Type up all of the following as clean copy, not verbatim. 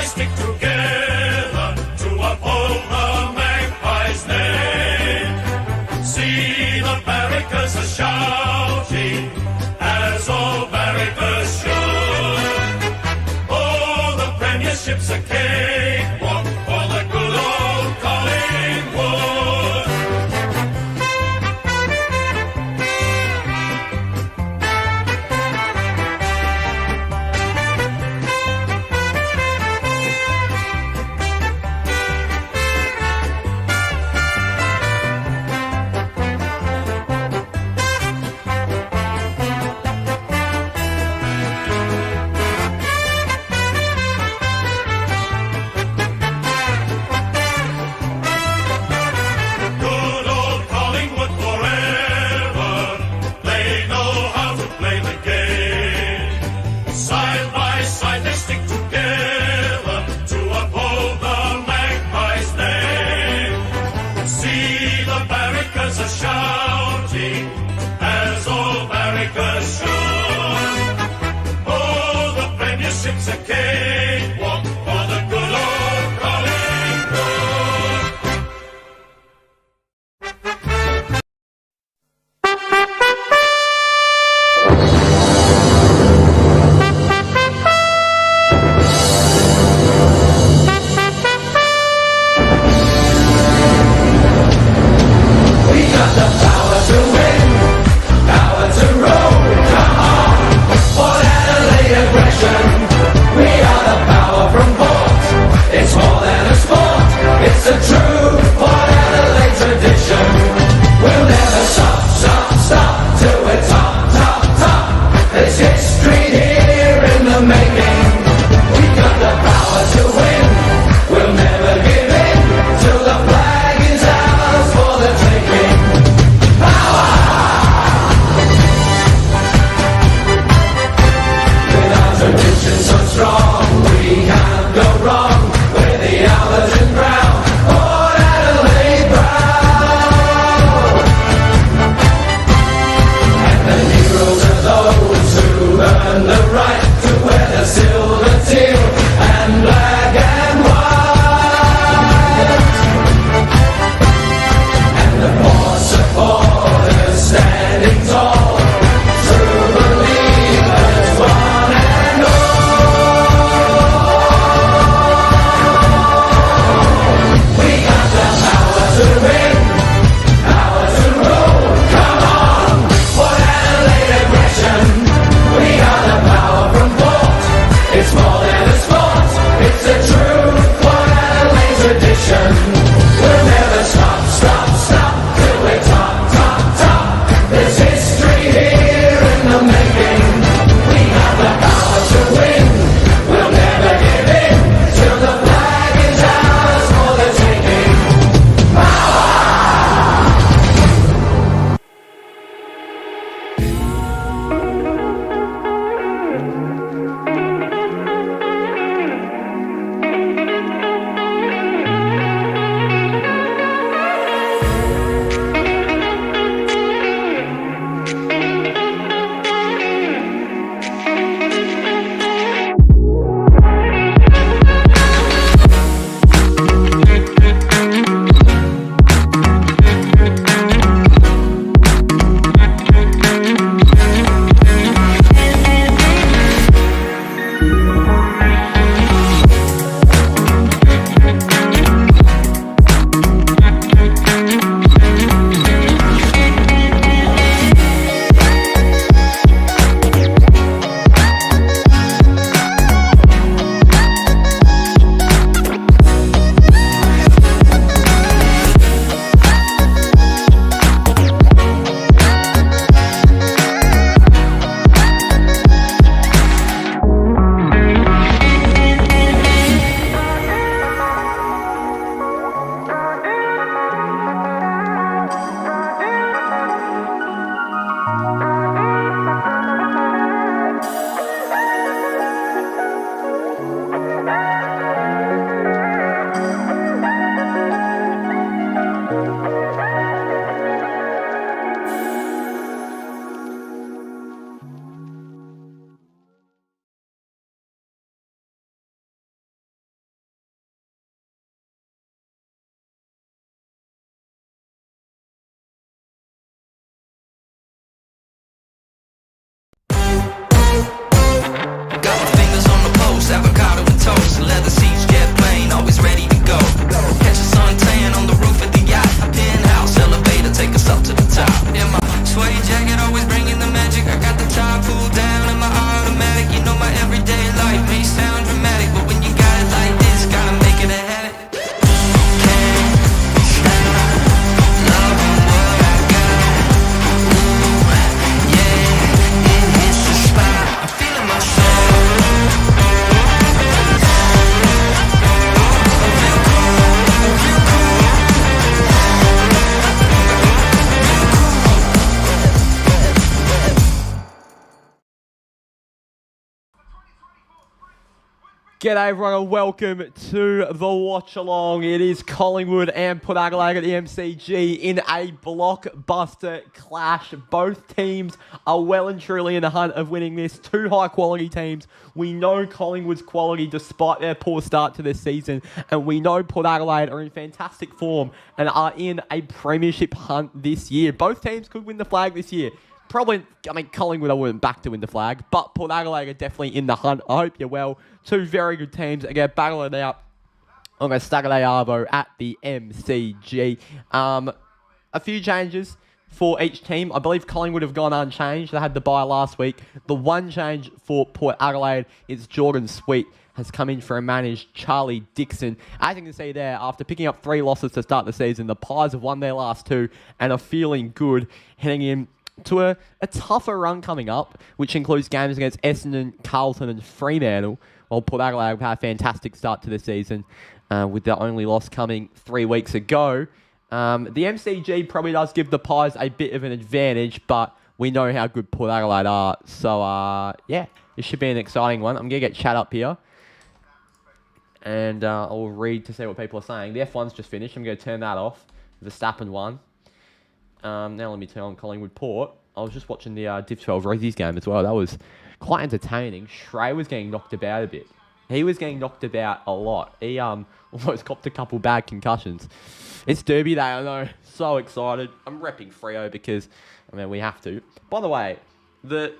stick together to uphold the Magpies' name. See the barrackers are shouting, as all barrackers should. Oh, the premiership's a cakewalk for the good old Collingwood. G'day everyone and welcome to the watch along. It is Collingwood and Port Adelaide at the MCG in a blockbuster clash. Both teams are well and truly in the hunt of winning this. Two high quality teams. We know Collingwood's quality despite their poor start to this season, and we know Port Adelaide are in fantastic form and are in a premiership hunt this year. Both teams could win the flag this year. Probably, Collingwood I wouldn't back to win the flag, but Port Adelaide are definitely in the hunt. I hope you're well. Two very good teams are going to battle it out on a Saturday arvo at the MCG. A few changes for each team. I believe Collingwood have gone unchanged. They had the bye last week. The one change for Port Adelaide is Jordan Sweet has come in for a managed Charlie Dixon. As you can see there, after picking up 3 losses to start the season, the Pies have won their last 2 and are feeling good heading in to a tougher run coming up, which includes games against Essendon, Carlton and Fremantle, while Port Adelaide have had a fantastic start to the season, with their only loss coming 3 weeks ago. The MCG probably does give the Pies a bit of an advantage, but we know how good Port Adelaide are. So, yeah, this should be an exciting one. I'm going to get chat up here, and I'll read to see what people are saying. The F1's just finished. I'm going to turn that off. Verstappen won. Now let me turn on Collingwood Port. I was just watching the Div 12 Rosies game as well. That was quite entertaining. Shrey was getting knocked about a bit. He was getting knocked about a lot. He almost copped a couple bad concussions. It's Derby Day, I know. So excited. I'm repping Freo because, we have to. By the way, the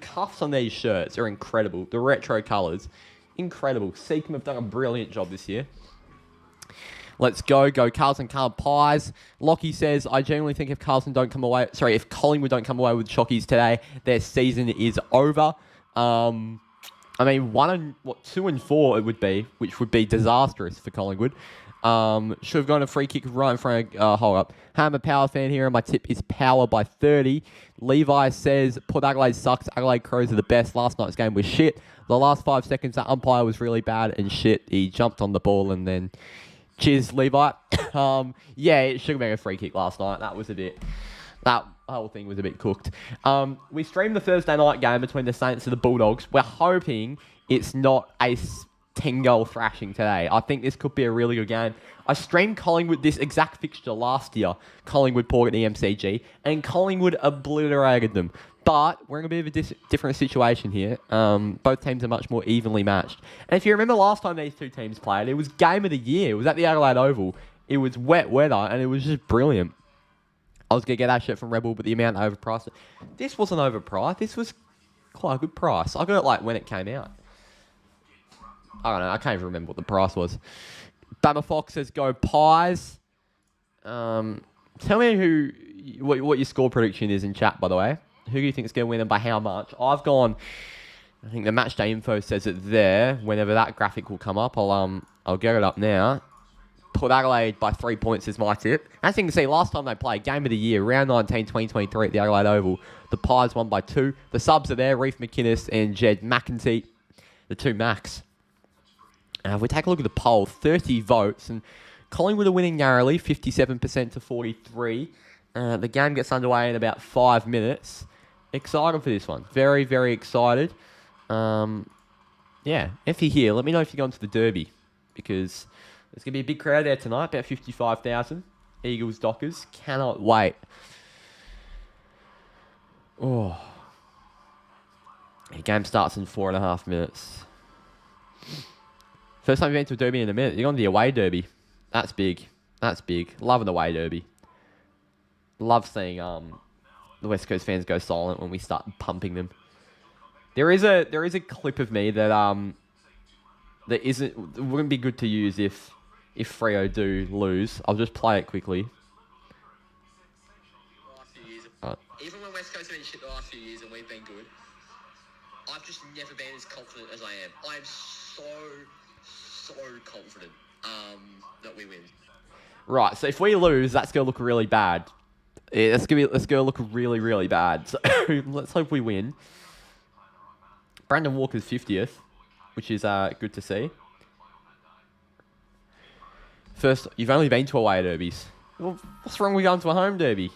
cuffs on these shirts are incredible. The retro colours, incredible. Seacom have done a brilliant job this year. Let's go Carlton Pies. Lockie says, I genuinely think if Collingwood don't come away with Shockies today, their season is over. 2 and 4 it would be, which would be disastrous for Collingwood. Should have gone a free kick right in front of, hold up. Hammer Power fan here, and my tip is Power by 30. Levi says, Port Adelaide sucks. Adelaide Crows are the best. Last night's game was shit. The last 5 seconds, that umpire was really bad and shit. He jumped on the ball and then... Cheers, Levi. Yeah, it should have been a free kick last night. That whole thing was a bit cooked. We streamed the Thursday night game between the Saints and the Bulldogs. We're hoping it's not a 10-goal thrashing today. I think this could be a really good game. I streamed Collingwood this exact fixture last year, Collingwood Port at the MCG, and Collingwood obliterated them. But we're in a bit of a different situation here. Both teams are much more evenly matched. And if you remember last time these two teams played, it was game of the year. It was at the Adelaide Oval. It was wet weather, and it was just brilliant. I was going to get that shit from Rebel, but the amount overpriced. This wasn't overpriced. This was quite a good price. I got it when it came out. I don't know. I can't even remember what the price was. Bama Fox says, go Pies. Tell me what your score prediction is in chat, by the way. Who do you think is going to win and by how much? I've gone... I think the match day info says it there. Whenever that graphic will come up, I'll get it up now. Port Adelaide by 3 points is my tip. As you can see, last time they played, game of the year, round 19, 2023 at the Adelaide Oval, the Pies won by 2. The subs are there, Reef McInnes and Jed McEntee, the 2 Macs. If we take a look at the poll, 30 votes, and Collingwood are winning narrowly, 57% to 43. The game gets underway in about 5 minutes. Excited for this one. Very, very excited. Yeah, if you're here, let me know if you're going to the Derby, because there's going to be a big crowd there tonight, about 55,000. Eagles, Dockers. Cannot wait. Oh. The game starts in 4.5 minutes. First time you've been to a Derby in a minute. You're going to the away Derby. That's big. That's big. Loving the away Derby. Love seeing the West Coast fans go silent when we start pumping them. There is a clip of me that wouldn't be good to use if Freo do lose. I'll just play it quickly. Even when West Coast have been shit the last few years and we've been good, I've just never been as confident as I am. I am so confident that we win. Right, so if we lose, that's going to look really bad. Yeah, that's going to look really, really bad. So let's hope we win. Brandon Walker's 50th, which is good to see. First, you've only been to away derbies. Well, what's wrong with going to a home derby?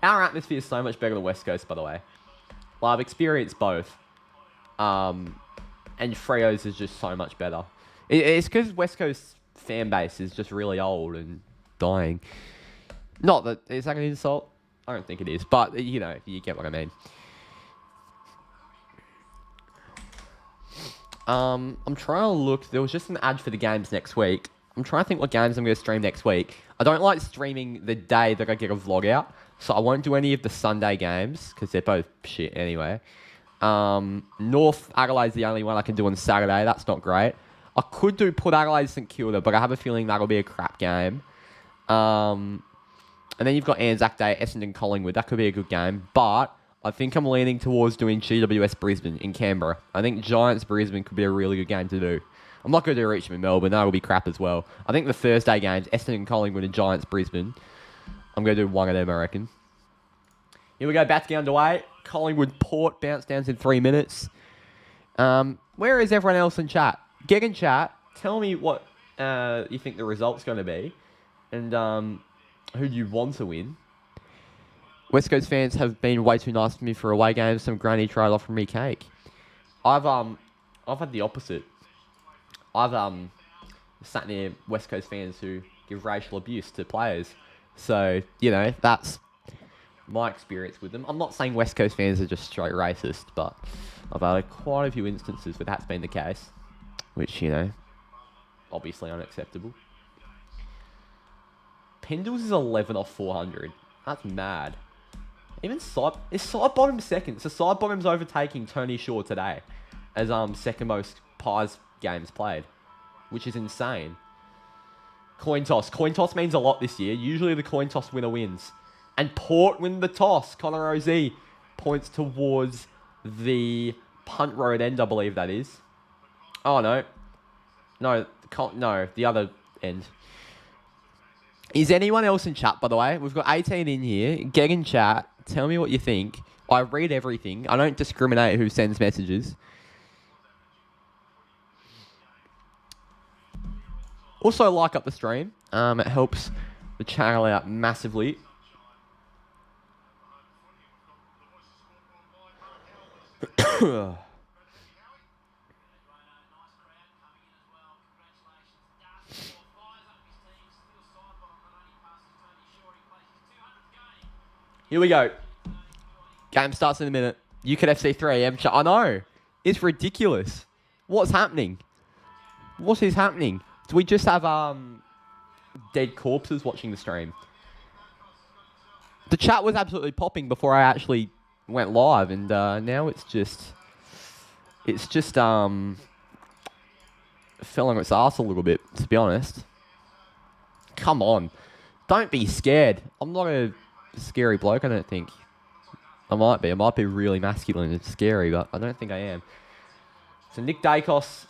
Our atmosphere is so much better than West Coast, by the way. Well, I've experienced both. And And Freo's is just so much better. It's because West Coast fan base is just really old and dying. Not that... Is that an insult? I don't think it is. But, you know, you get what I mean. I'm trying to look... There was just an ad for the games next week. I'm trying to think what games I'm going to stream next week. I don't like streaming the day that I get a vlog out. So I won't do any of the Sunday games, because they're both shit anyway. North Adelaide's the only one I can do on Saturday. That's not great. I could do Port Adelaide St Kilda, but I have a feeling that'll be a crap game. And then you've got Anzac Day, Essendon Collingwood. That could be a good game. But I think I'm leaning towards doing GWS Brisbane in Canberra. I think Giants Brisbane could be a really good game to do. I'm not going to do Richmond Melbourne. That'll be crap as well. I think the Thursday games, Essendon Collingwood and Giants Brisbane, I'm going to do one of them, I reckon. Here we go, bats get underway. Collingwood Port bounce downs in 3 minutes. Where is everyone else in chat? Get in chat. Tell me what you think the result's going to be. And who you want to win. West Coast fans have been way too nice to me for away games. Some granny tried offering me cake. I've had the opposite. I've sat near West Coast fans who give racial abuse to players. So, you know, that's my experience with them. I'm not saying West Coast fans are just straight racist, but I've had quite a few instances where that's been the case, which, you know, obviously unacceptable. Pendles is 11 off 400. That's mad. Even side bottom second. So side bottom's overtaking Tony Shaw today as second most Pies games played, which is insane. Coin toss. Coin toss means a lot this year. Usually the coin toss winner wins. And Port win the toss. Connor Rozee points towards the punt road end, I believe that is. Oh, no. No, the other end. Is anyone else in chat, by the way? We've got 18 in here. Get in chat. Tell me what you think. I read everything. I don't discriminate who sends messages. Also, like up the stream. It helps the channel out massively. Here we go. Game starts in a minute. UCAT FC 3 AM chat. I know. It's ridiculous. What's happening? What is happening? Do we just have dead corpses watching the stream? The chat was absolutely popping before I actually went live, and now it's just fell on its ass a little bit, to be honest. Come on. Don't be scared. I'm not a scary bloke, I don't think. I might be. I might be really masculine and scary, but I don't think I am. So Nick Dacos,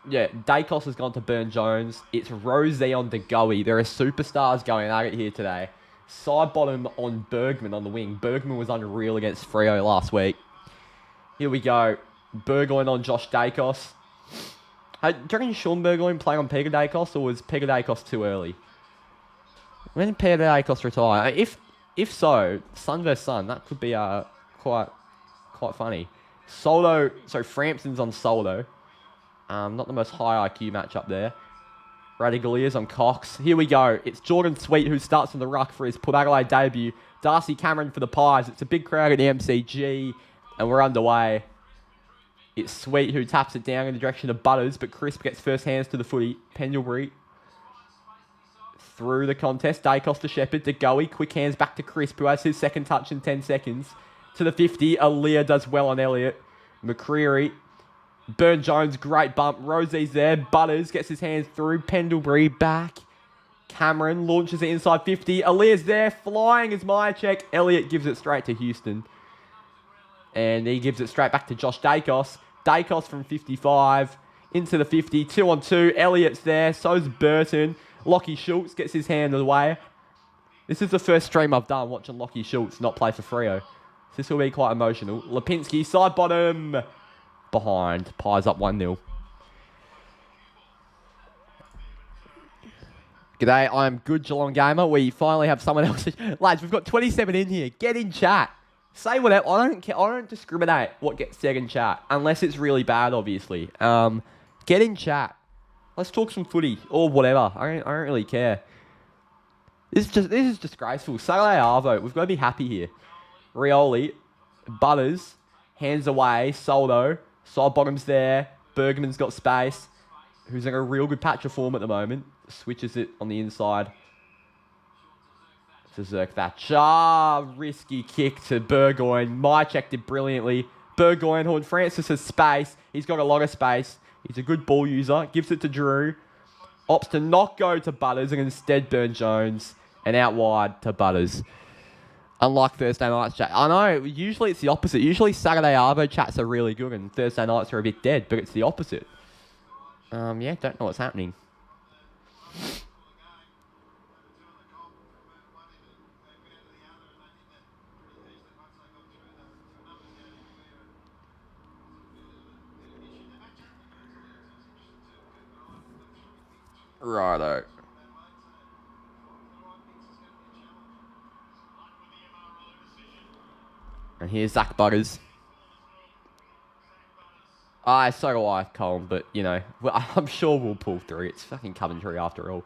Dacos has gone to Burn Jones. It's Rozee on DeGoey. There are superstars going at it here today. Side bottom on Bergman on the wing. Bergman was unreal against Freo last week. Here we go. Burgoyne on Josh Dacos. Hey, do you reckon Sean Burgoyne playing on Peter Dacos, or was Peter Dacos too early? When did Peter Dacos retire? If so, Sun vs Sun, that could be quite funny. Soldo, so Frampton's on Soldo. Not the most high IQ matchup there. Radicaliers on Cox. Here we go. It's Jordan Sweet who starts in the ruck for his Port Adelaide debut. Darcy Cameron for the Pies. It's a big crowd at the MCG, and we're underway. It's Sweet who taps it down in the direction of Butters, but Crisp gets first hands to the footy. Pendlebury through the contest. Dacos to Shepherd. DeGoey. Quick hands back to Crisp, who has his second touch in 10 seconds. To the 50. Aaliyah does well on Elliott. McCreary. Burn Jones, great bump. Rosee's there. Butters gets his hands through. Pendlebury back. Cameron launches it inside 50. Aaliyah's there. Flying is Myercheck. Elliott gives it straight to Houston. And he gives it straight back to Josh Dacos. Dacos from 55 into the 50. 2-on-2. Elliott's there. So's Burton. Lockie Schultz gets his hand away. This is the first stream I've done watching Lockie Schultz not play for Freo. This will be quite emotional. Lipinski, side bottom. Behind. Pies up 1-0. G'day, I'm Good Geelong Gamer. We finally have someone else. Lads, we've got 27 in here. Get in chat. Say whatever. I don't care. I don't discriminate what gets said in chat unless it's really bad, obviously. Get in chat. Let's talk some footy or whatever. I don't really care. This is disgraceful. Saturday Arvo. We've got to be happy here. Rioli, Butters, hands away. Soldo, side bottoms there. Bergman's got space. Who's in a real good patch of form at the moment. Switches it on the inside. To Zerk-Thatcher. Risky kick to Burgoyne. Mycheck did brilliantly. Burgoyne, Horn Francis has space. He's got a lot of space. He's a good ball user. Gives it to Drew. Opts to not go to Butters and instead Burn Jones. And out wide to Butters. Unlike Thursday night's chat. I know, usually it's the opposite. Usually Saturday Arvo chats are really good and Thursday nights are a bit dead, but it's the opposite. Yeah, don't know what's happening. Righto. And here's Zach Butters. So do I, Colin, but, you know, I'm sure we'll pull through. It's fucking Coventry after all.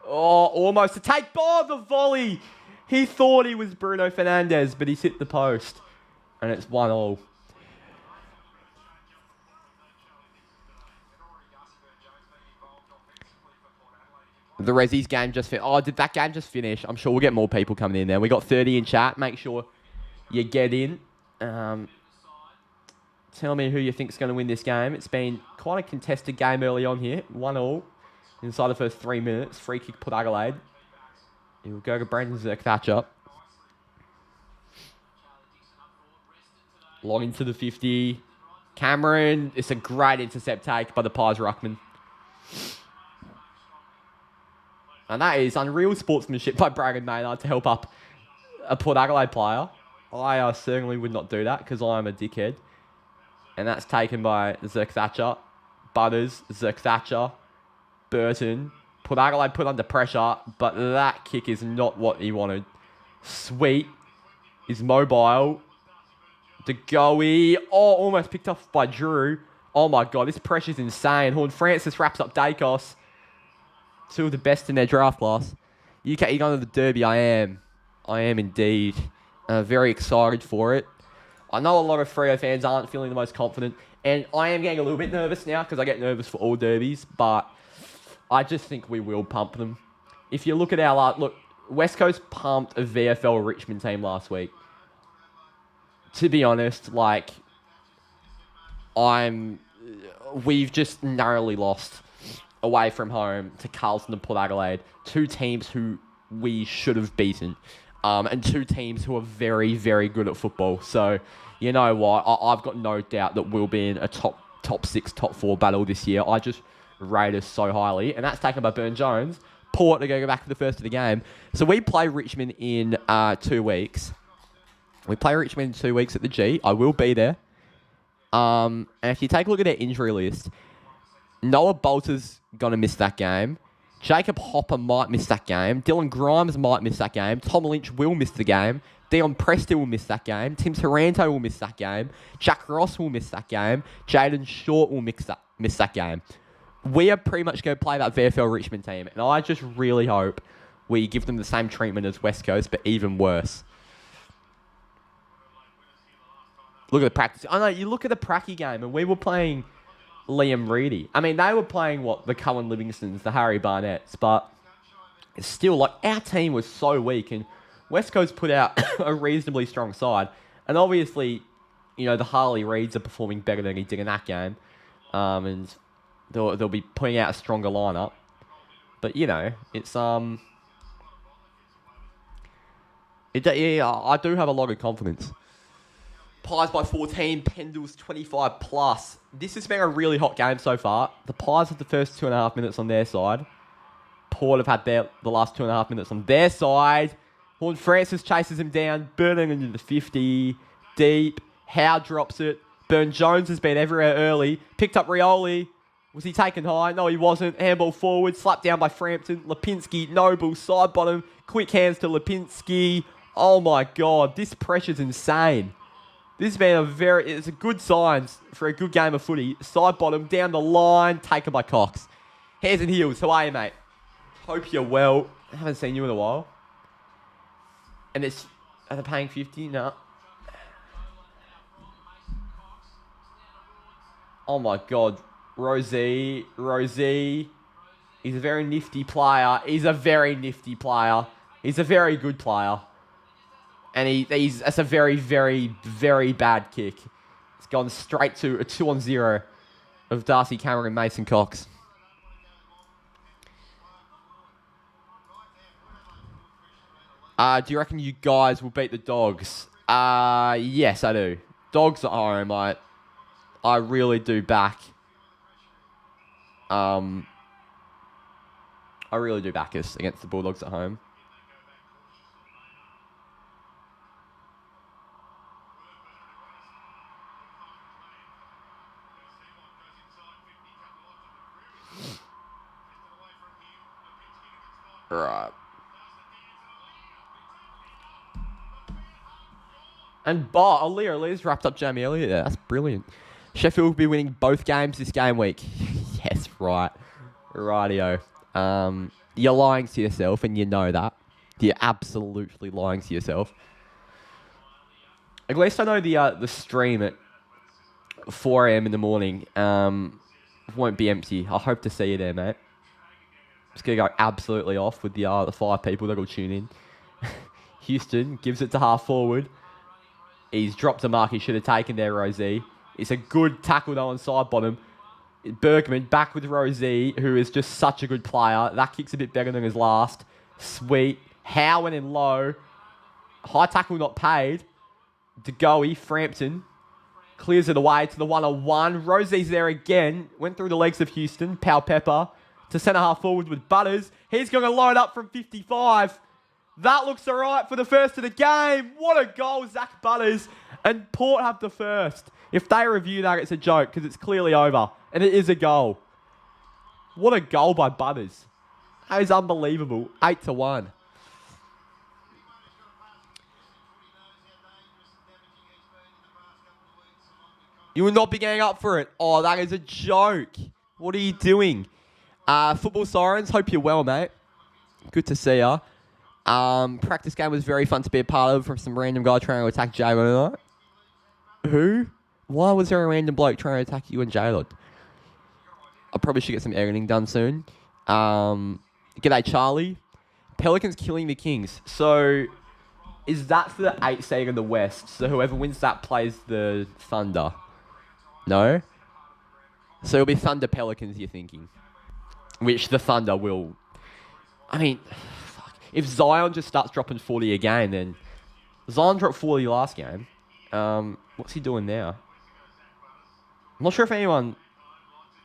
Oh, almost to take... Oh, the volley! He thought he was Bruno Fernandes, but he's hit the post. And it's 1-1. The Rezzies game just finished. Oh, did that game just finish? I'm sure we'll get more people coming in there. We got 30 in chat. Make sure you get in. Tell me who you think's going to win this game. It's been quite a contested game early on here. 1-1 inside the first 3 minutes. Free kick put Adelaide. It will go to Brandon Zerk-Thatcher. Long into the 50. Cameron. It's a great intercept take by the Pies Ruckman. And that is unreal sportsmanship by Bragan Maynard to help up a Port Adelaide player. I certainly would not do that because I am a dickhead. And that's taken by Zerk-Thatcher. Butters, Zerk-Thatcher, Burton. Port Adelaide put under pressure, but that kick is not what he wanted. Sweet is mobile. DeGoey. Oh, almost picked off by Drew. Oh my God, this pressure's insane. Horn Francis wraps up Dacos. Two of the best in their draft class. You're going to the Derby. I am indeed. Very excited for it. I know a lot of Freo fans aren't feeling the most confident, and I am getting a little bit nervous now because I get nervous for all derbies, but I just think we will pump them. If you look at our... Look, West Coast pumped a VFL Richmond team last week. To be honest, we've just narrowly lost away from home to Carlton and Port Adelaide, two teams who we should have beaten, and two teams who are very, very good at football. So, you know what? I've got no doubt that we'll be in a top 6, top 4 battle this year. I just rate us so highly, and that's taken by Burn Jones. Port to go back for the first of the game. So we play Richmond in 2 weeks. We play Richmond in 2 weeks at the G. I will be there. And if you take a look at their injury list, Noah Bolter's going to miss that game. Jacob Hopper might miss that game. Dylan Grimes might miss that game. Tom Lynch will miss the game. Dion Preston will miss that game. Tim Taranto will miss that game. Jack Ross will miss that game. Jaden Short will miss that game. We are pretty much going to play that VFL Richmond team. And I just really hope we give them the same treatment as West Coast, but even worse. Look at the practice. I know, you look at the Pracky game, and we were playing Liam Reedy. I mean, they were playing, the Cullen Livingstons, the Harry Barnetts, but it's still, our team was so weak, and West Coast put out a reasonably strong side. And obviously, the Harley Reeds are performing better than he did in that game, and they'll be putting out a stronger lineup. But, it's, I do have a lot of confidence. Pies by 14, Pendles 25 plus. This has been a really hot game so far. The Pies have the first 2.5 minutes on their side. Port have had the last 2.5 minutes on their side. Horn Francis chases him down, burning into the 50. Deep. Howe drops it. Burn Jones has been everywhere early. Picked up Rioli. Was he taken high? No, he wasn't. Handball forward. Slapped down by Frampton. Lipinski, Noble, side bottom. Quick hands to Lipinski. Oh my God, this pressure's insane. This has been it's a good signs for a good game of footy. Side bottom, down the line, taken by Cox. Hairs and heels, how are you, mate? Hope you're well. I haven't seen you in a while. And are they paying 50? No. Oh my God. Rosie. He's a very nifty player. He's a very good player. And that's a very, very, very bad kick. It's gone straight to a 2-on-0 of Darcy Cameron and Mason Cox. Do you reckon you guys will beat the Dogs? Yes, I do. Dogs at home, I really do back. I really do back us against the Bulldogs at home. Right. And Alia's wrapped up Jamie Elliott there. That's brilliant. Sheffield will be winning both games this game week. Yes, right. Rightio. You're lying to yourself, and you know that. You're absolutely lying to yourself. At least I know the stream at 4 a.m. in the morning won't be empty. I hope to see you there, mate. Just going to go absolutely off with the 5 people that will tune in. Houston gives it to half forward. He's dropped a mark he should have taken there, Rosie. It's a good tackle though on side bottom. Bergman back with Rosie, who is just such a good player. That kick's a bit better than his last. Sweet. Howen in low. High tackle not paid. DeGoey, Frampton. Clears it away to the 1-on-1. Rosie's there again. Went through the legs of Houston. Pal Pepper to centre half forward with Butters. He's going to load up from 55. That looks all right for the first of the game. What a goal, Zach Butters. And Port have the first. If they review that, it's a joke because it's clearly over. And it is a goal. What a goal by Butters. That is unbelievable. 8-1. You will not be getting up for it. Oh, that is a joke. What are you doing? Football Sirens, hope you're well, mate. Good to see ya. Practice game was very fun to be a part of from some random guy trying to attack Jaylon. Who? Why was there a random bloke trying to attack you and Jaylon? I probably should get some editing done soon. G'day, Charlie. Pelicans killing the Kings. So, is that for the 8th seed in the West? So whoever wins that plays the Thunder? No? So it'll be Thunder Pelicans, you're thinking. Which the Thunder will... I mean... If Zion just starts dropping 40 a game, then... Zion dropped 40 last game. What's he doing now? I'm not sure if anyone...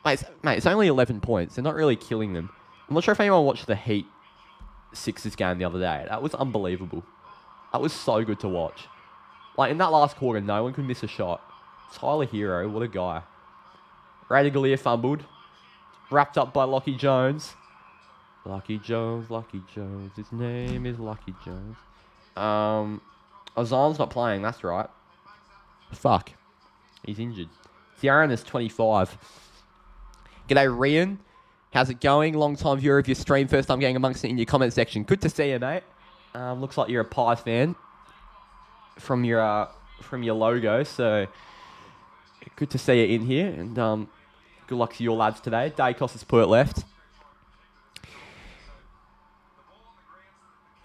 Mate, it's only 11 points. They're not really killing them. I'm not sure if anyone watched the Heat Sixers game the other day. That was unbelievable. That was so good to watch. Like, in that last quarter, no one could miss a shot. Tyler Hero, what a guy. Radigalia fumbled. Wrapped up by Lockie Jones. Lucky Jones. His name is Lucky Jones. Ozon's not playing, that's right. Fuck. He's injured. Ciaran is 25. G'day, Rian. How's it going? Long time viewer of your stream. First time getting amongst it in your comment section. Good to see you, mate. Looks like you're a Pies fan from your logo, so good to see you in here. And good luck to your lads today. Dacos has put it left.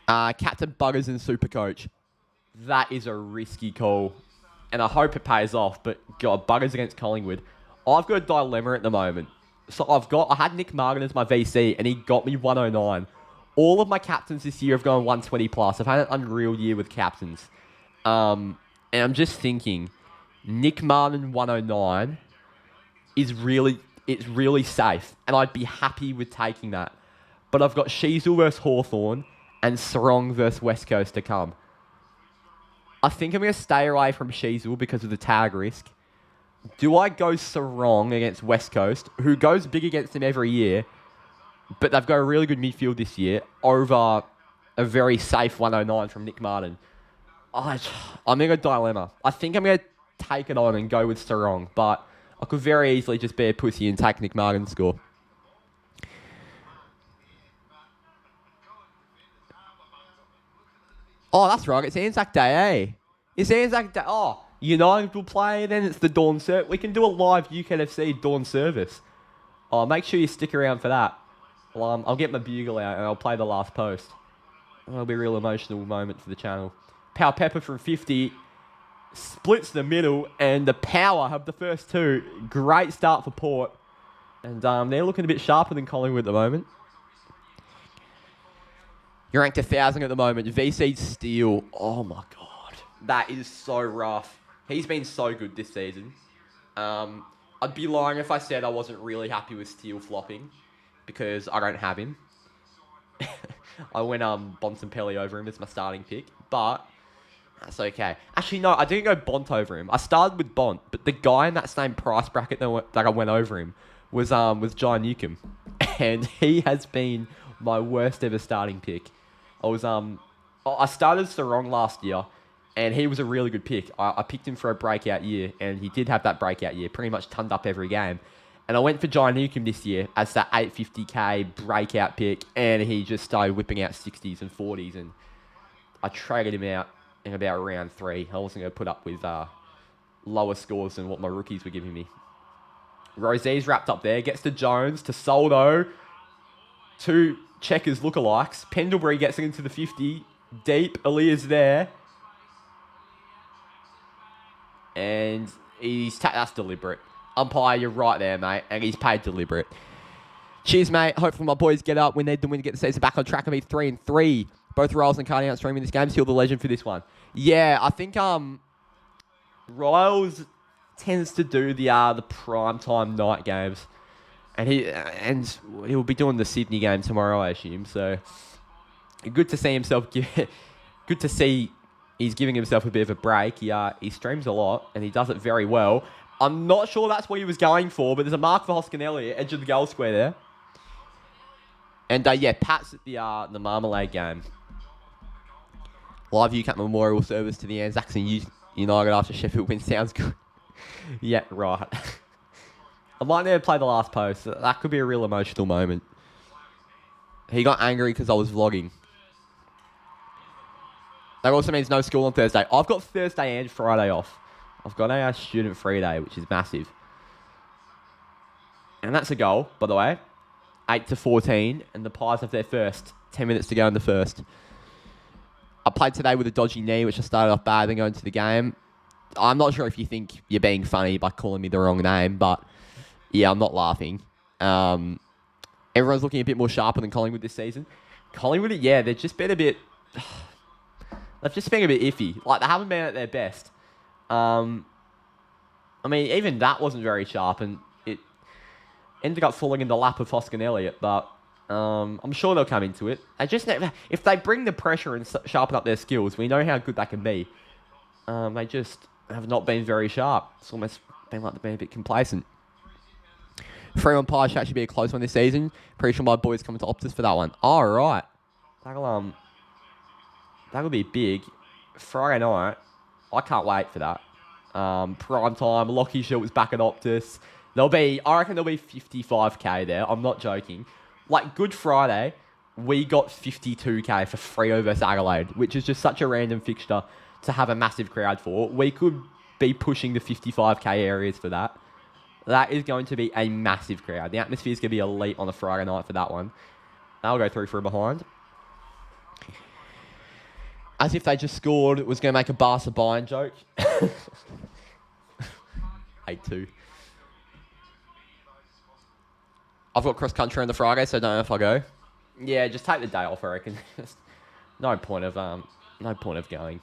Captain Buggers and Supercoach. That is a risky call. And I hope it pays off. But, God, Buggers against Collingwood. I've got a dilemma at the moment. So I had Nick Martin as my VC, and he got me 109. All of my captains this year have gone 120 plus. I've had an unreal year with captains. And I'm just thinking, Nick Martin 109 is really safe. And I'd be happy with taking that. But I've got Sheasel versus Hawthorn and Sarong versus West Coast to come. I think I'm going to stay away from Sheasel because of the tag risk. Do I go Sarong against West Coast, who goes big against them every year, but they've got a really good midfield this year, over a very safe 109 from Nick Martin. I'm in a dilemma. I think I'm going to take it on and go with Sarong, but I could very easily just be a pussy and take Nick Martin's score. Oh, that's right. It's Anzac Day, eh? It's Anzac Day. Oh, United will play, then it's the dawn service. We can do a live UKFC dawn service. Oh, make sure you stick around for that. Well, I'll get my bugle out and I'll play the last post. It'll be a real emotional moment for the channel. Power Pepper from 50 splits the middle, and the Power have the first two. Great start for Port. And they're looking a bit sharper than Collingwood at the moment. You're ranked 1,000 at the moment. VC Steele. Oh, my God. That is so rough. He's been so good this season. I'd be lying if I said I wasn't really happy with Steele flopping, because I don't have him. I went Bontempelli over him as my starting pick, but that's okay. Actually, no, I didn't go Bont over him. I started with Bont, but the guy in that same price bracket that I went over him was John Newcomb, and he has been my worst ever starting pick. I started Sarong last year, and he was a really good pick. I picked him for a breakout year, and he did have that breakout year. Pretty much tonned up every game. And I went for John Newcomb this year as that 850k breakout pick, and he just started whipping out 60s and 40s, and I traded him out in about round 3. I wasn't going to put up with lower scores than what my rookies were giving me. Rosie's wrapped up there, gets to Jones, to Soldo, 2 Checkers lookalikes. Pendlebury gets it into the 50, deep, Alia's there. And that's deliberate. Umpire, you're right there, mate. And he's paid deliberate. Cheers, mate. Hopefully my boys get up when they win to get the season back on track and be 3-3. Both Riles and Cardi out streaming this game. Still the legend for this one. Yeah, I think Riles tends to do the primetime night games. And he'll be doing the Sydney game tomorrow, I assume. So good to see himself good to see he's giving himself a bit of a break. He streams a lot and he does it very well. I'm not sure that's what he was going for, but there's a mark for Hoskin Elliott, edge of the goal square there. And yeah, Pat's at the Marmalade game. Live UCAT Memorial service to the Anzacs and United after Sheffield win. Sounds good. Yeah, right. I might need to play the last post. That could be a real emotional moment. He got angry because I was vlogging. That also means no school on Thursday. I've got Thursday and Friday off. I've got a student free day, which is massive. And that's a goal, by the way. 8-14, and the Pies have their first. 10 minutes to go in the first. I played today with a dodgy knee, which I started off bad, then going into the game. I'm not sure if you think you're being funny by calling me the wrong name, but yeah, I'm not laughing. Everyone's looking a bit more sharper than Collingwood this season. Collingwood, yeah, they've just been a bit... They've just been a bit iffy. Like, they haven't been at their best. I mean, even that wasn't very sharp, and it ended up falling in the lap of Hoskin Elliott, but I'm sure they'll come into it. If they bring the pressure and sharpen up their skills, we know how good they can be. They just have not been very sharp. It's almost been like they've been a bit complacent. 3-1 Pie should actually be a close one this season. Pretty sure my boys coming to Optus for that one. All right. That'll be big. Friday night. I can't wait for that. Prime time. Lockie Schultz back at Optus. I reckon there'll be 55k there. I'm not joking. Like, Good Friday, we got 52k for Freo versus Adelaide, which is just such a random fixture to have a massive crowd for. We could be pushing the 55k areas for that. That is going to be a massive crowd. The atmosphere is going to be elite on a Friday night for that one. That'll go through for a behind. As if they just scored, it was going to make a Barca Bayern joke. 8-2. I've got cross country on the Friday, so I don't know if I'll go. Yeah, just take the day off, I reckon. No point of going.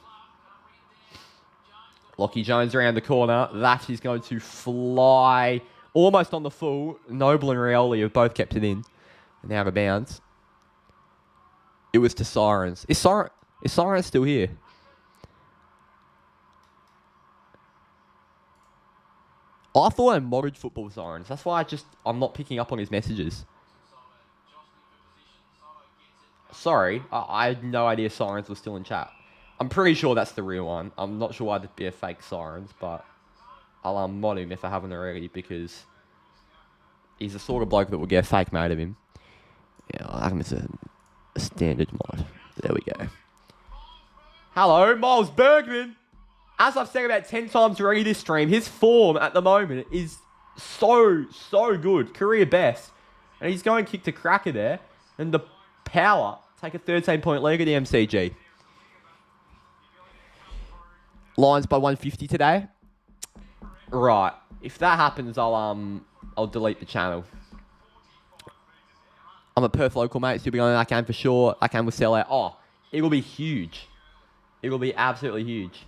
Lockie Jones around the corner. That is going to fly almost on the full. Noble and Rioli have both kept it in. And out of bounds. It was to Sirens. Is Sirens still here? I thought I modded football Sirens. That's why I'm not picking up on his messages. Sorry, I had no idea Sirens was still in chat. I'm pretty sure that's the real one. I'm not sure why there'd be a fake Sirens, but I'll mod him if I haven't already because he's the sort of bloke that will get a fake mate of him. Yeah, I reckon it's a standard mod. There we go. Hello, Miles Bergman. As I've said about 10 times already this stream, his form at the moment is so good. Career best. And he's going kick to cracker there. And the Power take a 13-point lead at the MCG. Lions by 150 today. Right. If that happens, I'll delete the channel. I'm a Perth local, mate. So you'll be on that game for sure. That game will sell out. Oh, it will be huge. It will be absolutely huge.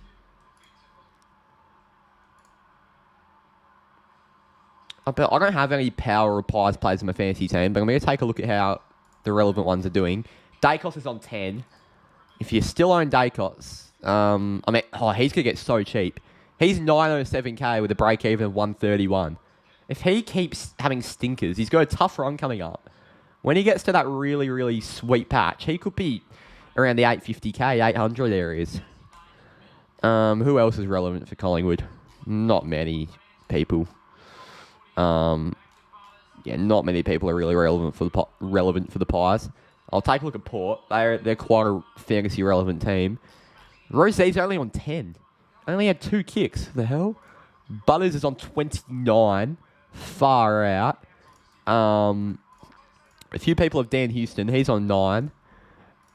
I don't have any Power or Pies players in my fantasy team, but I'm going to take a look at how the relevant ones are doing. Dacos is on 10. If you still own Dacos, he's going to get so cheap. He's 907k with a break-even of 131. If he keeps having stinkers, he's got a tough run coming up. When he gets to that really sweet patch, he could be around the 850k, 800 areas. Who else is relevant for Collingwood? Not many people. Not many people are really relevant for the Pies. I'll take a look at Port. They're quite a fantasy relevant team. Rose's only on 10. Only had 2 kicks. The hell? Butters is on 29. Far out. A few people have Dan Houston. He's on 9.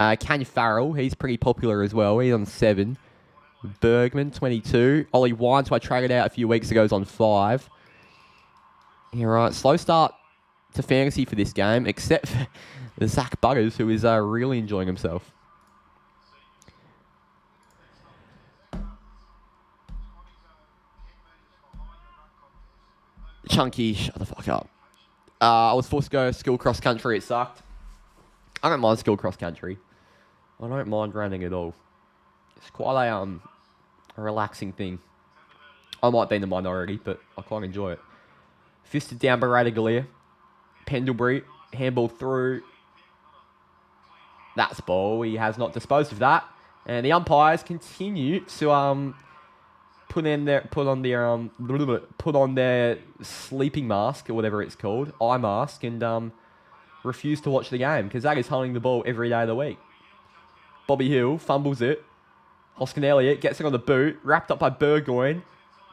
Kanye Farrell. He's pretty popular as well. He's on 7. Bergman, 22. Ollie Wines, who I traded out a few weeks ago, is on 5. Yeah, right. Slow start to fantasy for this game, except for Zach Butters, who is really enjoying himself. Chunky, shut the fuck up. I was forced to go school cross country. It sucked. I don't mind school cross country. I don't mind running at all. It's quite a relaxing thing. I might be in the minority, but I quite enjoy it. Fisted down by Radaglia. Pendlebury. Handball through. That's ball. He has not disposed of that. And the umpires continue to put on their sleeping mask or whatever it's called, eye mask, and refuse to watch the game because that is holding the ball every day of the week. Bobby Hill fumbles it. Hoskin Elliott gets it on the boot, wrapped up by Burgoyne,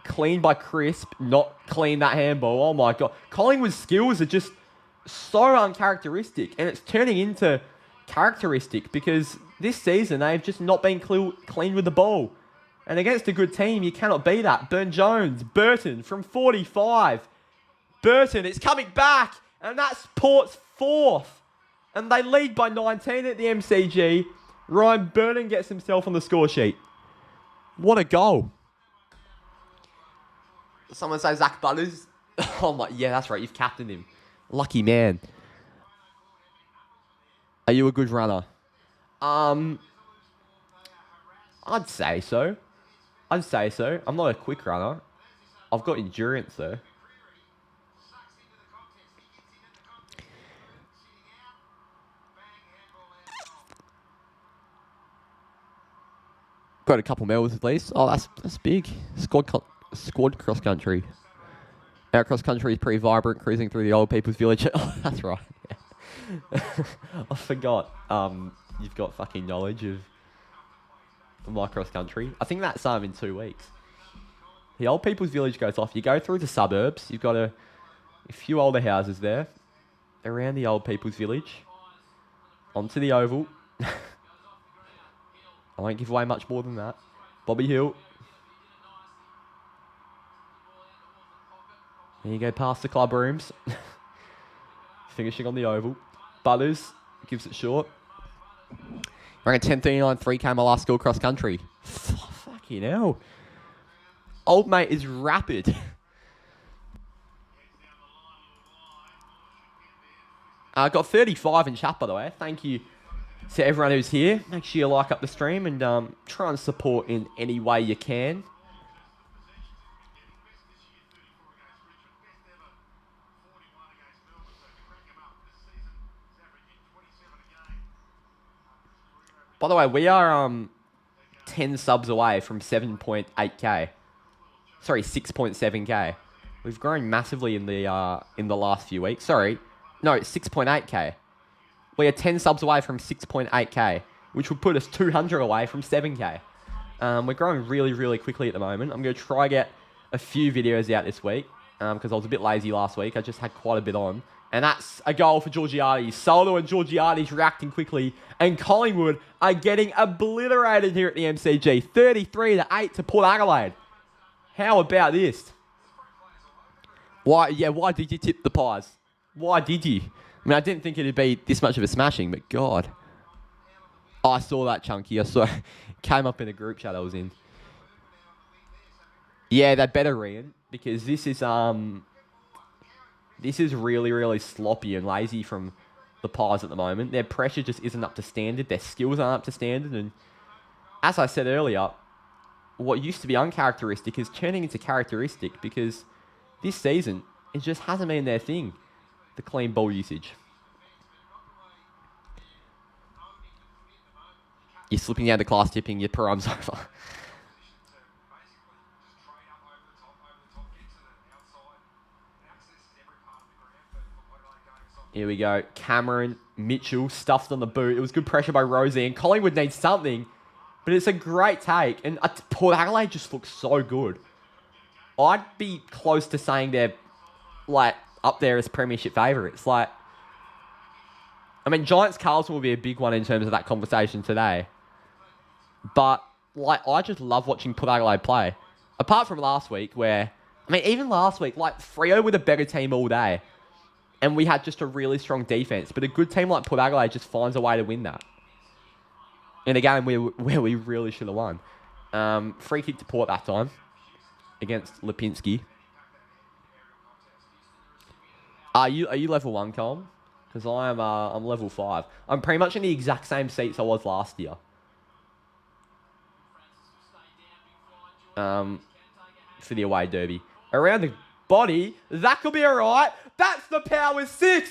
clean by Crisp, not clean that handball. Oh my God. Collingwood's skills are just so uncharacteristic, and it's turning into characteristic because this season they've just not been clean with the ball. And against a good team, you cannot be that. Burton from 45. Burton, it's coming back, and that's Port's 4th. And they lead by 19 at the MCG. Ryan Burton gets himself on the score sheet. What a goal. Someone say Zach Butters. Oh my, yeah, that's right. You've captained him. Lucky man. Are you a good runner? I'd say so. I'm not a quick runner. I've got endurance though. Got a couple medals at least. Oh, that's big. Squad cross country. Our cross country is pretty vibrant, cruising through the old people's village. Oh, that's right. Yeah. I forgot. You've got fucking knowledge of my cross country. I think that's in 2 weeks. The old people's village goes off. You go through the suburbs. You've got a few older houses there around the old people's village. Onto the oval. I won't give away much more than that. Bobby Hill. There you go past the club rooms. Finishing on the oval. Butters gives it short. We're at 10:39, 3K my last school cross country. Fucking hell. Old mate is rapid. I got 35 in chat, by the way. Thank you to everyone who's here. Make sure you like up the stream and try and support in any way you can. By the way, we are 10 subs away from 7.8k. Sorry, 6.7k. We've grown massively in the last few weeks. Sorry, no, 6.8k. We are 10 subs away from 6.8k, which would put us 200 away from 7k. We're growing really, really quickly at the moment. I'm going to try get a few videos out this week because I was a bit lazy last week. I just had quite a bit on. And that's a goal for Georgiades. Soldo and Georgiades reacting quickly. And Collingwood are getting obliterated here at the MCG. 33-8 to Port Adelaide. How about this? Why did you tip the Pies? Why did you? I mean, I didn't think it'd be this much of a smashing, but God. Oh, I saw that, Chunky. I saw it. Came up in a group chat I was in. Yeah, they better Rian, because this is really, really sloppy and lazy from the Pies at the moment. Their pressure just isn't up to standard. Their skills aren't up to standard. And as I said earlier, what used to be uncharacteristic is turning into characteristic, because this season, it just hasn't been their thing, the clean ball usage. You're slipping out of class tipping, your prime's over. Here we go. Cameron, Mitchell, stuffed on the boot. It was good pressure by Rosie, and Collingwood needs something, but it's a great take. And Port Adelaide just looks so good. I'd be close to saying they're, like, up there as premiership favourites. Like, I mean, Giants-Carlton will be a big one in terms of that conversation today. But, like, I just love watching Port Adelaide play. Apart from last week where, I mean, even last week, like, Freo were a better team all day. And we had just a really strong defense. But a good team like Port Adelaide just finds a way to win that. In a game where we really should have won. Free kick to Port that time. Against Lipinski. Are you level 1, Colm? Because I'm level 5. I'm pretty much in the exact same seats I was last year. For the away derby. Around the body, that could be alright. That's the power 6.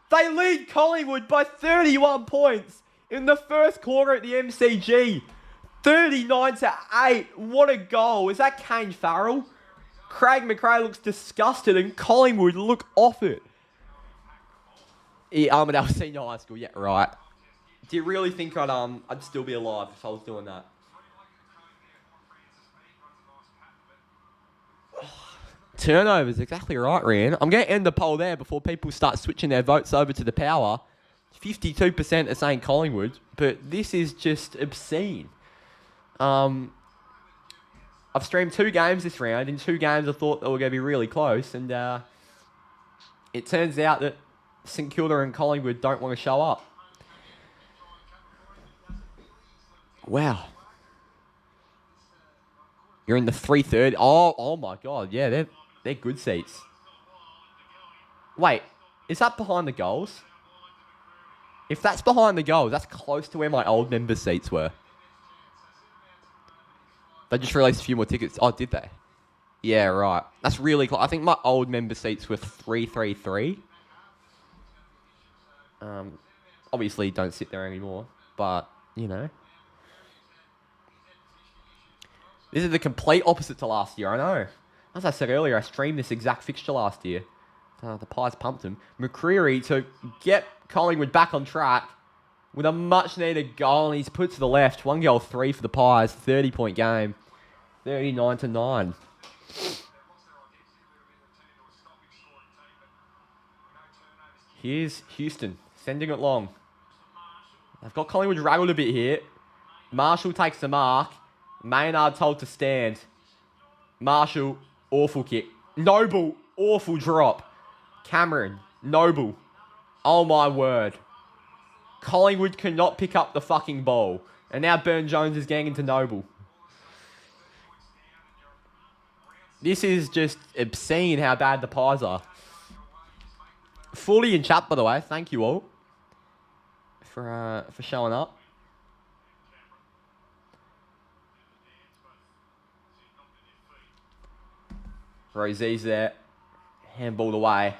They lead Collingwood by 31 points in the first quarter at the MCG. 39-8. What a goal. Is that Kane Farrell? Craig McRae looks disgusted and Collingwood look off it. Yeah, Armidale Senior High School. Yeah, right. Do you really think I'd still be alive if I was doing that? Turnovers, exactly right, Ryan. I'm going to end the poll there before people start switching their votes over to the power. 52% are saying Collingwood, but this is just obscene. I've streamed 2 games this round. In 2 games, I thought they were going to be really close, and it turns out that St Kilda and Collingwood don't want to show up. Wow. You're in the 330. Oh my God. Yeah, they're good seats. Wait, is that behind the goals? If that's behind the goals, that's close to where my old member seats were. They just released a few more tickets. Oh, did they? Yeah, right. That's really close. I think my old member seats were 333. Obviously, don't sit there anymore. But, you know. This is the complete opposite to last year, I know. As I said earlier, I streamed this exact fixture last year. The Pies pumped him. McCreary to get Collingwood back on track with a much-needed goal, and he's put to the left. 1 goal, 3 for the Pies. 30-point game. 39-9. Here's Houston, sending it long. They've got Collingwood raggled a bit here. Marshall takes the mark. Maynard told to stand. Marshall, awful kick. Noble, awful drop. Cameron, Noble. Oh my word. Collingwood cannot pick up the fucking ball. And now Burn Jones is getting into Noble. This is just obscene how bad the Pies are. Fully in chat, by the way. Thank you all for showing up. Rosie's there. Handballed away.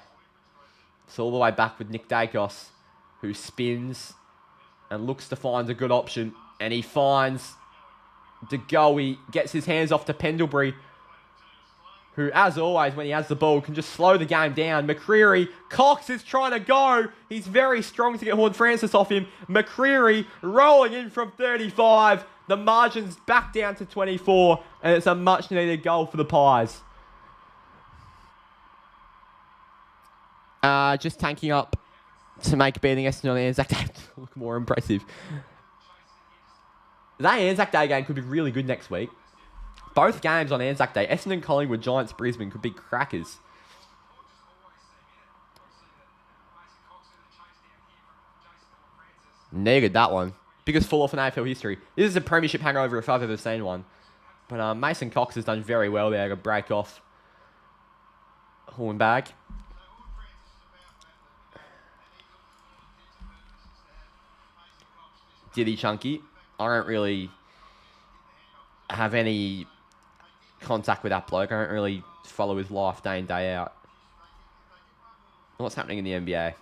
It's all the way back with Nick Dacos, who spins. and looks to find a good option. And he finds De Goey, gets his hands off to Pendlebury, who, as always, when he has the ball, can just slow the game down. McCreary, Cox is trying to go. He's very strong to get Horne-Francis off him. McCreary rolling in from 35. The margin's back down to 24, and it's a much-needed goal for the Pies. Just tanking up to make beating Essendon on Anzac Day look more impressive. That Anzac Day game could be really good next week. Both games on Anzac Day, Essendon, Collingwood, Giants, Brisbane, could be crackers. Needed that one. Biggest fall-off in AFL history. This is a premiership hangover if I've ever seen one. But Mason Cox has done very well there to break off Hornbag. Diddy Chunky. I don't really have any contact with that bloke. I don't really follow his life day in, day out. What's happening in the NBA?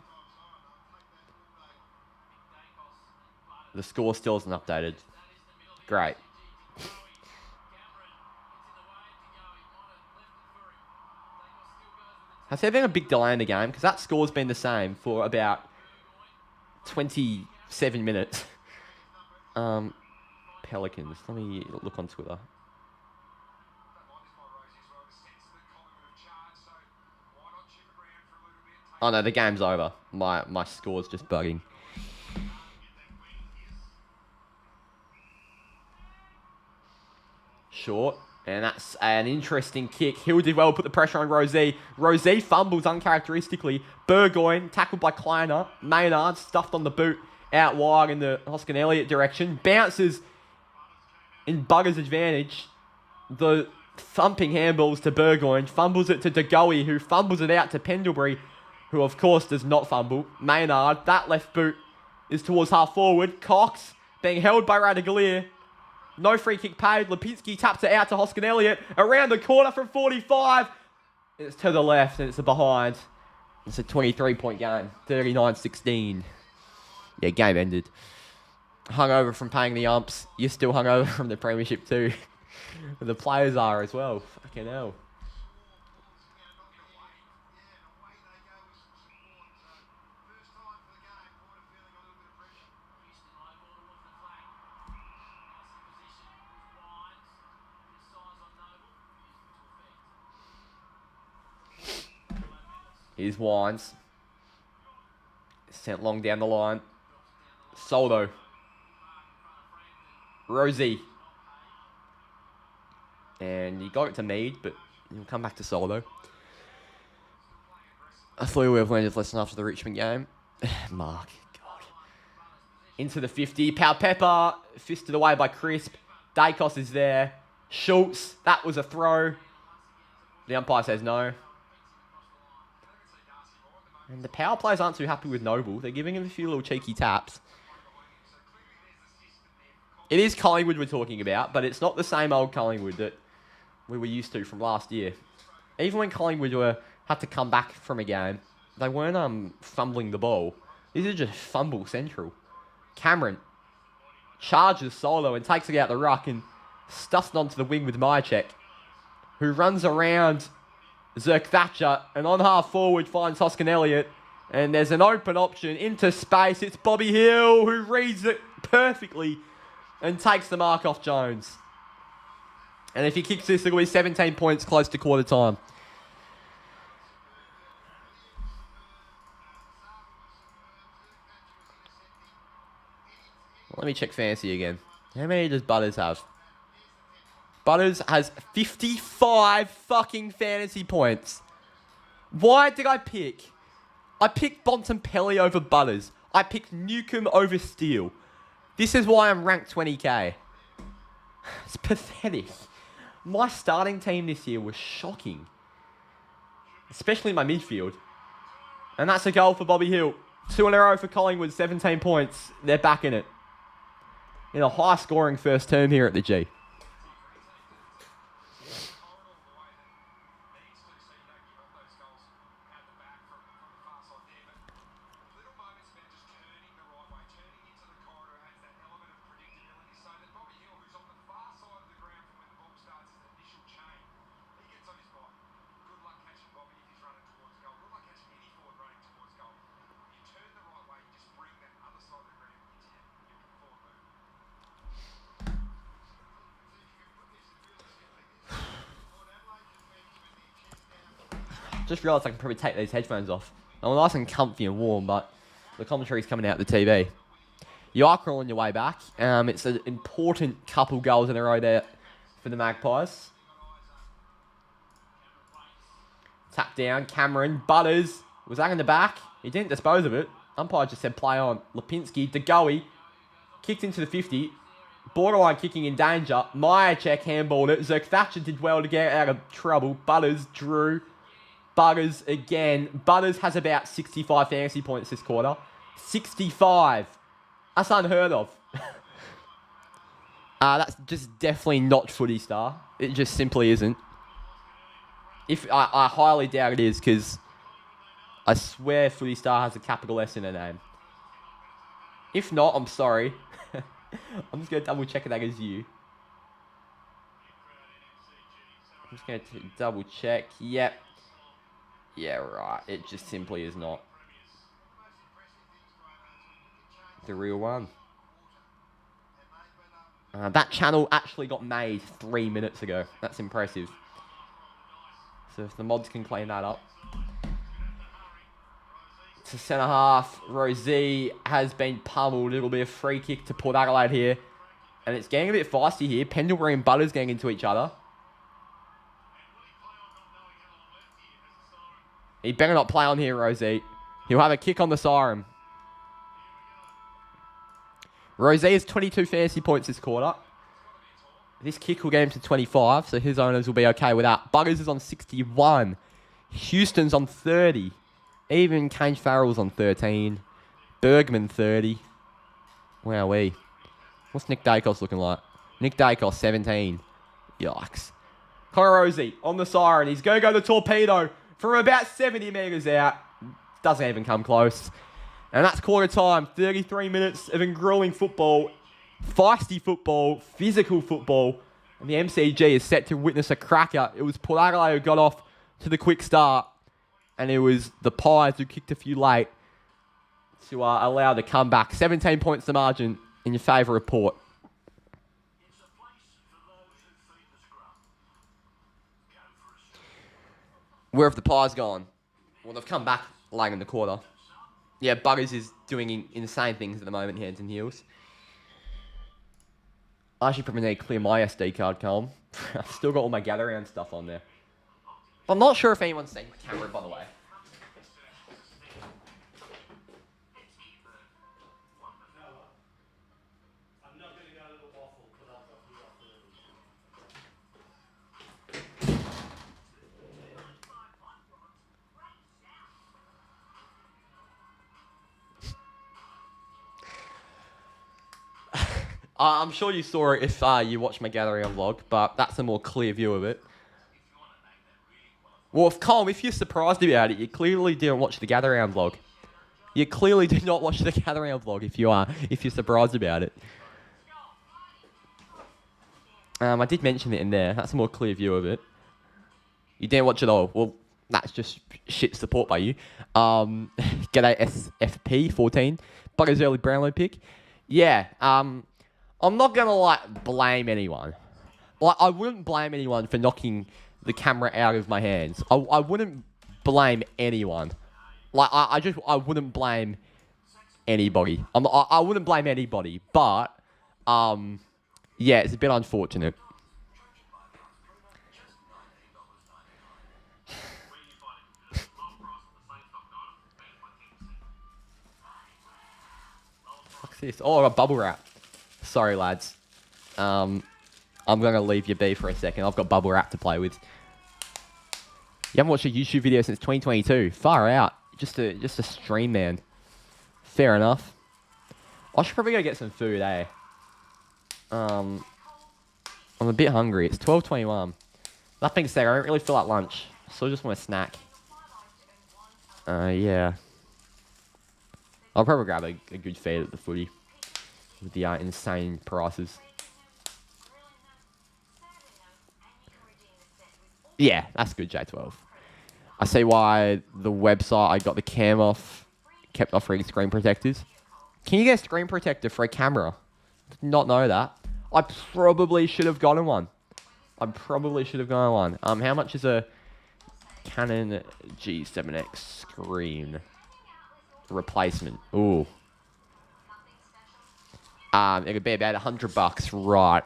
The score still isn't updated. Great. Has there been a big delay in the game? Because that score's been the same for about 27 minutes. Pelicans. Let me look on Twitter. Oh no, the game's over. My score's just bugging. Short. And that's an interesting kick. Hill did well, put the pressure on Rosé. Rosé fumbles uncharacteristically. Burgoyne, tackled by Kleiner. Maynard, stuffed on the boot out wide in the Hoskin Elliott direction. Bounces in Bugger's advantage. The thumping handballs to Burgoyne. Fumbles it to De Goey, who fumbles it out to Pendlebury, who of course does not fumble. Maynard, that left boot is towards half forward. Cox being held by Radagalier. No free kick paid. Lipinski taps it out to Hoskin Elliott. Around the corner from 45. It's to the left and it's a behind. It's a 23-point game. 39-16. Yeah, game ended. Hungover from paying the umps. You're still hungover from the premiership too. The players are as well. Fucking hell. Here's Wines. Sent long down the line. Soldo. Rosie. And he got it to Mead, but he'll come back to Soldo. I thought we would have learned his lesson after the Richmond game. Mark, God. Into the 50. Pau Pepper, fisted away by Crisp. Dacos is there. Schultz, that was a throw. The umpire says no. And the power players aren't too happy with Noble. They're giving him a few little cheeky taps. It is Collingwood we're talking about, but it's not the same old Collingwood that we were used to from last year. Even when Collingwood had to come back from a game, they weren't fumbling the ball. This is just fumble central. Cameron charges Solo and takes it out the ruck and stuffs it onto the wing with Mychek, who runs around Zerk Thatcher, and on half forward finds Hoskin Elliott, and there's an open option into space. It's Bobby Hill who reads it perfectly and takes the mark off Jones. And if he kicks this, it'll be 17 points close to quarter time. Let me check fantasy again. How many does Butters have? Butters has 55 fucking fantasy points. Why did I pick? I picked Bontempelli over Butters. I picked Newcomb over Steele. This is why I'm ranked 20k. It's pathetic. My starting team this year was shocking. Especially my midfield. And that's a goal for Bobby Hill. 2 in a row for Collingwood, 17 points. They're back in it. In a high-scoring first term here at the G. Just realised I can probably take these headphones off. I'm nice and comfy and warm, but the commentary's coming out the TV. You are crawling your way back. It's an important couple goals in a row there for the Magpies. Tap down, Cameron, Butters. Was that in the back? He didn't dispose of it. Umpire just said play on. Lipinski, DeGoey, kicked into the 50. Borderline kicking in danger. Myercheck handballed it. Zerk Thatcher did well to get out of trouble. Butters drew. Butters again. Butters has about 65 fantasy points this quarter. 65. That's unheard of. That's just definitely not Footy Star. It just simply isn't. I highly doubt it is, because I swear Footy Star has a capital S in her name. If not, I'm sorry. I'm just going to double check that is you. I'm just going to double check. Yep. Yeah, right. It just simply is not the real one. That channel actually got made 3 minutes ago. That's impressive. So if the mods can clean that up. To centre half, Rosie has been pummeled. It'll be a free kick to Port Adelaide here. And it's getting a bit feisty here. Pendlebury and Butters getting into each other. He better not play on here, Rosie. He'll have a kick on the siren. Rosie has 22 fantasy points this quarter. This kick will get him to 25, so his owners will be okay with that. Butters is on 61. Houston's on 30. Even Kane Farrell's on 13. Bergman 30. Wowee. What's Nick Dacos looking like? Nick Dacos 17. Yikes. Connor Rosie on the siren. He's going to go the torpedo from about 70 metres out. Doesn't even come close. And that's quarter time. 33 minutes of grueling football. Feisty football. Physical football. And the MCG is set to witness a cracker. It was Port Adelaide who got off to the quick start. And it was the Pies who kicked a few late to allow the comeback. 17 points the margin in your favour of Port. Where have the Pies gone? Well, they've come back late in the quarter. Yeah, Buggers is doing insane things at the moment, hands and heels. I actually probably need to clear my SD card, Colm. I've still got all my gather round stuff on there. I'm not sure if anyone's seen my camera, by the way. I'm sure you saw it if you watched my gallery on vlog, but that's a more clear view of it. Well, if you're surprised about it, you clearly didn't watch the gather round vlog. You clearly did not watch the gather round vlog if you're surprised about it. I did mention it in there. That's a more clear view of it. You didn't watch it all. Well, that's just shit support by you. G'day SFP14. Buggers early Brownlow pick. Yeah, I'm not going to, blame anyone. I wouldn't blame anyone for knocking the camera out of my hands. I wouldn't blame anyone. I wouldn't blame anybody. I wouldn't blame anybody, but, yeah, it's a bit unfortunate. What's this? Oh, I got bubble wrap. Sorry, lads. I'm going to leave you be for a second. I've got bubble wrap to play with. You haven't watched a YouTube video since 2022. Far out. Just a stream, man. Fair enough. I should probably go get some food, eh? I'm a bit hungry. It's 12:21. That being said, I don't really feel like lunch, so I just want a snack. Yeah. I'll probably grab a good feed at the footy with the insane prices. Yeah, that's good, J12. I see why the website I got the cam off kept offering screen protectors. Can you get a screen protector for a camera? Did not know that. I probably should have gotten one. How much is a Canon G7X screen replacement. Ooh. It could be about $100, right?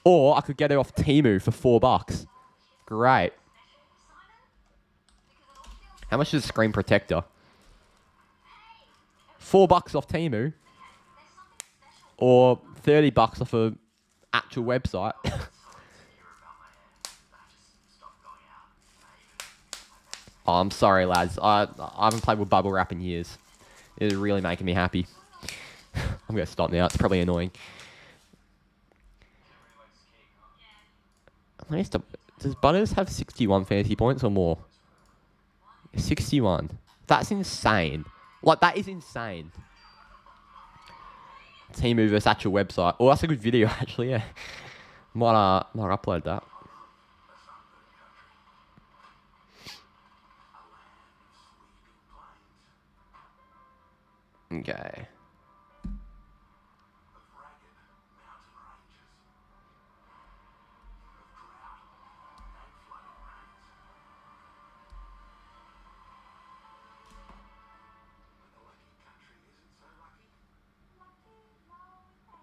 Or I could get it off Temu for $4. Great. How much is a screen protector? $4 off Temu. Or $30 off a actual website. Oh, I'm sorry, lads. I haven't played with bubble wrap in years. It is really making me happy. I'm going to stop now. It's probably annoying. Does Butters have 61 fantasy points or more? 61. That's insane. Like, that is insane. Temu versus actual website. Oh, that's a good video, actually, yeah. Might upload that. Okay.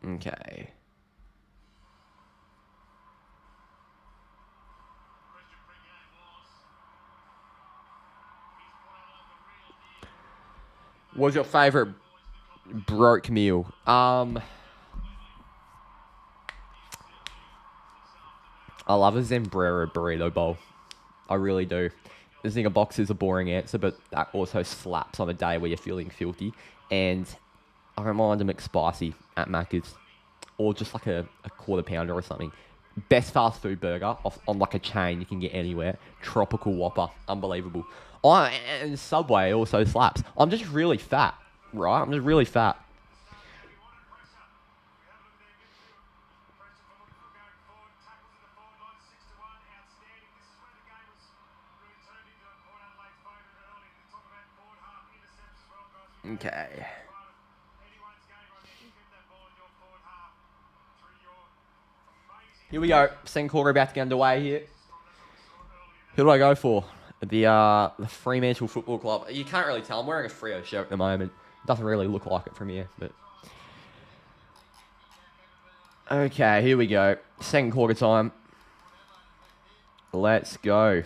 Okay. What's your favourite broke meal? I love a Zambrero burrito bowl. I really do. The Zinger box is a boring answer, but that also slaps on a day where you're feeling filthy. And I don't mind a McSpicy at Macca's. Or just like a quarter pounder or something. Best fast food burger on like a chain you can get anywhere. Tropical Whopper. Unbelievable. And Subway also slaps. I'm just really fat, right? I'm just really fat. Okay. Here we go. Second quarter about to get underway here. Who do I go for? The Fremantle Football Club. You can't really tell. I'm wearing a Freo shirt at the moment. Doesn't really look like it from here, but... Okay, here we go. Second quarter time. Let's go.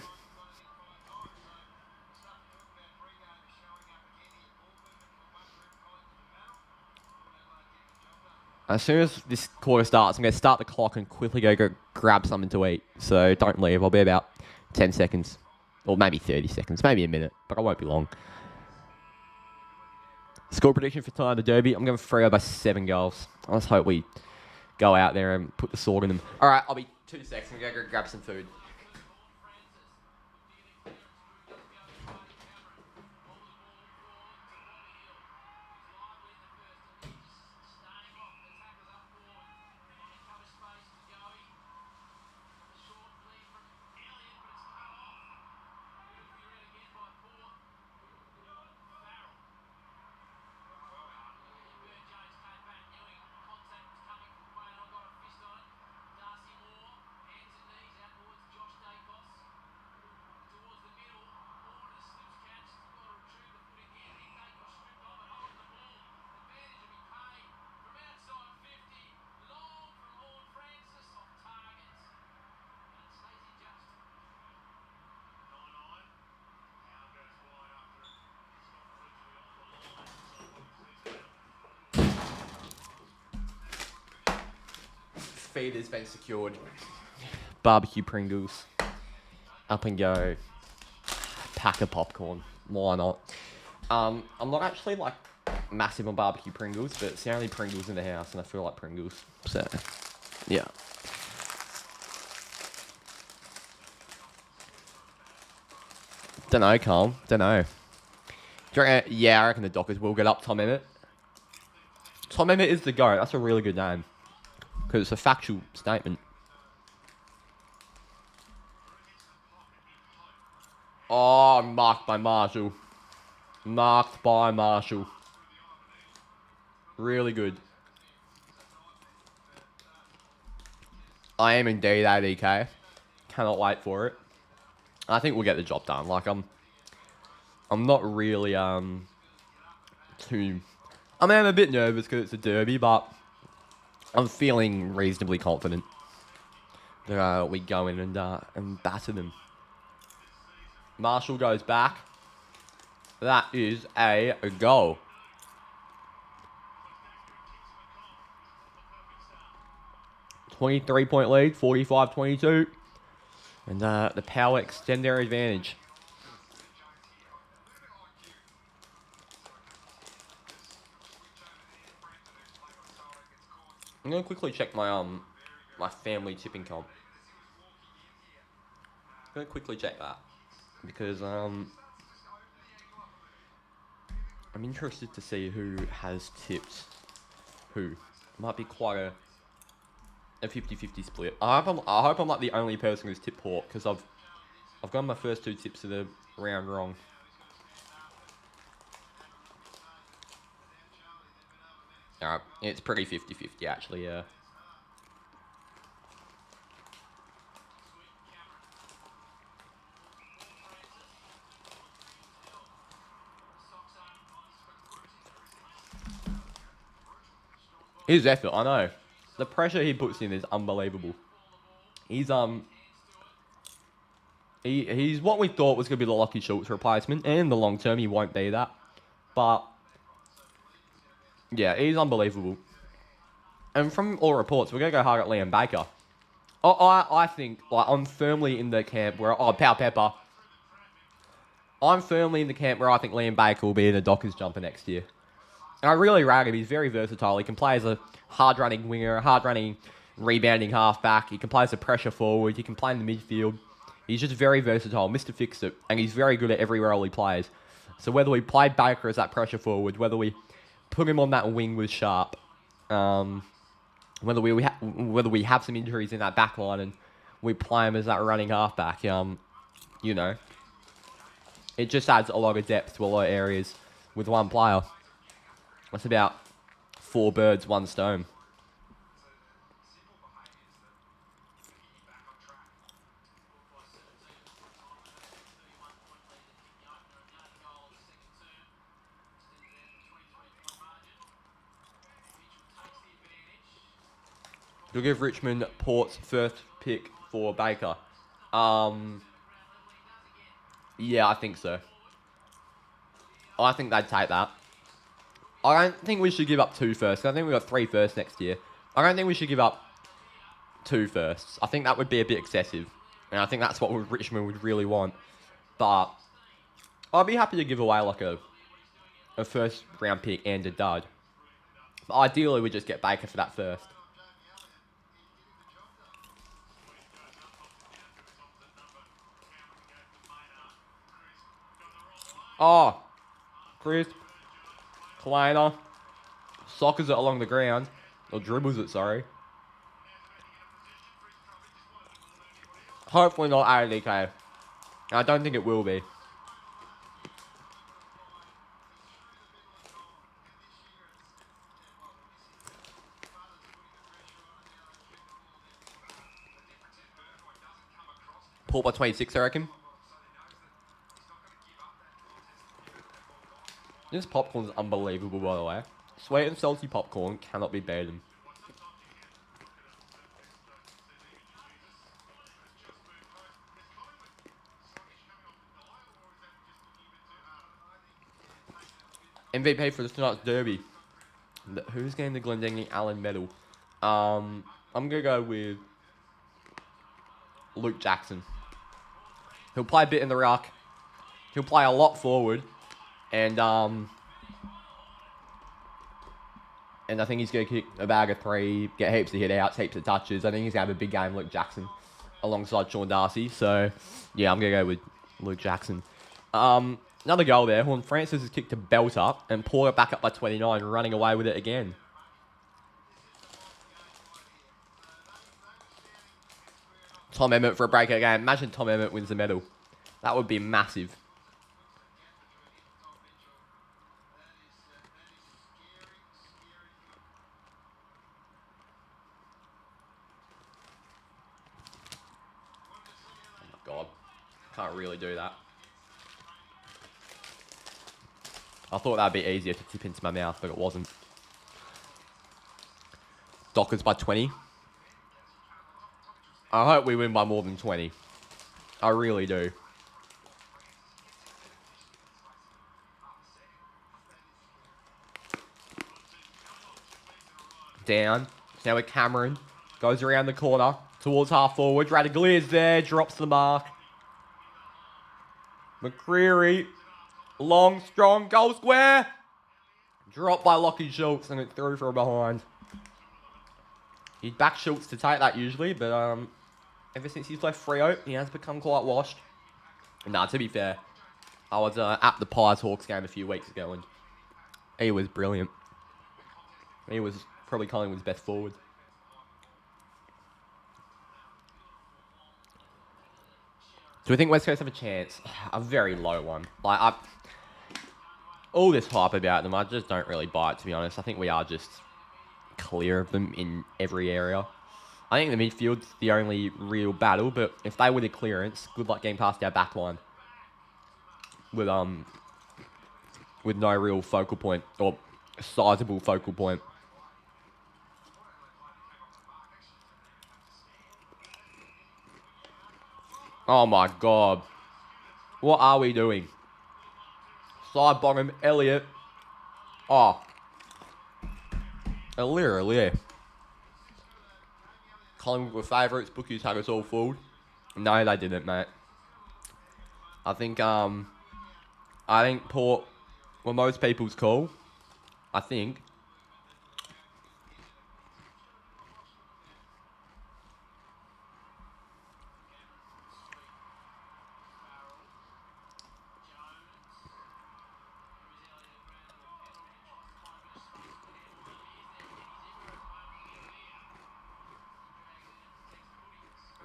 As soon as this quarter starts, I'm going to start the clock and quickly go grab something to eat. So don't leave. I'll be about 10 seconds. Or maybe 30 seconds. Maybe a minute. But I won't be long. Score prediction for tonight, the Derby. I'm going Freo by 7 goals. I just hope we go out there and put the sword in them. All right, I'll be 2 seconds. I'm going to go grab some food. Feed has been secured. Barbecue Pringles. Up and go. Pack of popcorn. Why not? I'm not actually like massive on barbecue Pringles, but it's the only Pringles in the house and I feel like Pringles. So, yeah. Don't know, Carl. Don't know. Do you reckon, yeah, I reckon the Dockers will get up Tom Emmett. Tom Emmett is the GOAT. That's a really good name. Because it's a factual statement. Oh, marked by Marshall. Marked by Marshall. Really good. I am indeed ADK. Cannot wait for it. I think we'll get the job done. Like, I'm not really, too... I mean, I'm a bit nervous because it's a derby, but I'm feeling reasonably confident that we go in and batter them. Marshall goes back. That is a goal. .3 lead, 45-22. And the Power extend their advantage. I'm going to quickly check my my family tipping comp. I'm going to quickly check that. Because I'm interested to see who has tipped who. Might be quite a 50-50 split. I hope I'm like the only person who's tipped Port, because I've got my first 2 tips of the round wrong. Alright, it's pretty 50-50 actually, yeah. His effort, I know. The pressure he puts in is unbelievable. He's he's what we thought was going to be the Lockie Schultz replacement, and in the long term he won't be that. But yeah, he's unbelievable. And from all reports, we're going to go hard at Liam Baker. I think, like, I'm firmly in the camp where... Oh, Pow Pepper. I'm firmly in the camp where I think Liam Baker will be in a Dockers jumper next year. And I really rate him. He's very versatile. He can play as a hard-running winger, a hard-running rebounding halfback. He can play as a pressure forward. He can play in the midfield. He's just very versatile. Mr. Fix-It. And he's very good at every role he plays. So whether we play Baker as that pressure forward, whether we put him on that wing with Sharp, whether we have some injuries in that back line and we play him as that running halfback, you know, it just adds a lot of depth to a lot of areas with one player. That's about 4 birds, 1 stone. To give Richmond Port's first pick for Baker. Yeah, I think so. I think they'd take that. I don't think we should give up 2 firsts. I think we've got 3 firsts next year. I don't think we should give up 2 firsts. I think that would be a bit excessive. And I think that's what Richmond would really want. But I'd be happy to give away like a first round pick and a dud. But ideally, we just get Baker for that first. Oh, Chris. Kleiner. Sockers it along the ground. Or dribbles it, sorry. Hopefully not ADK. I don't think it will be. Pull by 26, I reckon. This popcorn is unbelievable, by the way. Sweet and salty popcorn cannot be beaten. MVP for this tonight's derby. Who's getting the Glendinning Allen medal? I'm going to go with Luke Jackson. He'll play a bit in the ruck. He'll play a lot forward. And I think he's going to kick a bag of 3, get heaps of hit-outs, heaps of touches. I think he's going to have a big game, Luke Jackson, alongside Sean Darcy. So, yeah, I'm going to go with Luke Jackson. Another goal there. Horn Francis has kicked a belt up and pulled it back up by 29, running away with it again. Tom Emmett for a breakout game. Imagine Tom Emmett wins the medal. That would be massive. Can't really do that. I thought that'd be easier to tip into my mouth, but it wasn't. Dockers by 20. I hope we win by more than 20. I really do. Down. Now with Cameron. Goes around the corner. Towards half forward. Radaglia is there. Drops the mark. McCreary. Long, strong, goal square. Dropped by Lockie Schultz and it threw from behind. He'd back Schultz to take that usually, but ever since he's left Freo, he has become quite washed. Nah, to be fair, I was at the Pies-Hawks game a few weeks ago and he was brilliant. He was probably Collingwood's best forward. Do we think West Coast have a chance? A very low one. Like, all this hype about them, I just don't really buy it, to be honest. I think we are just clear of them in every area. I think the midfield's the only real battle, but if they win the clearance, good luck getting past our back line. With no real focal point, or sizable focal point. Oh my god. What are we doing? Side bottom, Elliott. Oh. Alir. Collingwood were favourites. Bookies had us all fooled. No, they didn't, mate. I think Port were most people's call. I think.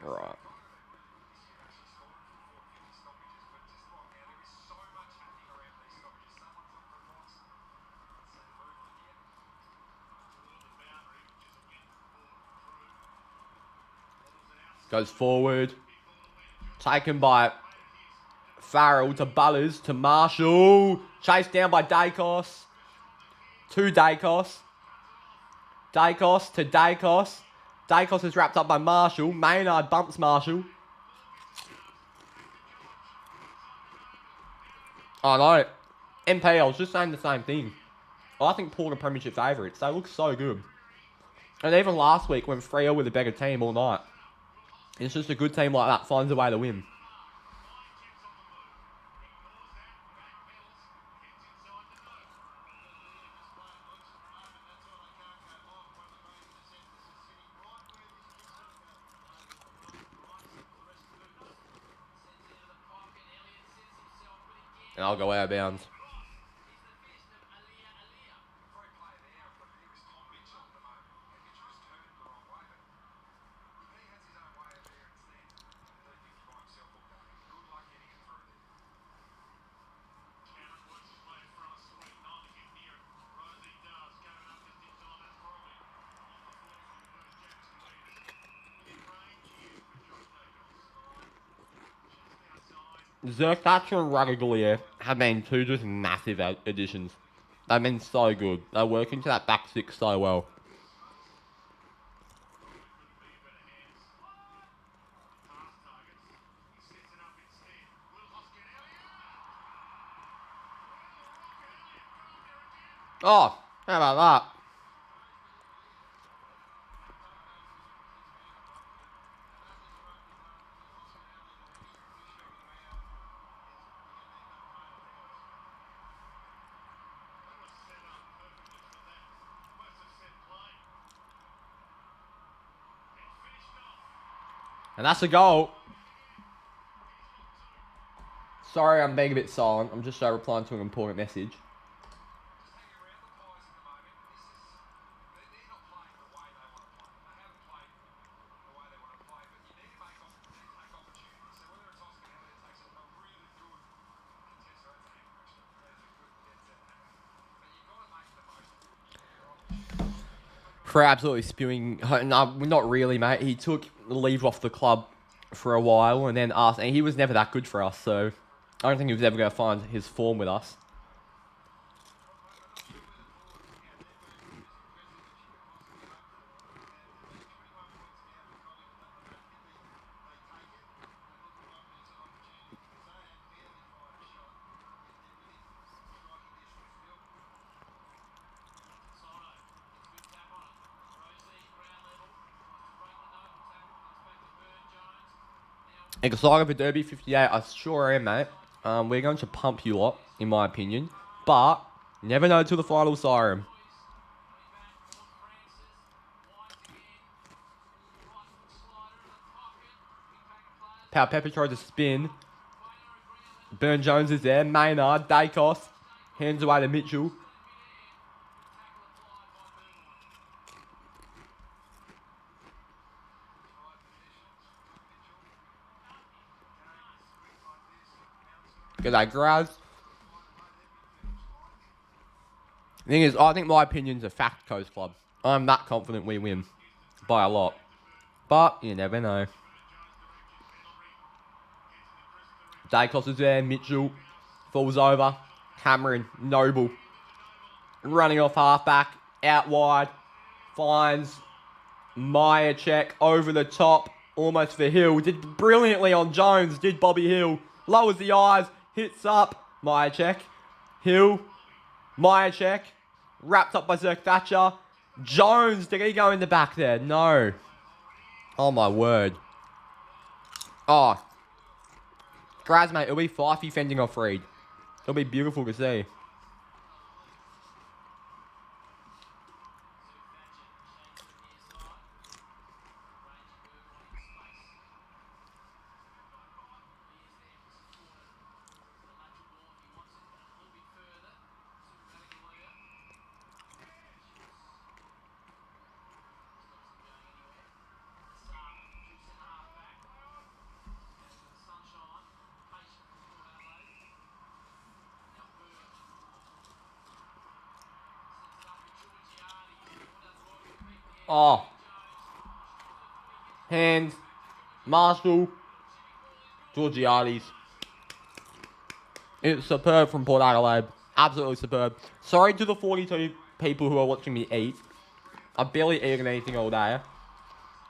Right. Goes forward. Taken by Farrell to Bullers to Marshall. Chased down by Dacos. To Dacos. Dacos to Dacos. Dacos is wrapped up by Marshall. Maynard bumps Marshall. Oh no. MP, I was just saying the same thing. I think Port are premiership favourites. They look so good. And even last week when Freo were the better team all night. It's just a good team like that finds a way to win. And I'll go out of bounds. Zerkacher and Radaglia have been two just massive additions. They've been so good. They work into that back six so well. Oh, how about that? And that's a goal. Sorry, I'm being a bit silent. I'm just replying to an important message. For absolutely spewing. No, not really, mate. He took the leave off the club for a while, and then us, and he was never that good for us, so I don't think he was ever going to find his form with us. Excited for Derby 58, I sure am, mate. We're going to pump you lot, in my opinion. But, you never know till the final siren. Pau Pepper tried to spin. Burn Jones is there. Maynard, Dacos. Hands away to Mitchell. G'day, Graz. The thing is, I think my opinion's a fact, Coast Club. I'm that confident we win. By a lot. But, you never know. Dacos is there. Mitchell. Falls over. Cameron. Noble. Running off halfback. Out wide. Finds Meyer check. Over the top. Almost for Hill. Did brilliantly on Jones. Did Bobby Hill. Lowers the eyes. Hits up. Meyer check. Hill. Meyer check. Wrapped up by Zerk Thatcher. Jones. Did he go in the back there? No. Oh, my word. Oh. Graz, mate. It'll be Fifey fending off Reed. It'll be beautiful to see. Oh. Hands. Marshall. Georgiades. It's superb from Port Adelaide. Absolutely superb. Sorry to the 42 people who are watching me eat. I've barely eaten anything all day. And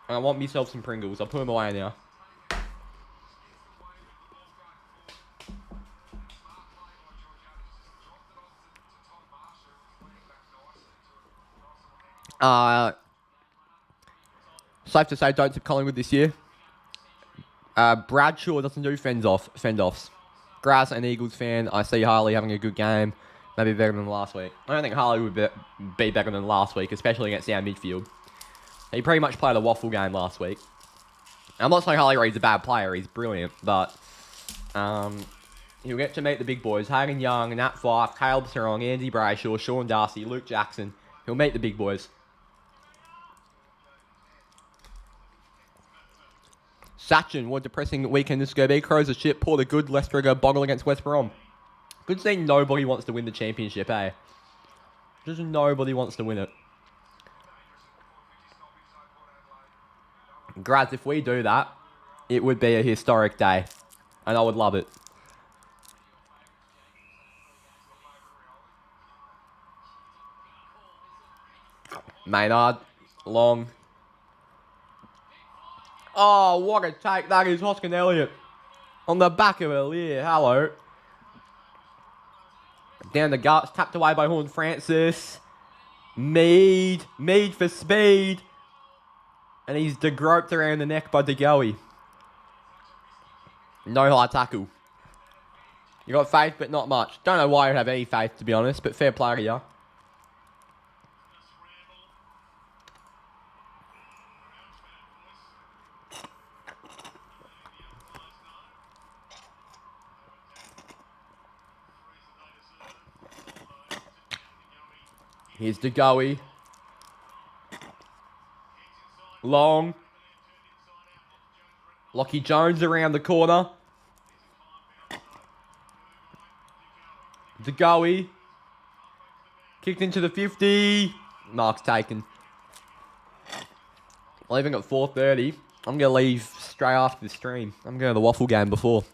I want myself some Pringles. I'll put them away now. Safe to say, don't tip Collingwood this year. Bradshaw doesn't do fend-offs. Grass and Eagles fan, I see Harley having a good game. Maybe better than last week. I don't think Harley would be better than last week, especially against our midfield. He pretty much played a waffle game last week. I'm not saying Harley Reid's a bad player, he's brilliant, but he'll get to meet the big boys. Hayden Young, Nat Fyfe, Caleb Serong, Andy Brayshaw, Sean Darcy, Luke Jackson. He'll meet the big boys. Sachin, what a depressing weekend this is going to be. Crows are shit, Port are good, Leicester are going to boggle against West Brom. Good seeing nobody wants to win the championship, eh? Just nobody wants to win it. Graz, if we do that, it would be a historic day. And I would love it. Maynard, Long. Oh, what a take that is, Hoskin Elliott. On the back of a leer, hello. Down the guts, tapped away by Horn Francis. Mead for speed. And he's degroped around the neck by DeGoey. No high tackle. You got faith, but not much. Don't know why you have any faith, to be honest, but fair play to you. Here's DeGoey. Long. Lockie Jones around the corner. DeGoey. Kicked into the 50. Mark's taken. Leaving at 4:30. I'm going to leave straight after the stream. I'm going to the waffle game before.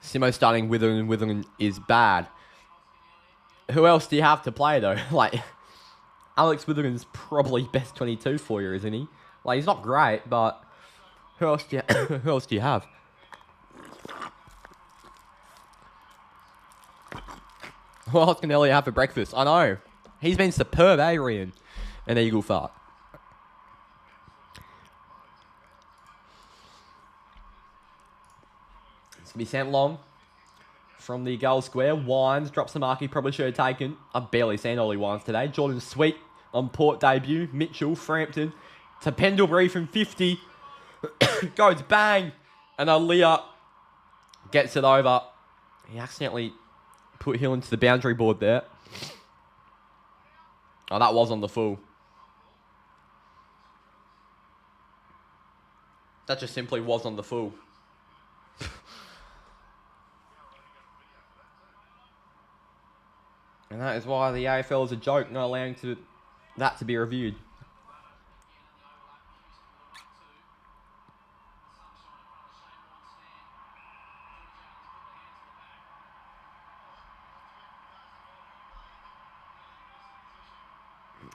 Simo starting Withering is bad. Who else do you have to play, though? Like, Alex Withering's probably best 22 for you, isn't he? Like, he's not great, but who else do you, who else do you have? What else can Elliot have for breakfast? I know. He's been superb, eh, Rian? An eagle fart. It's going to be sent long from the goal square. Wines drops the mark he probably should have taken. I've barely seen Ollie Wines today. Jordan Sweet on Port debut. Mitchell, Frampton to Pendlebury from 50. Goes bang. And Aaliyah gets it over. He accidentally put Hill into the boundary board there. Oh, that was on the full. That just simply was on the full. And that is why the AFL is a joke, not allowing that to be reviewed.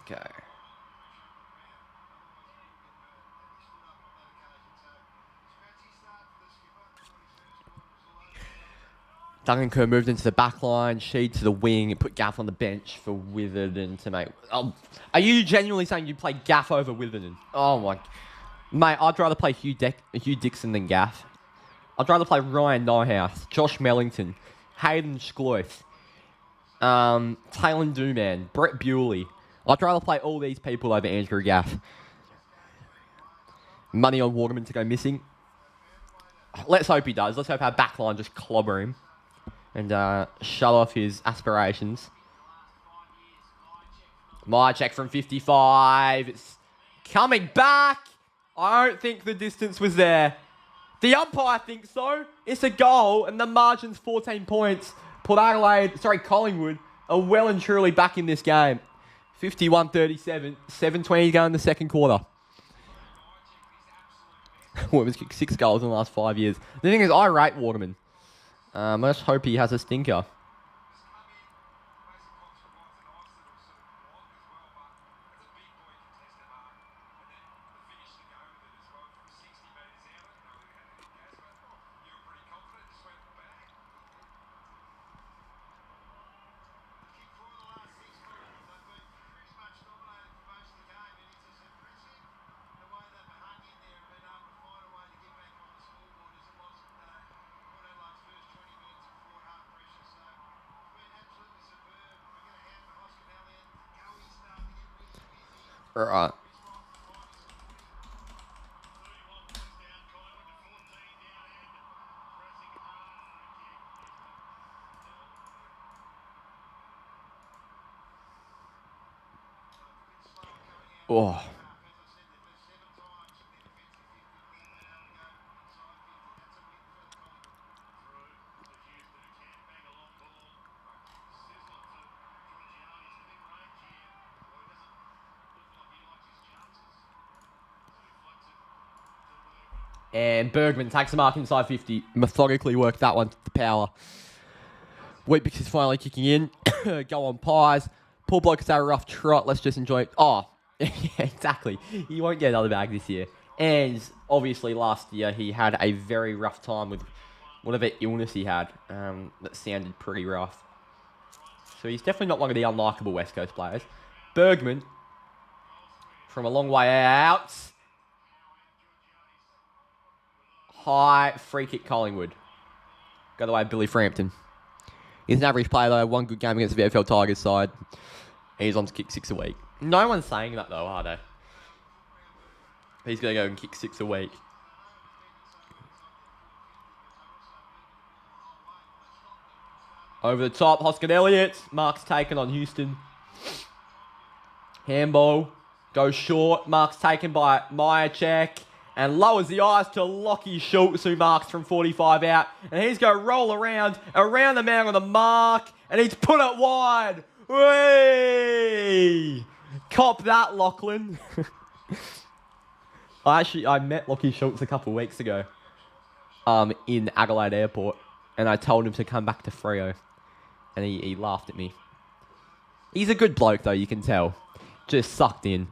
Okay. Duncan Kerr moved into the back line, Sheed to the wing, and put Gaff on the bench for Witherden to make... are you genuinely saying you play Gaff over Witherden? Oh my... Mate, I'd rather play Hugh Dixon than Gaff. I'd rather play Ryan Nyhouse, Josh Mellington, Hayden Schloith, Taylor Dooman, Brett Bewley. I'd rather play all these people over Andrew Gaff. Money on Waterman to go missing. Let's hope he does. Let's hope our backline just clobber him. And shut off his aspirations. My check from 55. It's coming back. I don't think the distance was there. The umpire thinks so. It's a goal and the margin's 14 points. Collingwood are well and truly back in this game. 51-37. 7:20 to go in the second quarter. Waterman's kicked 6 goals in the last 5 years. The thing is, I rate Waterman. I just hope he has a stinker. Right. Oh. And Bergman takes the mark inside 50. Methodically worked that one to the power. Weet-Bix is finally kicking in. Go on, Pies. Poor bloke has had a rough trot. Let's just enjoy it. Oh, yeah, exactly. He won't get another bag this year. And obviously last year he had a very rough time with whatever illness he had. That sounded pretty rough. So he's definitely not one of the unlikable West Coast players. Bergman, from a long way out. High free kick Collingwood. Go the way of Billy Frampton. He's an average player though. One good game against the AFL Tigers side. He's on to kick 6 a week. No one's saying that though, are they? He's going to go and kick 6 a week. Over the top, Hoskin Elliott. Mark's taken on Houston. Handball. Goes short. Mark's taken by Myercheck. and lowers the eyes to Lockie Schultz, who marks from 45 out. And he's going to roll around the man on the mark, and he's put it wide. Whee! Cop that, Lachlan. I met Lockie Schultz a couple of weeks ago in Adelaide Airport, and I told him to come back to Freo, and he laughed at me. He's a good bloke, though, you can tell. Just sucked in.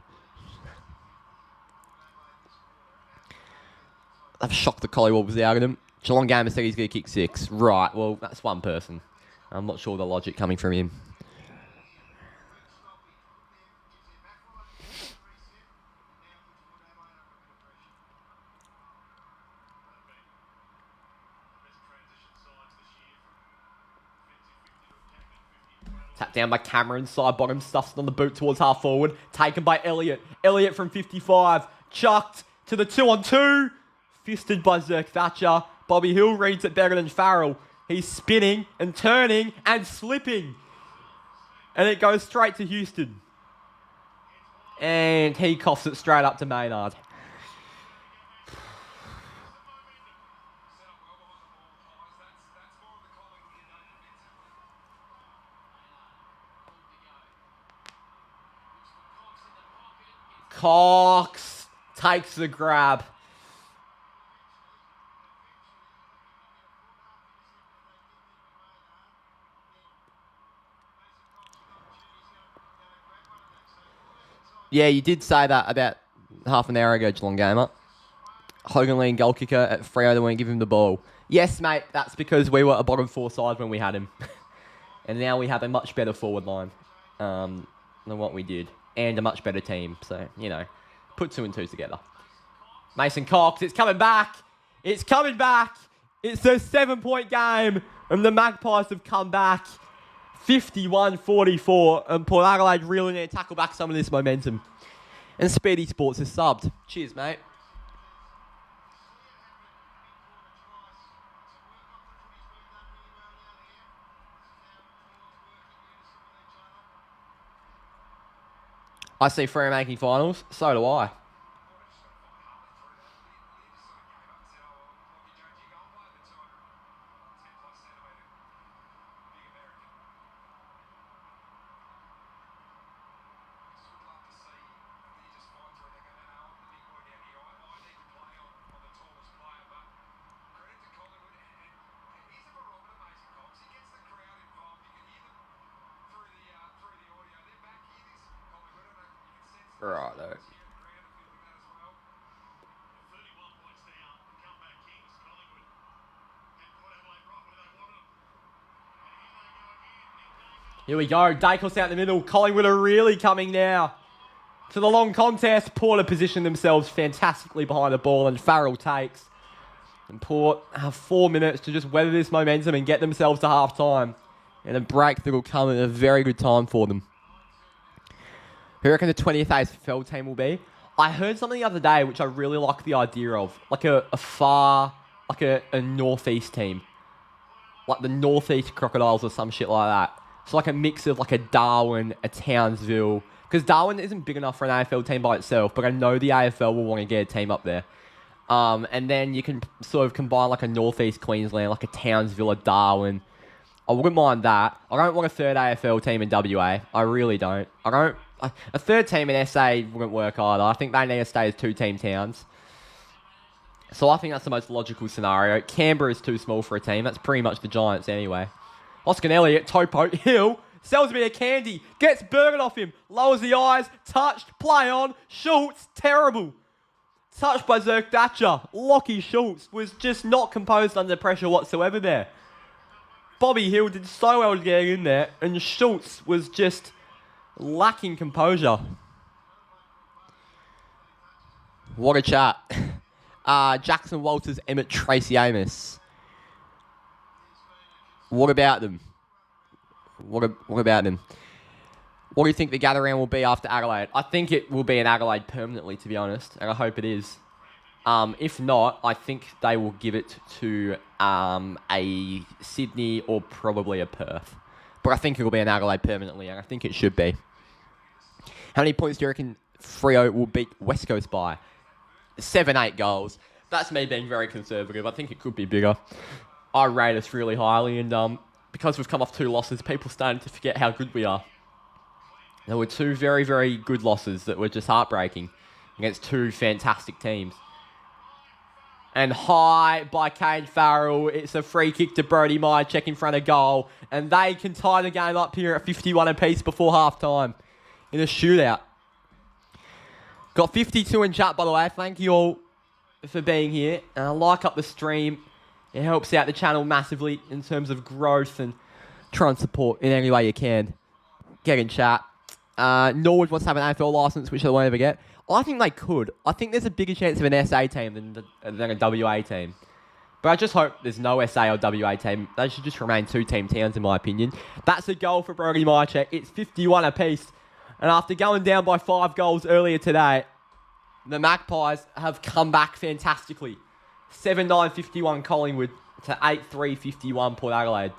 I've shocked the Collingwood was out of him. Geelong Gamer said he's going to kick 6. Right, well, that's one person. I'm not sure the logic coming from him. Tapped down by Cameron, side bottom, stuffs it on the boot towards half forward. Taken by Elliott. Elliott from 55. Chucked to the 2-on-2. Fisted by Zerk Thatcher. Bobby Hill reads it better than Farrell. He's spinning and turning and slipping. And it goes straight to Houston. And he coughs it straight up to Maynard. Cox takes the grab. Yeah, you did say that about half an hour ago, Geelong Gamer. Hogan Lean goal kicker at Freo, they won't give him the ball. Yes, mate, that's because we were a bottom 4 side when we had him. And now we have a much better forward line than what we did. And a much better team. So, you know, put 2 and 2 together. Mason Cox, it's coming back. It's coming back. It's a 7-point game. And the Magpies have come back 51-44. And Port Adelaide really need to tackle back some of this momentum. And Speedy Sports is subbed. Cheers, mate. I see Freo making finals. So do I. Righto. Here we go. Dacos out in the middle. Collingwood are really coming now to the long contest. Port have positioned themselves fantastically behind the ball, and Farrell takes. And Port have 4 minutes to just weather this momentum and get themselves to half time. And a break that will come at a very good time for them. Who reckon the 20th AFL team will be? I heard something the other day which I really like the idea of. Like a northeast team. Like the Northeast Crocodiles or some shit like that. So like a mix of like a Darwin, a Townsville. Because Darwin isn't big enough for an AFL team by itself, but I know the AFL will want to get a team up there. And then you can sort of combine like a Northeast Queensland, like a Townsville, a Darwin. I wouldn't mind that. I don't want a third AFL team in WA. I really don't. A third team in SA wouldn't work either. I think they need to stay as 2-team towns. So I think that's the most logical scenario. Canberra is too small for a team. That's pretty much the Giants anyway. Oscar Elliott, Topo, Hill, sells me a candy, gets Bergen off him, lowers the eyes, touched, play on, Schultz, terrible. Touched by Zerk Thatcher. Lockie Schultz was just not composed under pressure whatsoever there. Bobby Hill did so well to get in there, and Schultz was just lacking composure. What a chat. Jackson Walters, Emmett Tracy Amos. What about them? What about them? What do you think the gather-round will be after Adelaide? I think it will be in Adelaide permanently, to be honest, and I hope it is. If not, I think they will give it to a Sydney or probably a Perth. But I think it will be in Adelaide permanently, and I think it should be. How many points do you reckon Freo will beat West Coast by? 7, 8 goals. That's me being very conservative. I think it could be bigger. I rate us really highly, and because we've come off 2 losses, people starting to forget how good we are. There were 2 very, very good losses that were just heartbreaking against 2 fantastic teams. And high by Cade Farrell. It's a free kick to Brody Myercheck in front of goal. And they can tie the game up here at 51 apiece before half-time in a shootout. Got 52 in chat, by the way. Thank you all for being here. Like up the stream. It helps out the channel massively in terms of growth and try and support in any way you can. Get in chat. Norwood wants to have an AFL license, which they won't ever get. I think they could. I think there's a bigger chance of an SA team than a WA team. But I just hope there's no SA or WA team. They should just remain 2-team towns, in my opinion. That's a goal for Brody Myercheck. It's 51 apiece. And after going down by 5 goals earlier today, the Magpies have come back fantastically. 7-9-51 Collingwood to 8-3-51 Port Adelaide.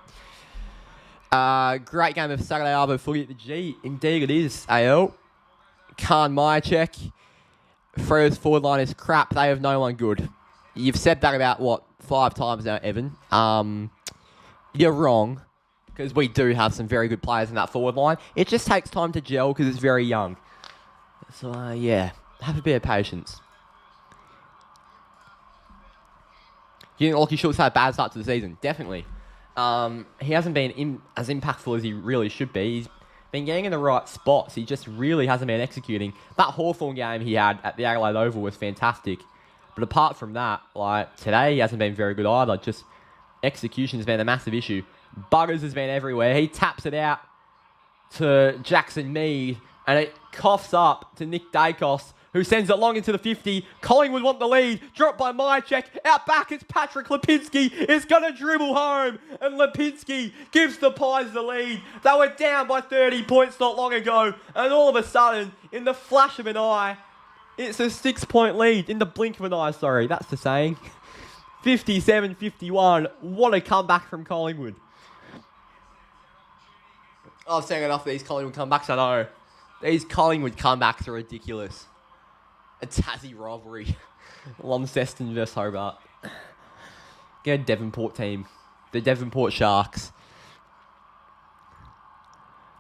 Great game of Saturday Arvo footy at the G. Indeed it is, AL. Khan Myercheck. Freo's forward line is crap. They have no one good. You've said that about, 5 times now, Evan. You're wrong, because we do have some very good players in that forward line. It just takes time to gel because it's very young. So, yeah, have a bit of patience. Do you think Lockie Schultz had a bad start to the season? Definitely. He hasn't been as impactful as he really should be. He's been getting in the right spots. He just really hasn't been executing. That Hawthorn game he had at the Adelaide Oval was fantastic. But apart from that, today he hasn't been very good either. Just execution has been a massive issue. Buggers has been everywhere. He taps it out to Jackson Mead, and it coughs up to Nick Dacos, who sends it long into the 50. Collingwood want the lead. Dropped by Myercheck. Out back, it's Patrick Lipinski. It's going to dribble home. And Lipinski gives the Pies the lead. They were down by 30 points not long ago. And all of a sudden, in the flash of an eye, it's a 6-point lead. In the blink of an eye, sorry. That's the saying. 57-51. What a comeback from Collingwood. I've seen enough of these Collingwood comebacks, I know. These Collingwood comebacks are ridiculous. A Tassie rivalry. Launceston versus Hobart. Get a Devonport team. The Devonport Sharks.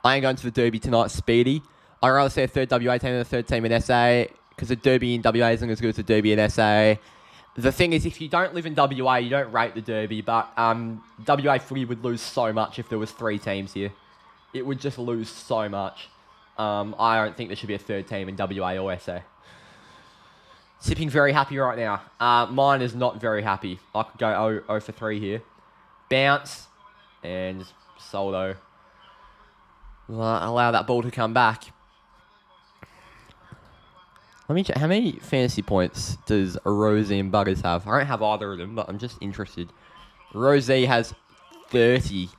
I ain't going to the Derby tonight, Speedy. I'd rather see a third WA team than a third team in SA, because the Derby in WA isn't as good as the Derby in SA. The thing is, if you don't live in WA, you don't rate the Derby, but WA footy would lose so much if there was 3 teams here. It would just lose so much. I don't think there should be a third team in WA or SA. Sipping very happy right now. Mine is not very happy. I could go 0 for 3 here. Bounce. And Soldo. Allow that ball to come back. Let me check. How many fantasy points does Rosie and Buggers have? I don't have either of them, but I'm just interested. Rosie has 30.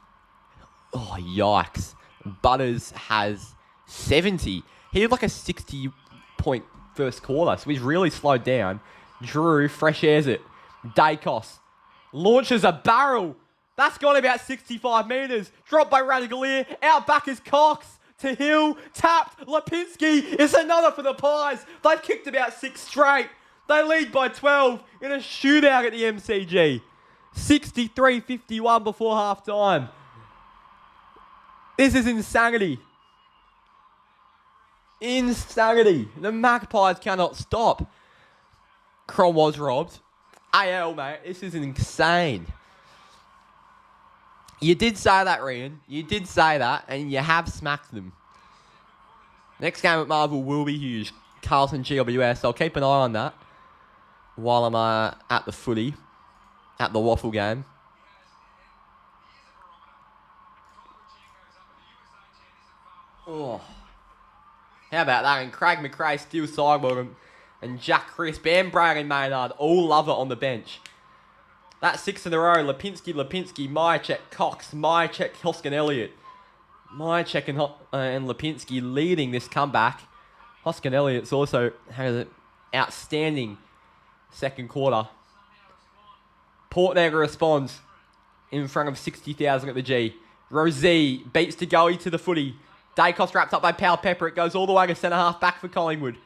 Oh, yikes. Butters has 70. He had like a 60-point first quarter, so he's really slowed down. Drew fresh airs it. Dacos launches a barrel. That's gone about 65 metres. Dropped by Radicalier. Out back is Cox. To Hill. Tapped. Lipinski. It's another for the Pies. They've kicked about 6 straight. They lead by 12 in a shootout at the MCG. 63-51 before half-time. This is insanity. Insanity. The Magpies cannot stop. Crom was robbed. AL, mate. This is insane. You did say that, Rian. You did say that, and you have smacked them. Next game at Marvel will be huge. Carlton GWS. I'll keep an eye on that while I'm at the footy, at the waffle game. Oh. How about that? And Craig McRae still sideboard him. And Jack Crisp and Braden Maynard all love it on the bench. That's 6 in a row. Lipinski, Myercheck, Cox, Myercheck, Hoskin Elliott. Myercheck and Lipinski leading this comeback. Hoskin Elliott's also had an outstanding second quarter. Portnegger responds in front of 60,000 at the G. Rosie beats Tagoe to the footy. Dacos wrapped up by Powell Pepper. It goes all the way to centre half back for Collingwood.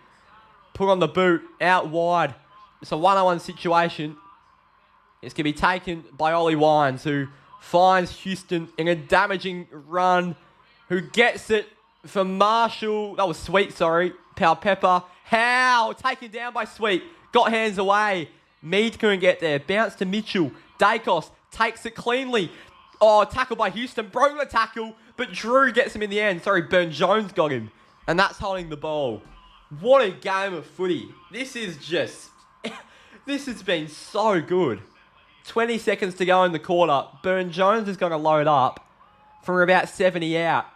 Put on the boot. Out wide. It's a 1-on-1 situation. It's going to be taken by Ollie Wines, who finds Houston in a damaging run, who gets it for Marshall. That was Sweet, sorry. Pal Pepper. Howe, taken down by Sweet. Got hands away. Mead couldn't get there. Bounce to Mitchell. Dacos takes it cleanly. Oh, tackle by Houston. Broke the tackle, but Drew gets him in the end. Sorry, Burn Jones got him. And that's holding the ball. What a game of footy. This is just... this has been so good. 20 seconds to go in the quarter. Burn Jones is going to load up from about 70 out.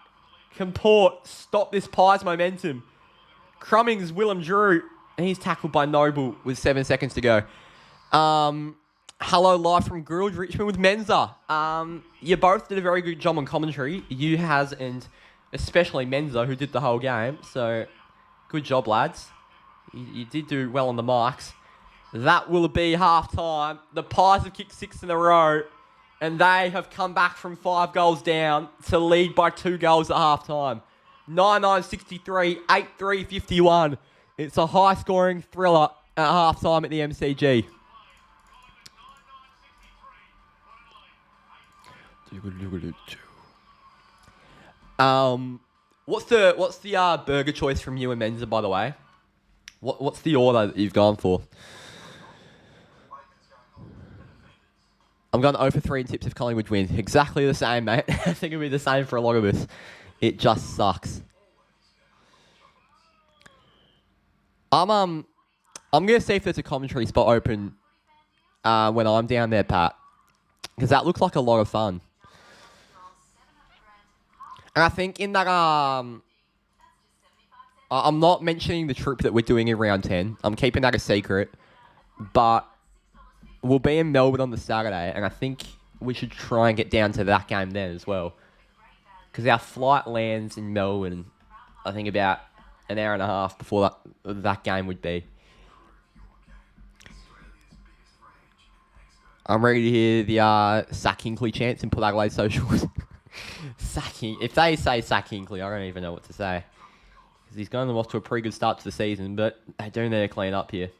Comport stop this Pies momentum. Crummings, Willem Drew, and he's tackled by Noble with 7 seconds to go. Hello, live from Grilled Richmond with Menza. You both did a very good job on commentary. You has, and especially Menza, who did the whole game. So, good job, lads. You did do well on the marks. That will be half-time. The Pies have kicked 6 in a row, and they have come back from 5 goals down to lead by 2 goals at half-time. 9-9-63, 8-3-51. It's a high-scoring thriller at half-time at the MCG. What's the burger choice from you and Menza, by the way? What's the order that you've gone for? I'm going 0 for 3 in tips if Collingwood win. Exactly the same, mate. I think it'll be the same for a lot of us. It just sucks. I'm gonna see if there's a commentary spot open when I'm down there, Pat, because that looks like a lot of fun. And I think in that I'm not mentioning the troop that we're doing in round 10. I'm keeping that a secret, but we'll be in Melbourne on the Saturday, and I think we should try and get down to that game then as well. Because our flight lands in Melbourne, I think about an hour and a half before that game would be. I'm ready to hear the Sack Hinkley chants in Port Adelaide socials. If they say Sack Hinkley, I don't even know what to say. Because he's going off to a pretty good start to the season, but they do need to clean up here.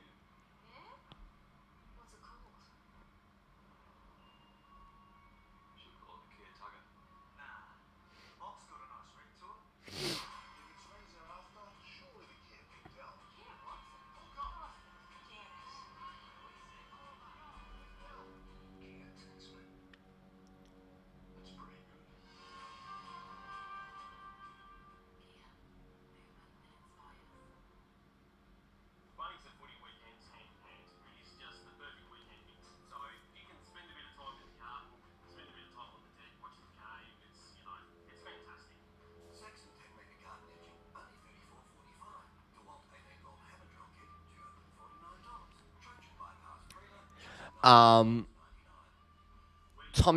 Tom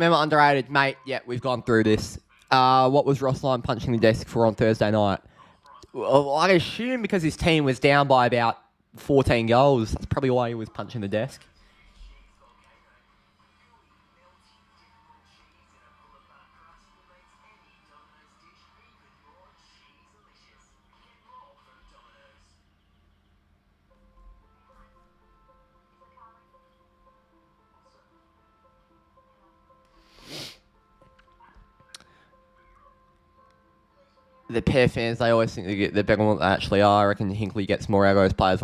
Emma underrated, mate. Yeah, we've gone through this. What was Ross Lyon punching the desk for on Thursday night? Well, I assume because his team was down by about 14 goals. That's probably why he was punching the desk. The pair fans, they always think they're better than what they actually are. I reckon Hinkley gets more out of those players.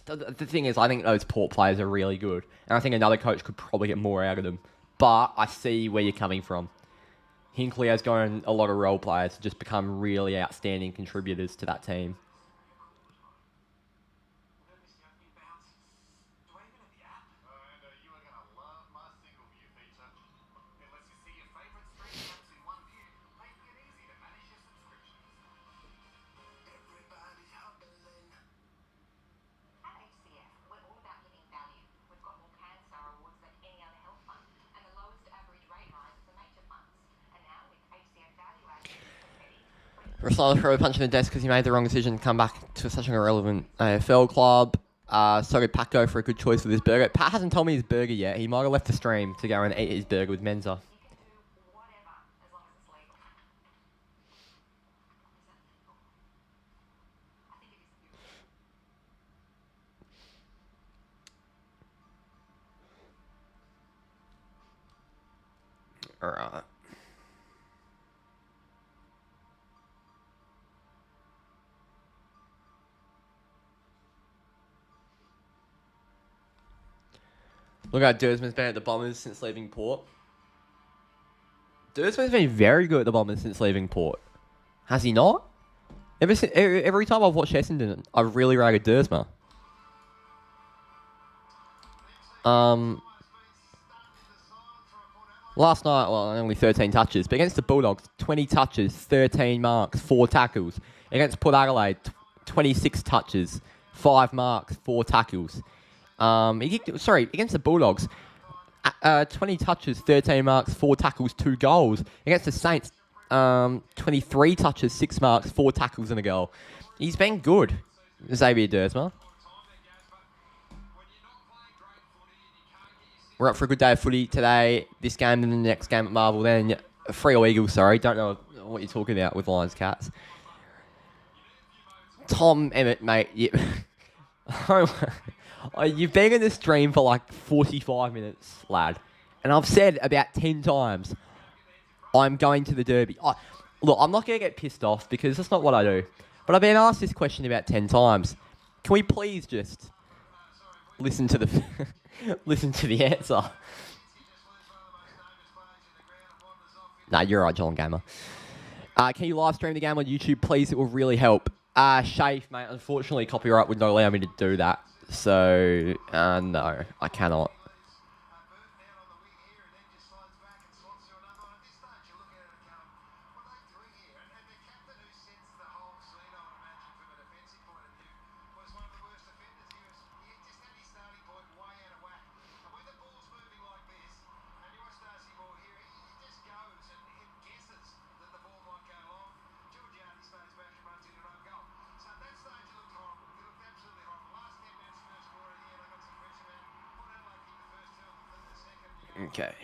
The thing is, I think those Port players are really good. And I think another coach could probably get more out of them. But I see where you're coming from. Hinkley has gotten a lot of role players to just become really outstanding contributors to that team. Rossala's probably punching the desk because he made the wrong decision to come back to such an irrelevant AFL club. So did Pat go for a good choice with his burger. Pat hasn't told me his burger yet. He might have left the stream to go and eat his burger with Menza. Alright. Look how Dersman's been at the Bombers since leaving Port. Dersman's been very good at the Bombers since leaving Port. Has he not? Every time I've watched Essendon, I've really ragged Dersma. Last night, well, only 13 touches, but against the Bulldogs, 20 touches, 13 marks, 4 tackles. Against Port Adelaide, 26 touches, 5 marks, 4 tackles. Against the Bulldogs, 20 touches, 13 marks, 4 tackles, 2 goals. Against the Saints, 23 touches, 6 marks, 4 tackles and a goal. He's been good, Xavier Dersma. We're up for a good day of footy today. This game and the next game at Marvel. Then Freo Eagles, sorry. Don't know what you're talking about with Lions Cats. Tom Emmett, mate. You've been in this dream for like 45 minutes, lad. And I've said about 10 times, I'm going to the Derby. Look, I'm not going to get pissed off because that's not what I do. But I've been asked this question about 10 times. Can we please just listen to the listen to the answer? Nah, you're right, John Gamer. Can you live stream the game on YouTube, please? It will really help. Shafe, mate, unfortunately, copyright would not allow me to do that. So, no, I cannot. Okay.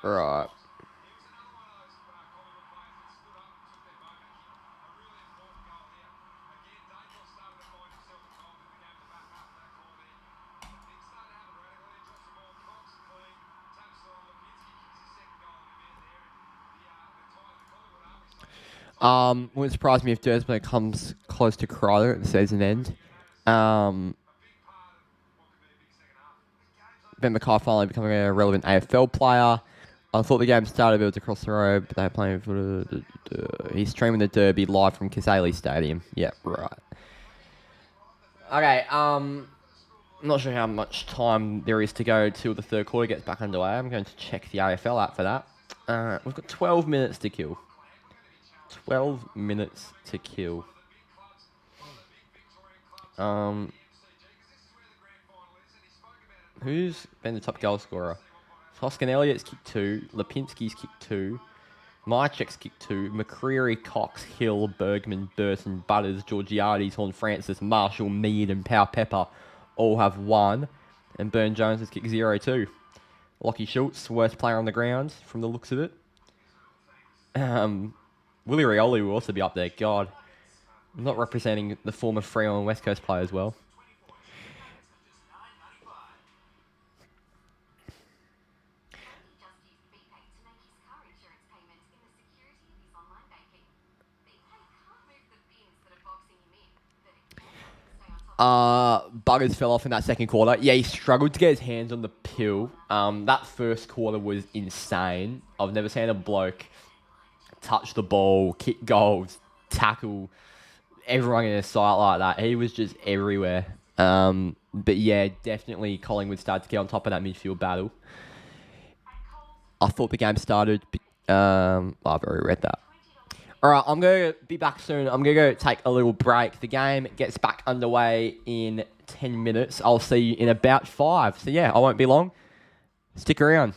Right. Wouldn't surprise me if Dersman comes close to Kryler at the season end. Ben Mackay finally becoming a relevant AFL player. I thought the game started, it was across the road, but they're playing for he's streaming the Derby live from Cazaly Stadium. Yeah, right. Okay, I'm not sure how much time there is to go till the third quarter gets back underway. I'm going to check the AFL app for that. We've got 12 minutes to kill. 12 minutes to kill. Who's been the top goal scorer? Toscan Elliott's kicked 2. Lipinski's kicked 2. Mychek's kicked 2. McCreary, Cox, Hill, Bergman, Burton, Butters, Georgiades, Horn Francis, Marshall, Mead, and Power Pepper all have 1. And Burn Jones has kicked 0-2. Lockie Schultz, worst player on the ground from the looks of it. Willie Rioli will also be up there. God, I'm not representing the former Freo and West Coast players well. Buggers fell off in that second quarter. Yeah, he struggled to get his hands on the pill. That first quarter was insane. I've never seen a bloke touch the ball, kick goals, tackle everyone in his sight like that. He was just everywhere. But yeah, definitely Collingwood started to get on top of that midfield battle. I thought the game started... I've already read that. All right, I'm going to be back soon. I'm going to go take a little break. The game gets back underway in 10 minutes. I'll see you in about 5. So, yeah, I won't be long. Stick around.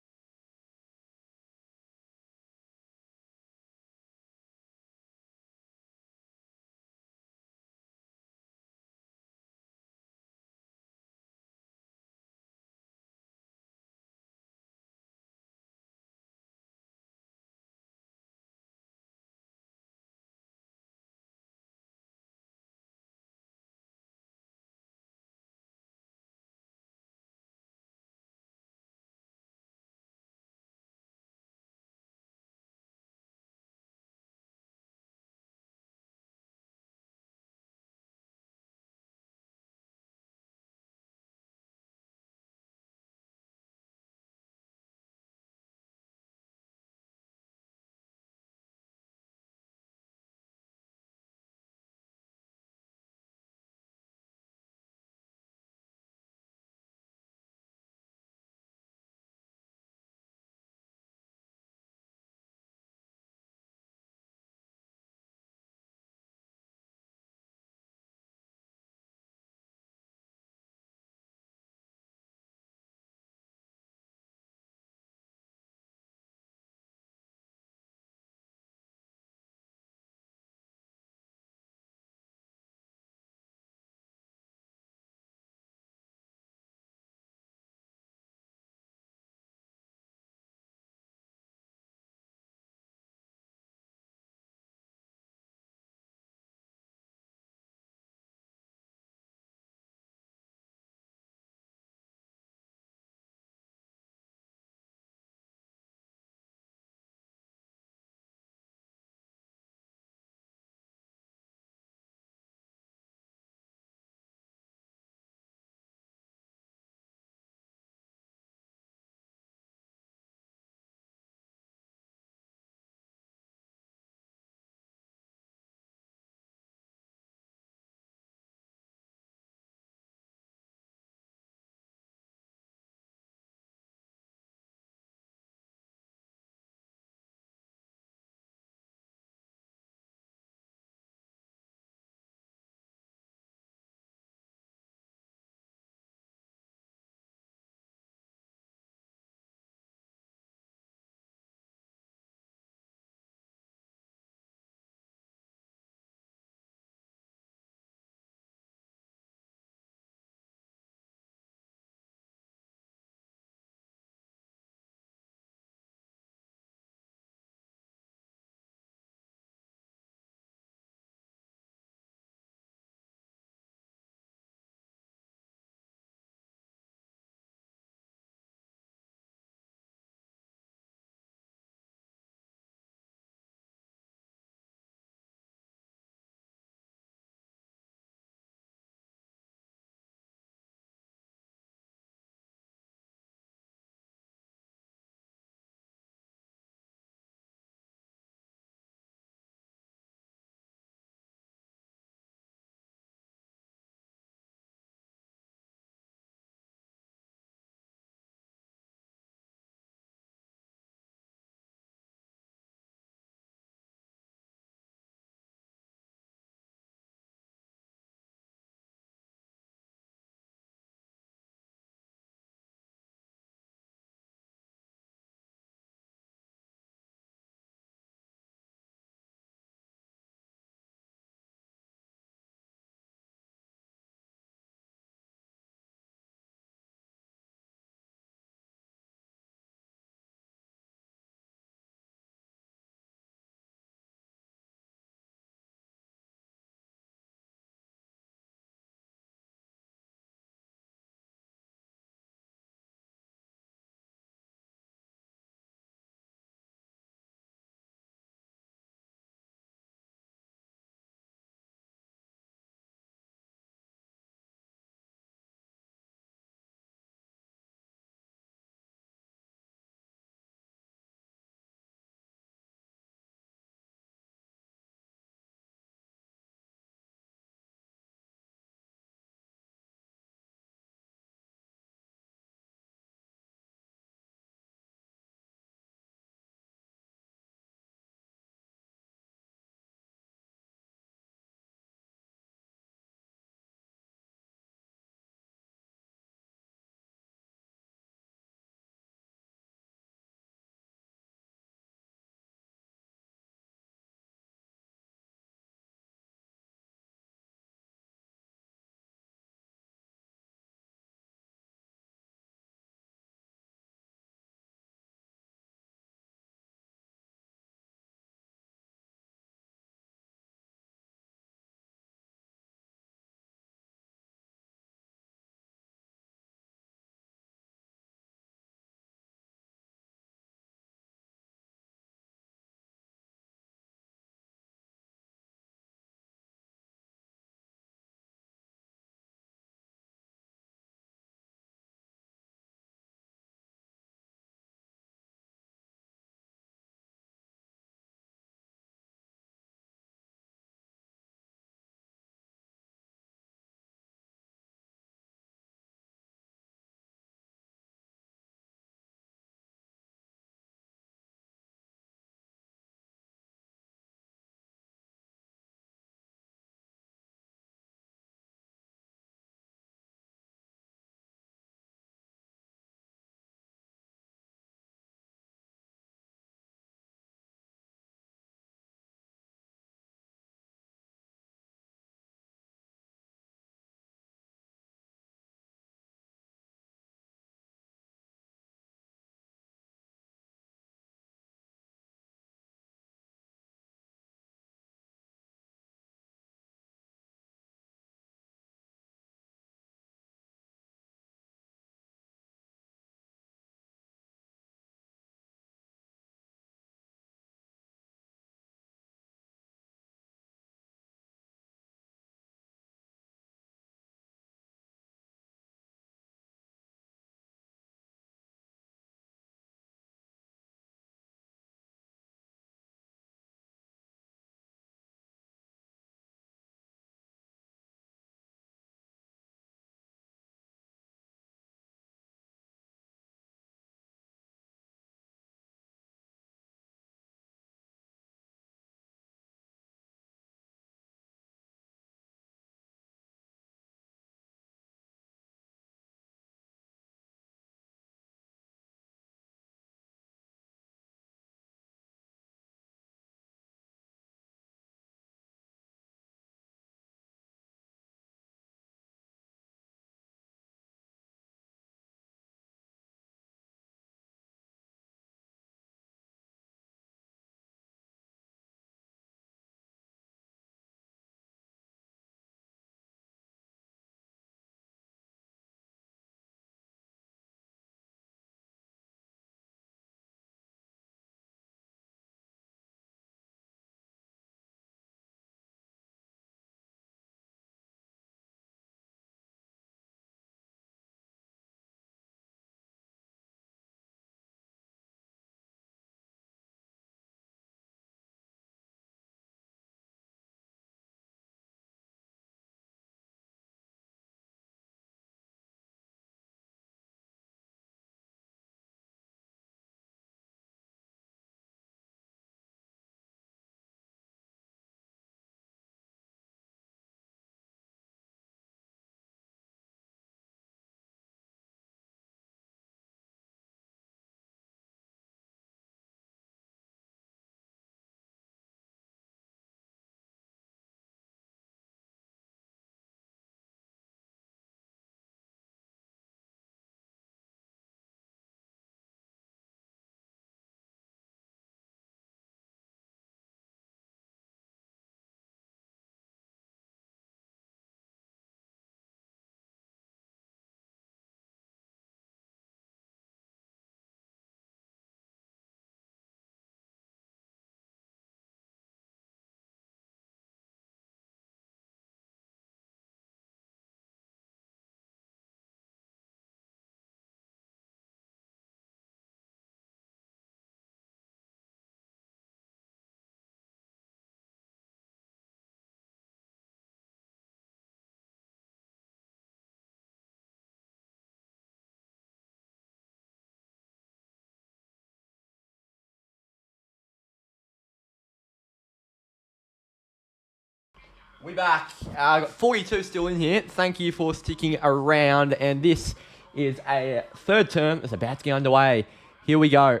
We back. Got 42 still in here. Thank you for sticking around. And this is a third term that's about to get underway. Here we go.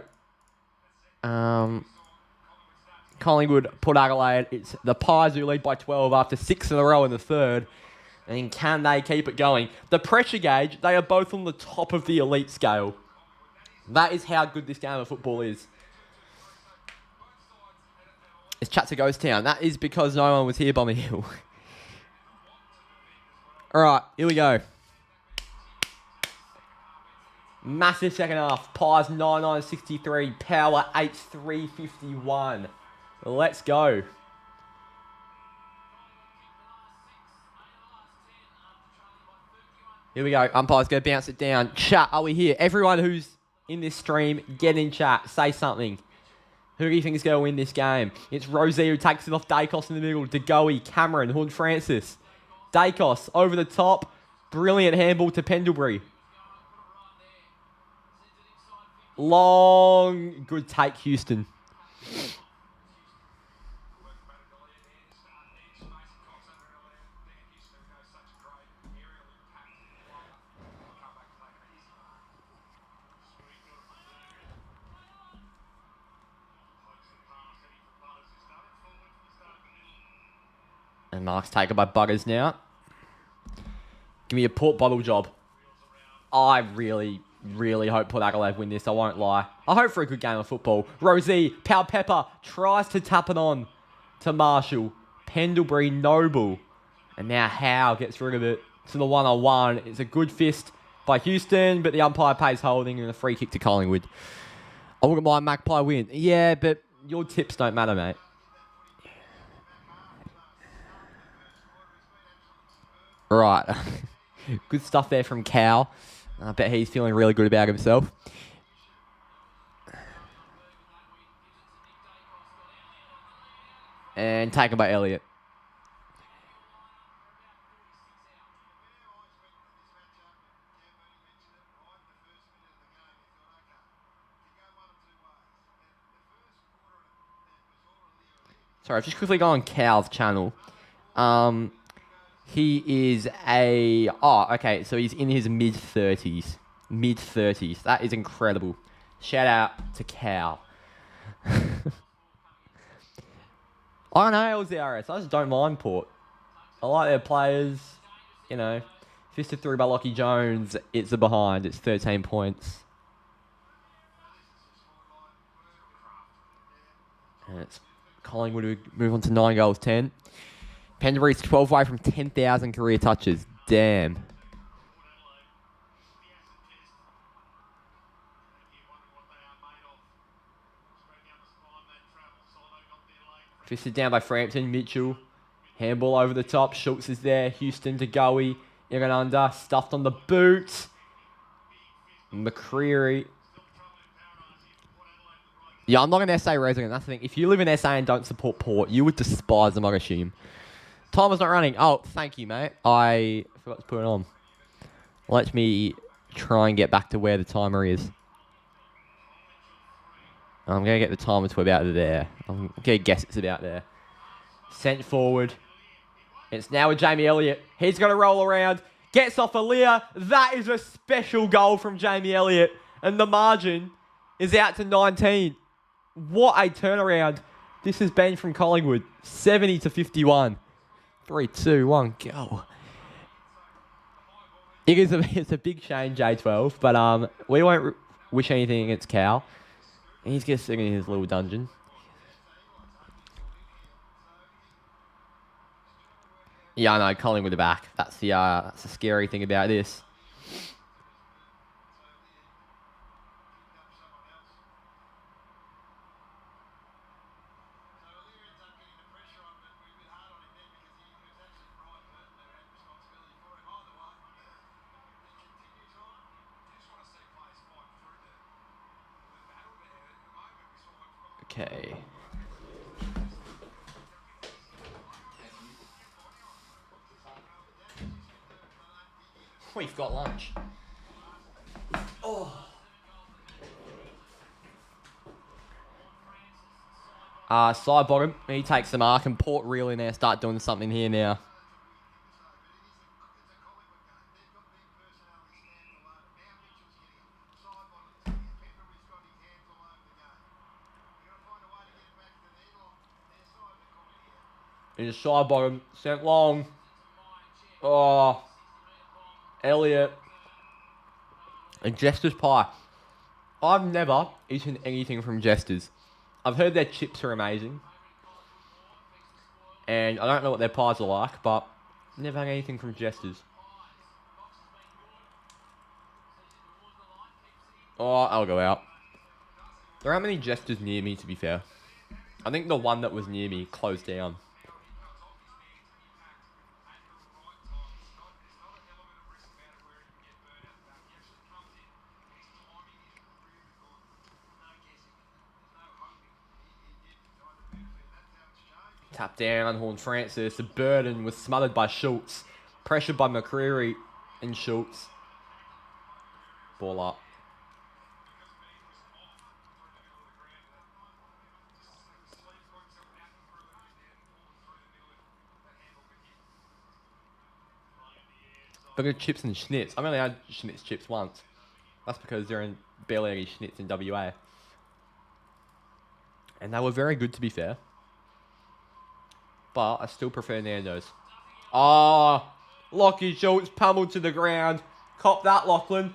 Collingwood, Port Adelaide. It's the Pies who lead by 12 after 6 in a row in the third. And can they keep it going? The pressure gauge, they are both on the top of the elite scale. That is how good this game of football is. It's Chats a Ghost Town. That is because no one was here by the hill. Alright, here we go. Massive second half. Pies 99.63. Power 8.351. Let's go. Here we go. Umpire's going to bounce it down. Chat, are we here? Everyone who's in this stream, get in chat. Say something. Who do you think is going to win this game? It's Rosie who takes it off Dacos in the middle. DeGoey, Cameron, Hood Francis. Dacos over the top. Brilliant handball to Pendlebury. Long. Good take, Houston. And Mark's taken by Buggers now. Give me a Port bottle job. I really hope Port Adelaide win this. I won't lie. I hope for a good game of football. Rosie, Pal Pepper tries to tap it on to Marshall. Pendlebury, Noble. And now Howe gets rid of it to the one-on-one. It's a good fist by Houston, but the umpire pays holding and a free kick to Collingwood. I wouldn't mind Magpie win. Yeah, but your tips don't matter, mate. Right. Good stuff there from Cal. I bet he's feeling really good about himself. And taken by Elliott. Sorry, I've just quickly gone on Cal's channel. He is okay, so he's in his mid-30s. Mid-30s. That is incredible. Shout out to Cal. I don't know LZRS. I just don't mind Port. I like their players. You know, fisted through by Lockie Jones. It's a behind. It's 13 points. And it's Collingwood who move on to 9 goals, 10. Pendlebury's 12 away from 10,000 career touches. Damn. Fisted down by Frampton. Mitchell. Handball over the top. Schultz is there. Houston to Goey. Egan under. Stuffed on the boot. McCreary. Yeah, I'm not an SA resident. That's the thing. If you live in SA and don't support Port, you would despise them, I assume. Timer's not running. Oh, thank you, mate. I forgot to put it on. Let me try and get back to where the timer is. I'm going to get the timer to about there. I'm going to guess it's about there. Sent forward. It's now with Jamie Elliott. He's going to roll around. Gets off Aaliyah. That is a special goal from Jamie Elliott. And the margin is out to 19. What a turnaround. This has been from Collingwood. 70 to 51. 3, 2, 1, go. It's a big shame, J12, but we won't wish anything against Cal. He's just sitting in his little dungeon. Yeah, I know, Collingwood are back. That's the scary thing about this. Okay. We've got lunch. Oh. Side bottom. He takes the mark and Port reel in there. Start doing something here now. He's side bottom. Sent long. Oh. Elliot. And Jester's pie. I've never eaten anything from Jester's. I've heard their chips are amazing. And I don't know what their pies are like, but never had anything from Jester's. Oh, I'll go out. There aren't many Jester's near me, to be fair. I think the one that was near me closed down. Tap down, Horn Francis. The burden was smothered by Schultz. Pressured by McCreary and Schultz. Ball up. Look at chips and schnitz. I've only had schnitz chips once. That's because they're in barely any schnitz in WA. And they were very good, to be fair. But I still prefer Nando's. Oh, Lockie Schultz pummeled to the ground. Cop that, Lachlan.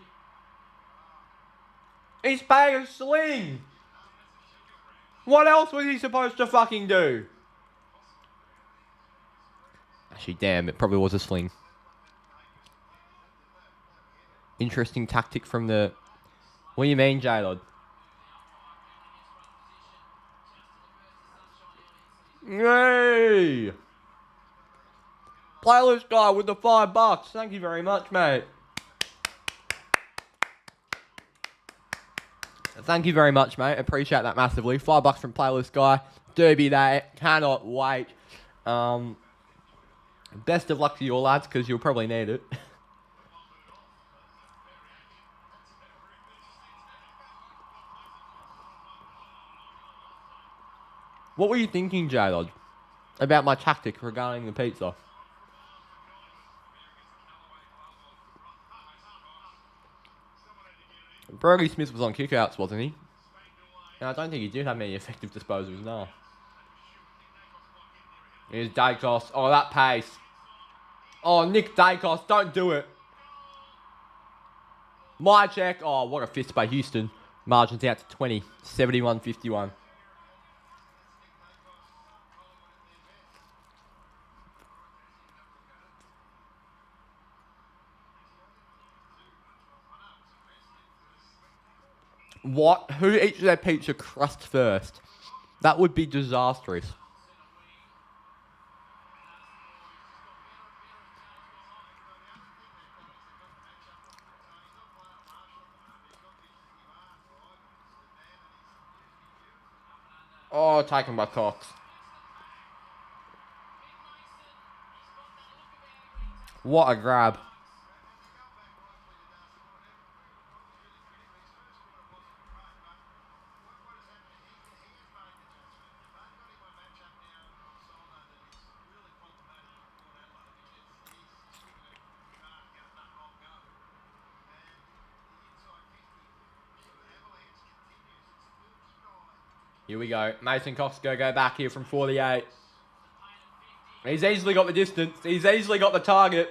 He's paying a sling. What else was he supposed to fucking do? Actually, damn, it probably was a sling. Interesting tactic from the... What do you mean, J-Lod? Yay! Playlist guy with the $5. Thank you very much, mate. Thank you very much, mate. Appreciate that massively. $5 from Playlist guy. Derby day. Cannot wait. Best of luck to you all, lads, because you'll probably need it. What were you thinking, J-Lod, about my tactic regarding the pizza? Brody Smith was on kickouts, wasn't he? And I don't think he did have many effective disposals, no. Here's Dacos. Oh, that pace. Oh, Nick Dacos, don't do it. My check. Oh, what a fist by Houston. Margins out to 20. 71-51. What? Who eats their pizza crust first? That would be disastrous. Oh, taken by Cox. What a grab. Here we go. Mason Cox go back here from 48. He's easily got the distance. He's easily got the target.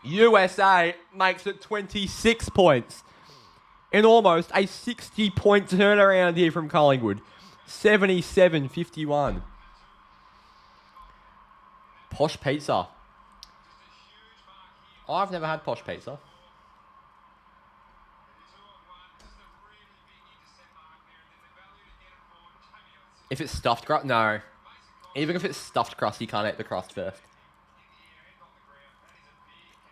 USA makes it 26 points. In almost a 60-point turnaround here from Collingwood. 77-51. Posh pizza. I've never had posh pizza. If it's stuffed crust, no. Even if it's stuffed crust, you can't eat the crust first.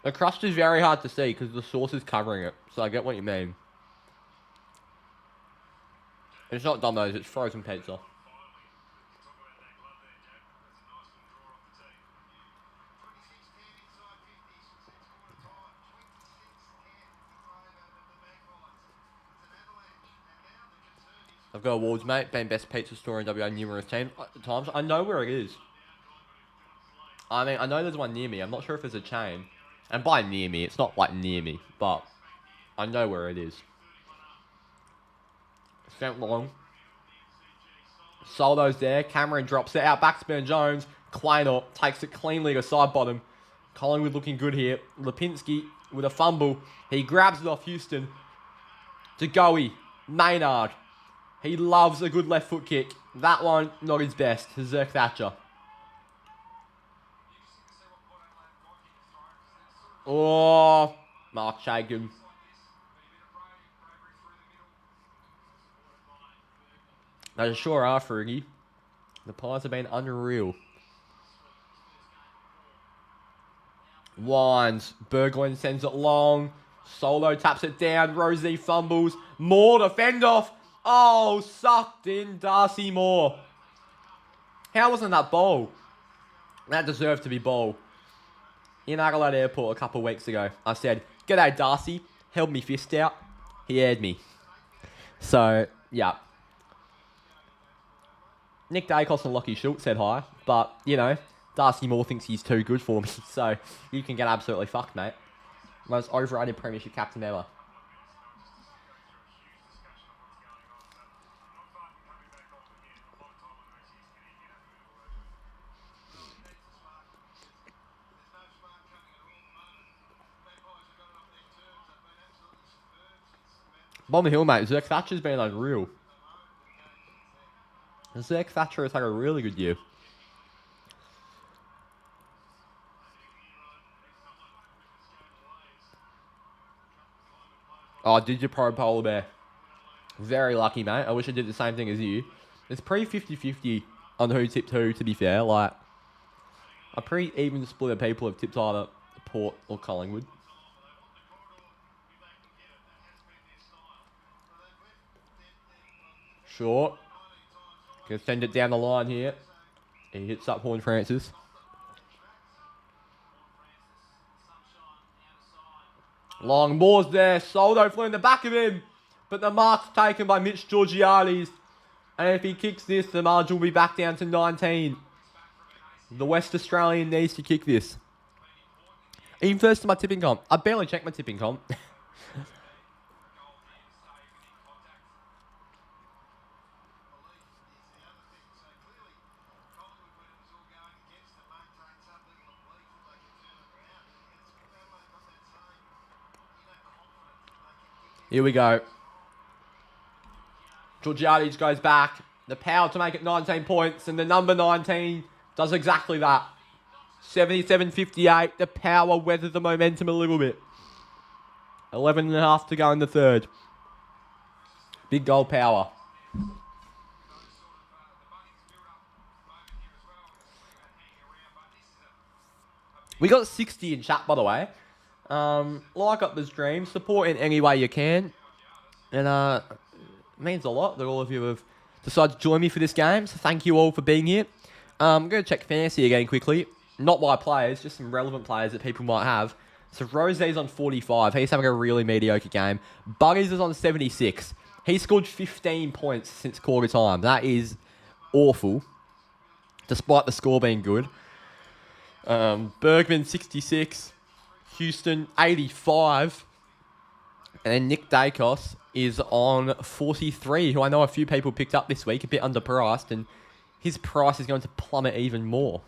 The crust is very hard to see because the sauce is covering it. So I get what you mean. It's not Domino's, it's frozen pizza. I've got awards, mate. Been best pizza store in WA numerous times. I know where it is. I mean, I know there's one near me. I'm not sure if there's a chain. And by near me, it's not like near me, but I know where it is. Sent long. Soldo's there. Cameron drops it out. Backspin Jones. Kleiner takes it cleanly to side bottom. Collingwood looking good here. Lipinski with a fumble. He grabs it off Houston. To Goey. Maynard. He loves a good left foot kick. That one, not his best. To Zerk Thatcher. Oh, Mark Shagan. They sure are, Fergie. The Pies have been unreal. Wines. Berglund sends it long. Solo taps it down. Rosie fumbles. Moore to fend off. Oh, sucked in Darcy Moore. How wasn't that bowl? That deserved to be bowl. In Adelaide Airport a couple of weeks ago, I said, "G'day, Darcy." Held me fist out. He aired me. So, yeah. Nick Dacos and Lockie Schultz said hi, but, you know, Darcy Moore thinks he's too good for me, so you can get absolutely fucked, mate. Most overrated premiership captain ever. Bomber Hill, mate. Zerk Thatcher's been unreal. Zerk Thatcher has had a really good year. Oh, did you pro polar bear? Very lucky, mate. I wish I did the same thing as you. It's pretty 50-50 on who tipped who, to be fair. Like, a pretty even split of people have tipped either Port or Collingwood. Short. Can send it down the line here. He hits up Horn Francis. Long Moore's there. Soldo flew in the back of him. But the mark's taken by Mitch Georgiades. And if he kicks this, the margin will be back down to 19. The West Australian needs to kick this. Even first to my tipping comp. I barely checked my tipping comp. Here we go. Georgiades goes back. The power to make it 19 points. And the number 19 does exactly that. 77-58. The power weathered the momentum a little bit. 11.5 to go in the third. Big goal power. We got 60 in chat, by the way. Like up the stream, support in any way you can. And it means a lot that all of you have decided to join me for this game. So thank you all for being here. I'm going to check fantasy again quickly. Not my players, just some relevant players that people might have. So Rosé's on 45. He's having a really mediocre game. Buddies is on 76. He scored 15 points since quarter time. That is awful, despite the score being good. Bergman 66. Houston 85. And then Nick Dacos is on 43, who I know a few people picked up this week, a bit underpriced, and his price is going to plummet even more.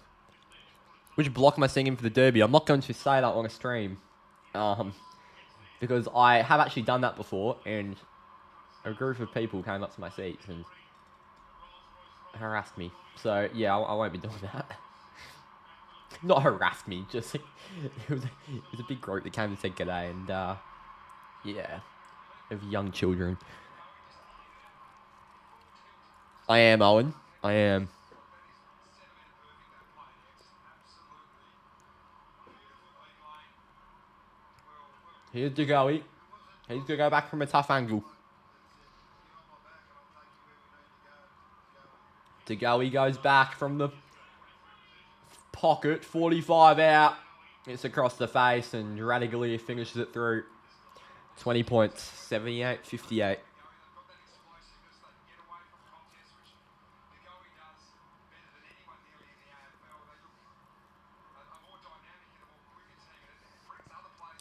Which block am I seeing him for the Derby? I'm not going to say that on a stream. Because I have actually done that before, and a group of people came up to my seats and harassed me. So, yeah, I won't be doing that. Not harassed me, just... It was a big group that came and said g'day, and, yeah, of young children. I am, Owen. I am. Here's Degoe. He's going to go back from a tough angle. Degoe goes back from the pocket. 45 out. It's across the face, and Radaglia finishes it through. 20 points. 78-58.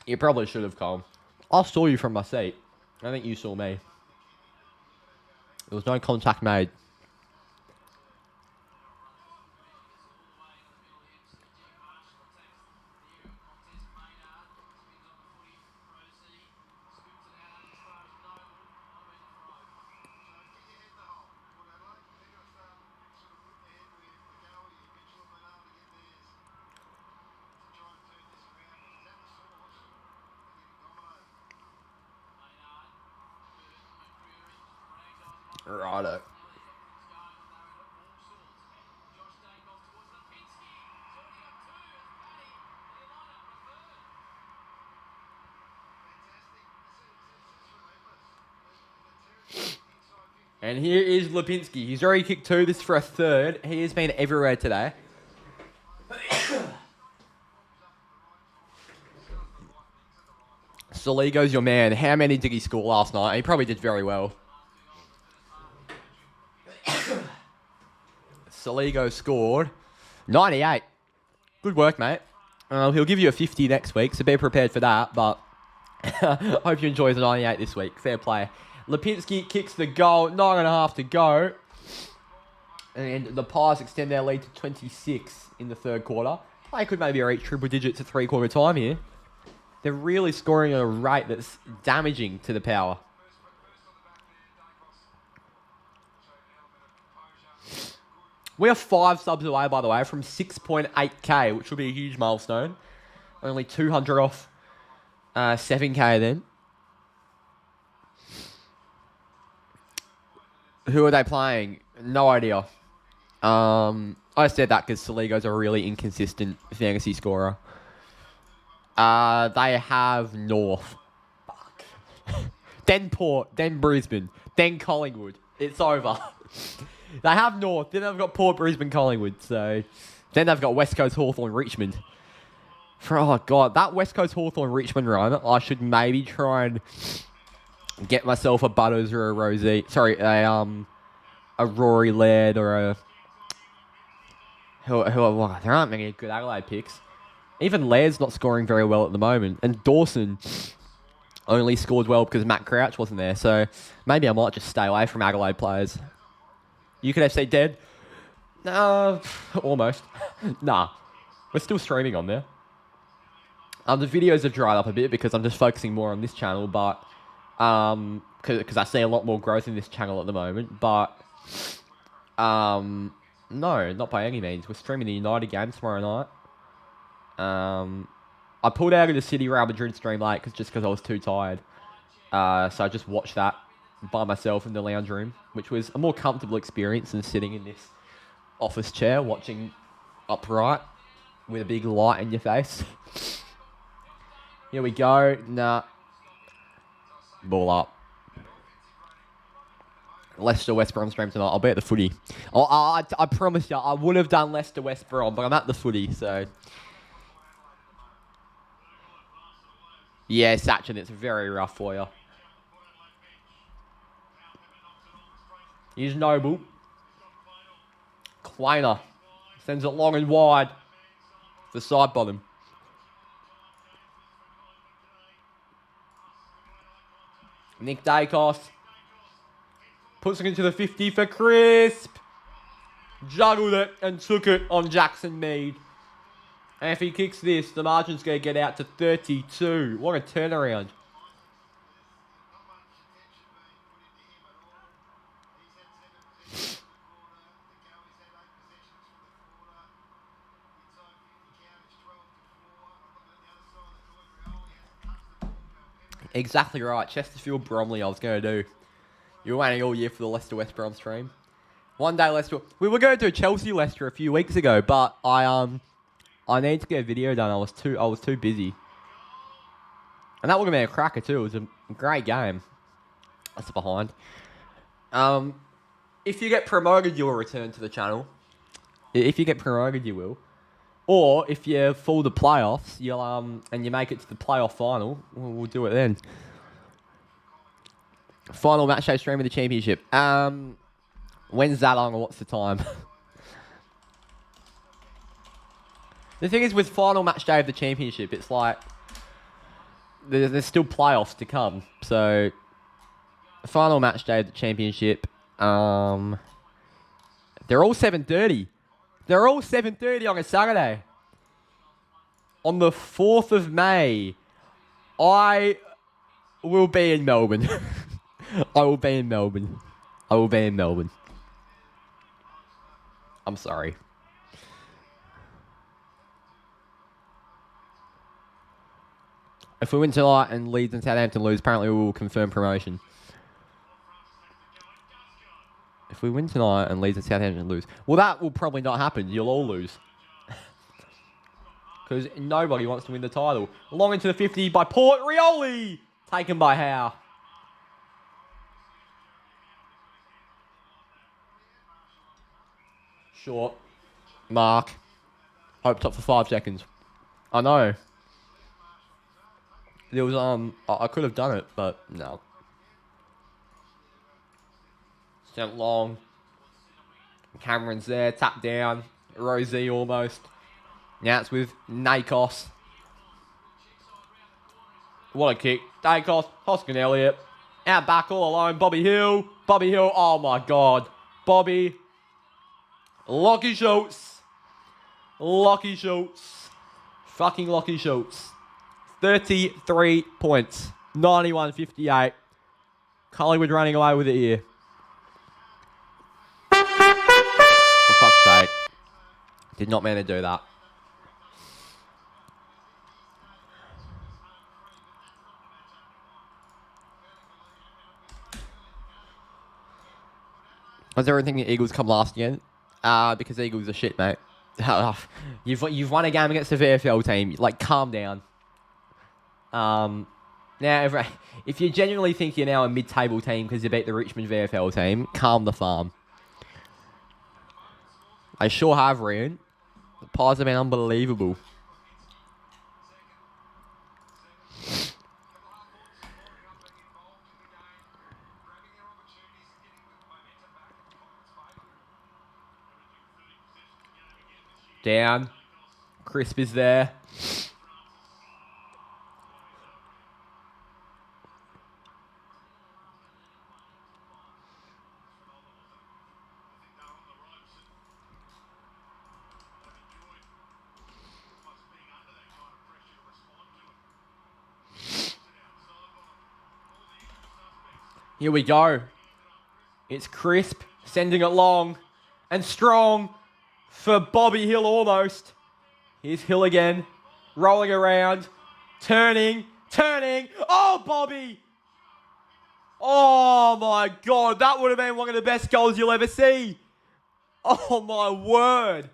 You probably should have, Cole. I saw you from my seat. I think you saw me. There was no contact made. Righto. And here is Lipinski. He's already kicked 2. This is for a 3rd. He has been everywhere today. Soligo's your man. How many did he score last night? He probably did very well. Soligo scored 98. Good work, mate. He'll give you a 50 next week, so be prepared for that. But hope you enjoy the 98 this week. Fair play. Lipinski kicks the goal. 9.5 to go. And the Pies extend their lead to 26 in the 3rd quarter. They could maybe reach triple digits at 3/4 time here. They're really scoring at a rate that's damaging to the Power. We are 5 subs away, by the way, from 6.8k, which will be a huge milestone. Only 200 off 7k then. Who are they playing? No idea. I said that because Soligo's a really inconsistent fantasy scorer. They have North. Fuck. Then Port, then Brisbane, then Collingwood. It's over. They have North, then they've got Port, Brisbane, Collingwood. So then they've got West Coast, Hawthorn, Richmond. Oh, God. That West Coast, Hawthorn, Richmond run, I should maybe try and get myself a Butters or a Rosie. Sorry, a Rory Laird or a... there aren't many good Adelaide picks. Even Laird's not scoring very well at the moment. And Dawson only scored well because Matt Crouch wasn't there. So maybe I might just stay away from Adelaide players. You could FC dead? No, almost. Nah, we're still streaming on there. The videos have dried up a bit because I'm just focusing more on this channel, but because I see a lot more growth in this channel at the moment. But no, not by any means. We're streaming the United game tomorrow night. I pulled out of the City Real Madrid stream late just because I was too tired. So I just watched that by myself in the lounge room, which was a more comfortable experience than sitting in this office chair watching upright with a big light in your face. Here we go. Nah. Ball up. Leicester West Brom stream tonight. I'll be at the footy. I promise you, I would have done Leicester West Brom, but I'm at the footy, so... Yeah, Sachin, it's very rough for you. Here's Noble. Kleiner sends it long and wide. The side bottom. Nick Dacos puts it into the 50 for Crisp. Juggled it and took it on Jackson Mead. And if he kicks this, the margin's going to get out to 32. What a turnaround. Exactly right. Chesterfield Bromley I was going to do. You were waiting all year for the Leicester West Brom stream. One day Leicester... We were going to do Chelsea Leicester a few weeks ago, but I need to get a video done. I was too busy. And that would have been a cracker too. It was a great game. That's behind. If you get promoted, you'll return to the channel. If you get promoted, you will. Or if you fall the playoffs, you'll and you make it to the playoff final, we'll do it then. Final match day stream of the championship. When's that on, or what's the time? The thing is, with final match day of the championship, it's like there's still playoffs to come. So, final match day of the championship. They're all 7:30. They're all 7:30 on a Saturday. On the 4th of May, I will be in Melbourne. I will be in Melbourne. I will be in Melbourne. I'm sorry. If we win tonight and Leeds and Southampton lose, apparently we will confirm promotion. If we win tonight and Leeds and Southampton lose, well, that will probably not happen. You'll all lose. Because nobody wants to win the title. Long into the 50 by Port Rioli. Taken by Howe. Short. Mark. Hope top for 5 seconds. I know. There was, I could have done it, but no. Sent long. Cameron's there, tapped down. Rosie almost. Now it's with Nakos. What a kick. Nakos, Hoskin Elliott. Out back all alone. Bobby Hill. Bobby Hill, oh my God. Bobby. Lockie Schultz. Lockie Schultz. Fucking Lockie Schultz. 33 points. 91-58. Collingwood running away with it here. For fuck's sake. Did not mean to do that. Was everything the Eagles come last again? Because Eagles are shit, mate. You've won a game against the VFL team. Like, calm down. Now, if you genuinely think you're now a mid-table team because you beat the Richmond VFL team, calm the farm. I sure have, Ryan. The Pies have been unbelievable. Down. Crisp is there. Here we go. It's Crisp, sending it long and strong for Bobby Hill almost. Here's Hill again, rolling around, turning. Oh, Bobby! Oh, my God. That would have been one of the best goals you'll ever see. Oh, my word.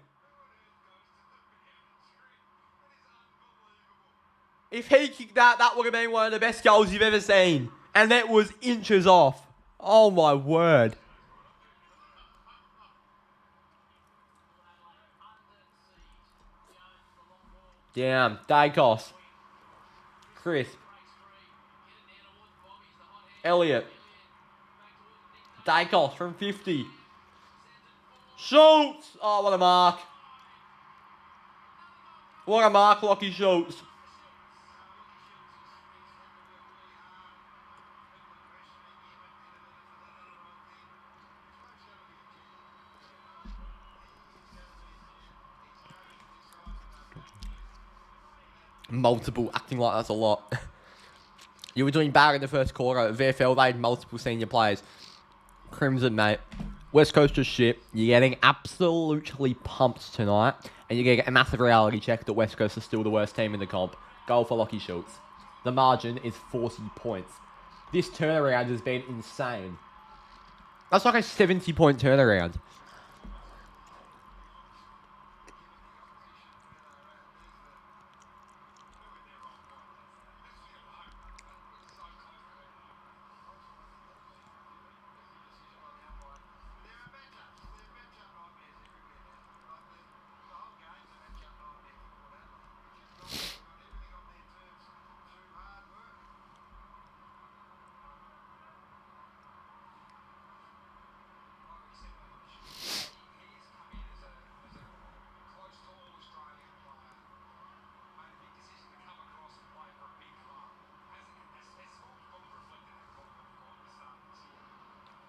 If he kicked that, that would have been one of the best goals you've ever seen. And that was inches off. Oh, my word. Down. Dacos. Crisp. Elliott. Dacos from 50. Schultz. Oh, what a mark. What a mark, Lockie Schultz. Multiple, acting like that's a lot. You were doing bad in the first quarter. At VFL, they had multiple senior players. Crimson, mate. West Coast is shit. You're getting absolutely pumped tonight. And you're going to get a massive reality check that West Coast is still the worst team in the comp. Goal for Lockie Schultz. The margin is 40 points. This turnaround has been insane. That's like a 70-point turnaround.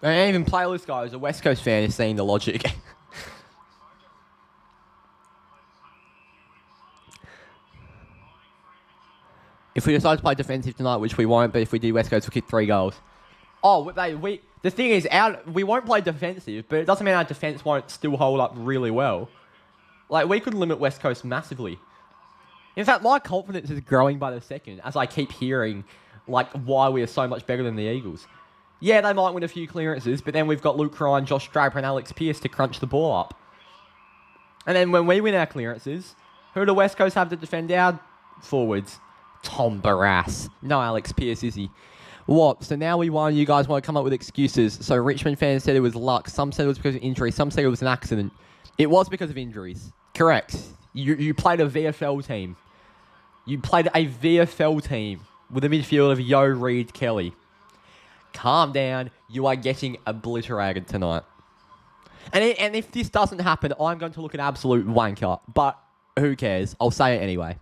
I ain't even playlist guy who's a West Coast fan is seeing the logic. If we decide to play defensive tonight, which we won't, but if we do, West Coast will kick 3 goals. Oh, the thing is, we won't play defensive, but it doesn't mean our defense won't still hold up really well. Like, we could limit West Coast massively. In fact, my confidence is growing by the second as I keep hearing, like, why we are so much better than the Eagles. Yeah, they might win a few clearances, but then we've got Luke Ryan, Josh Draper, and Alex Pearce to crunch the ball up. And then when we win our clearances, who do West Coast have to defend our forwards? Tom Barrass. No Alex Pearce, is he? What? So now we won. You guys want to come up with excuses. So Richmond fans said it was luck. Some said it was because of injury. Some said it was an accident. It was because of injuries. Correct. You played a VFL team. You played a VFL team with a midfield of Yo Reed Kelly. Calm down. You are getting obliterated tonight. And if this doesn't happen, I'm going to look an absolute wanker. But who cares? I'll say it anyway.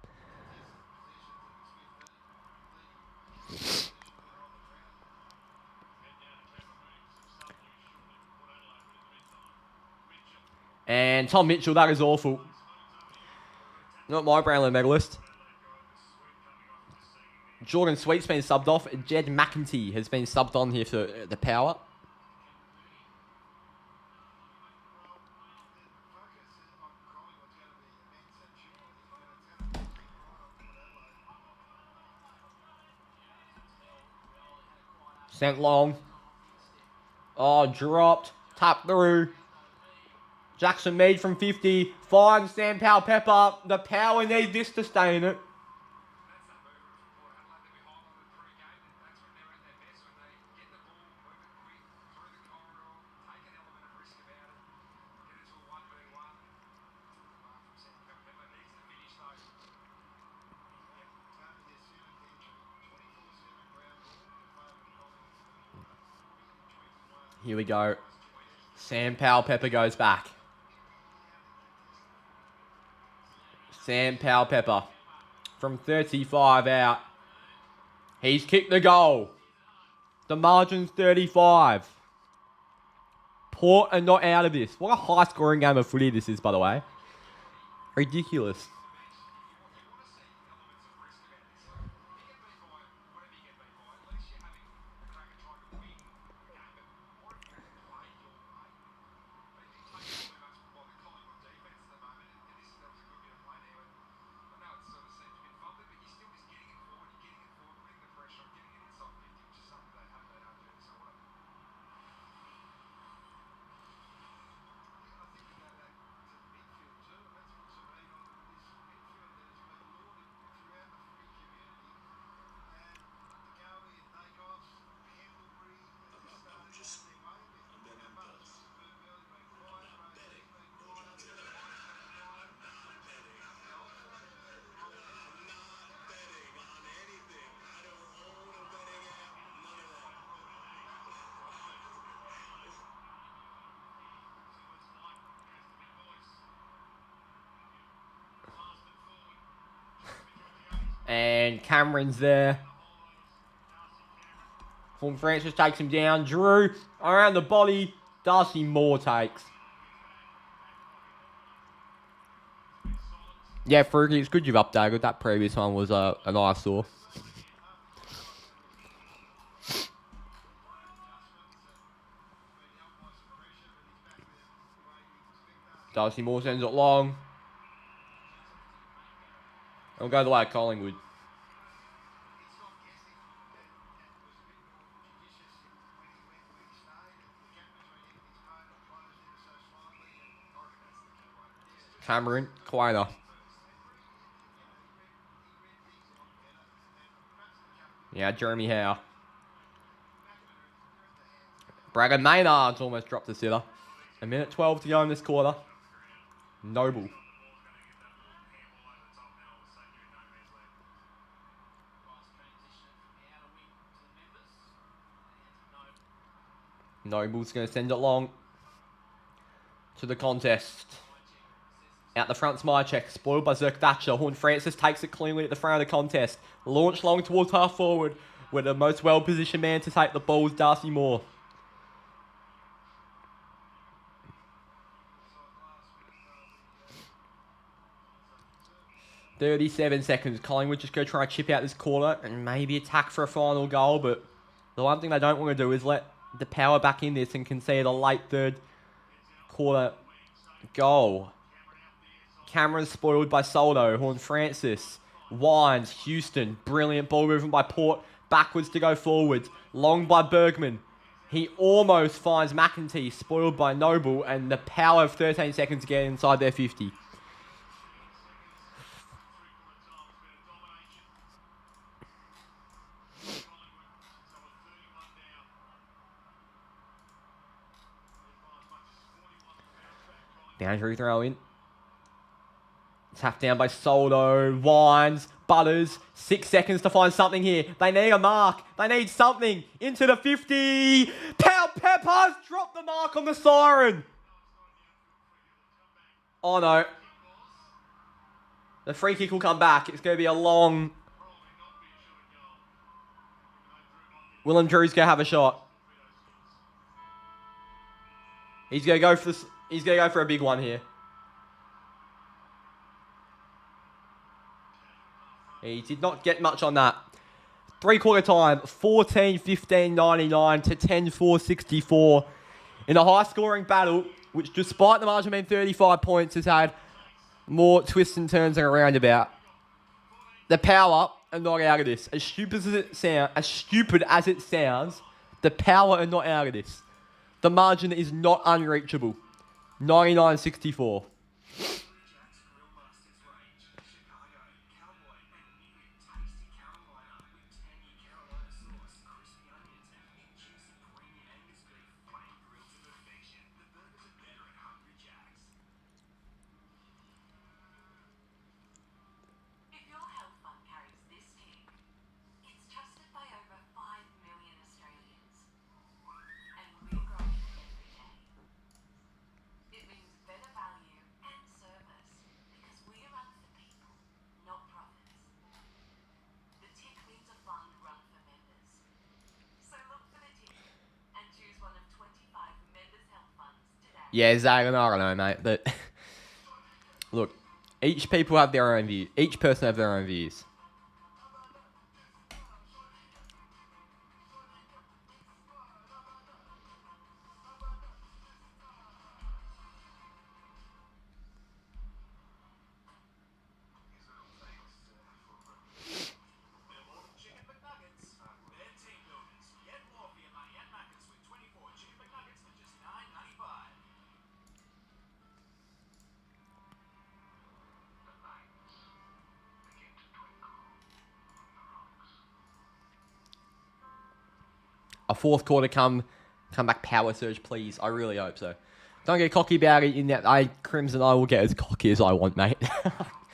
And Tom Mitchell, that is awful. Not my Brownlow medalist. Jordan Sweet's been subbed off. Jed McEntee has been subbed on here for the Power. Sent long. Oh, dropped. Tapped through. Jackson Mead from 50. Finds Sam Powell Pepper. The Power need this to stay in it. Here we go. Sam Powell Pepper goes back. Sam Powell Pepper from 35 out. He's kicked the goal. The margin's 35. Port are not out of this. What a high-scoring game of footy this is, by the way. Ridiculous. And Cameron's there. Form Francis takes him down. Drew around the body. Darcy Moore takes. Yeah, Fruity, it's good you've updated. That previous one was an eyesore. Darcy Moore sends it long. It'll go the way of Collingwood. Cameron, Quainer. Yeah, Jeremy Howe. Bragger Maynard's almost dropped the sitter. 1:12 to go in this quarter. Noble. Noble's going to send it long to the contest. Out the front's Mycheck, spoiled by Zerk Thatcher. Horn Francis takes it cleanly at the front of the contest. Launch long towards half forward, where the most well-positioned man to take the ball is Darcy Moore. 37 seconds. Collingwood just go try and chip out this quarter and maybe attack for a final goal. But the one thing they don't want to do is let the power back in this and concede a late third quarter goal. Cameron's spoiled by Soldo. Horn Francis. Wines. Houston. Brilliant ball movement by Port. Backwards to go forwards. Long by Bergman. He almost finds McEntee. Spoiled by Noble. And the power of 13 seconds to get inside their 50. Boundary throw in. Tapped down by Soldo. Wines. Butters. 6 seconds to find something here. They need a mark. They need something. Into the 50. Peppers dropped the mark on the siren. Oh no. The free kick will come back. It's going to be a long... Willem Drew's going to have a shot. He's going to go for this. He's going to go for a big one here. He did not get much on that. 3-quarter time, 14-15-99 to 10-4-64. In a high-scoring battle, which despite the margin being 35 points, has had more twists and turns than a roundabout. The power are not out of this. As stupid as it sounds, the power are not out of this. The margin is not unreachable. 99-64. Yeah, Zach, I don't know, mate. But look, each people have their own view. Each person have their own views. A fourth quarter comeback power surge, please. I really hope so. Don't get cocky about it in that Crimson, I will get as cocky as I want, mate.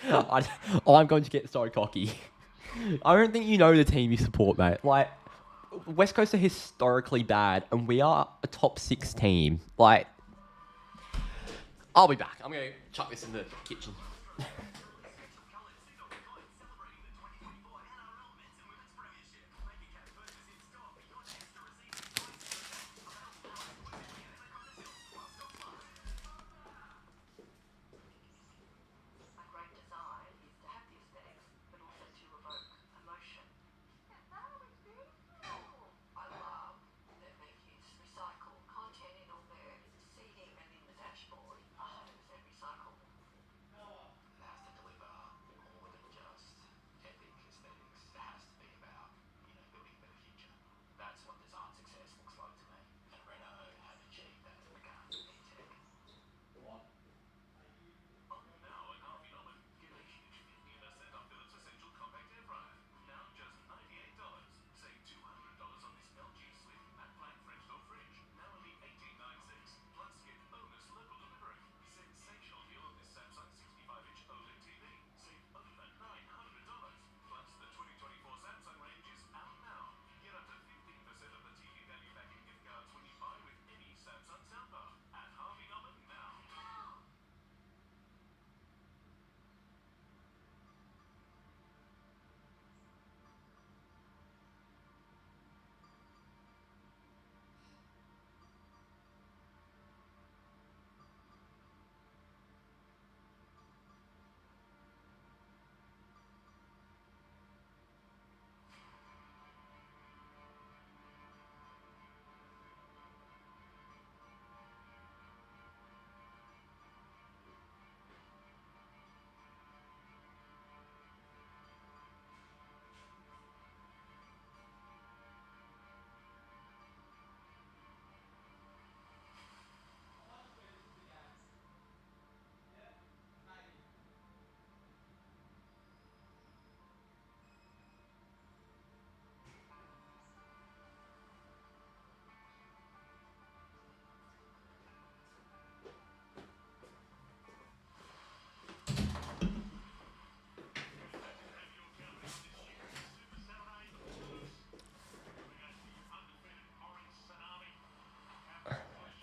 I'm going to get so cocky. I don't think you know the team you support, mate. Like, West Coast are historically bad, and we are a top 6 team. Like, I'll be back. I'm going to chuck this in the kitchen.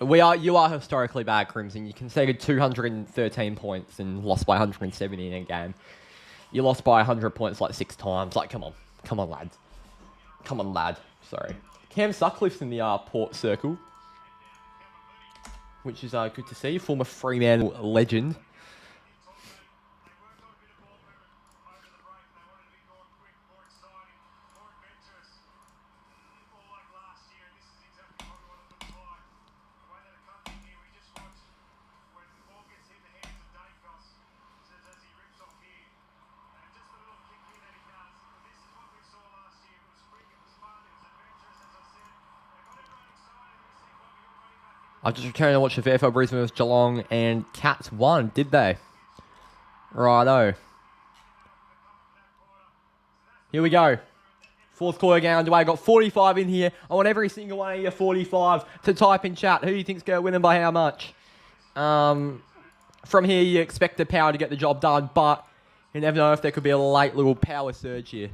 You are historically bad, Crimson. You conceded 213 points and lost by 170 in a game. You lost by 100 points like 6 times. Like, come on, lads. Come on, lad. Sorry. Cam Sutcliffe's in the port circle, which is good to see. Former Fremantle legend. I've just returned to watch the AFL Brisbane with Geelong and Cats won, did they? Righto. Here we go. Fourth quarter game underway. Got 45 in here. I want every single one of you 45 to type in chat. Who do you think's going to win and by how much? From here, you expect the Power to get the job done, but you never know if there could be a late little power surge here.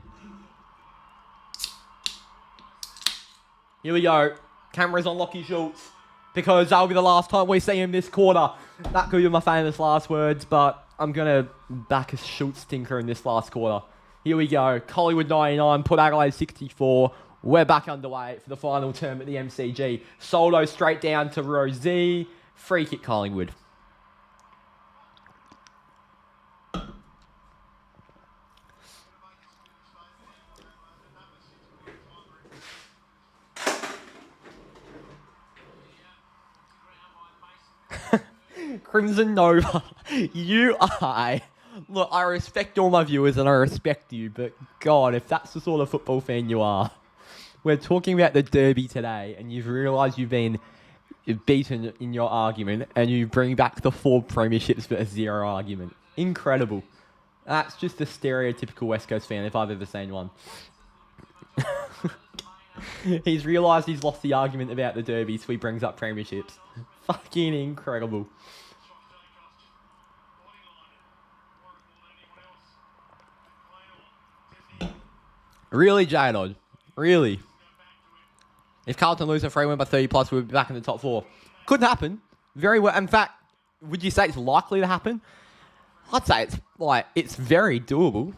Here we go. Cameras on Lockie Schultz, because that'll be the last time we see him this quarter. That could be my famous last words, but I'm going to back a Schultz stinker in this last quarter. Here we go. Collingwood 99, Port Adelaide 64. We're back underway for the final term at the MCG. Soldo straight down to Rosie. Free kick Collingwood. Crimson Nova, look, I respect all my viewers and I respect you, but God, if that's the sort of football fan you are, we're talking about the derby today and you've realised you've been beaten in your argument and you bring back the 4 premierships but a 0 argument. Incredible. That's just a stereotypical West Coast fan if I've ever seen one. He's realised he's lost the argument about the derby, so he brings up premierships. Fucking incredible. Really, J-Nod? Really? If Carlton lose a free win by 30 plus, we'll be back in the top 4. Could happen. Very well. In fact, would you say it's likely to happen? I'd say it's very doable.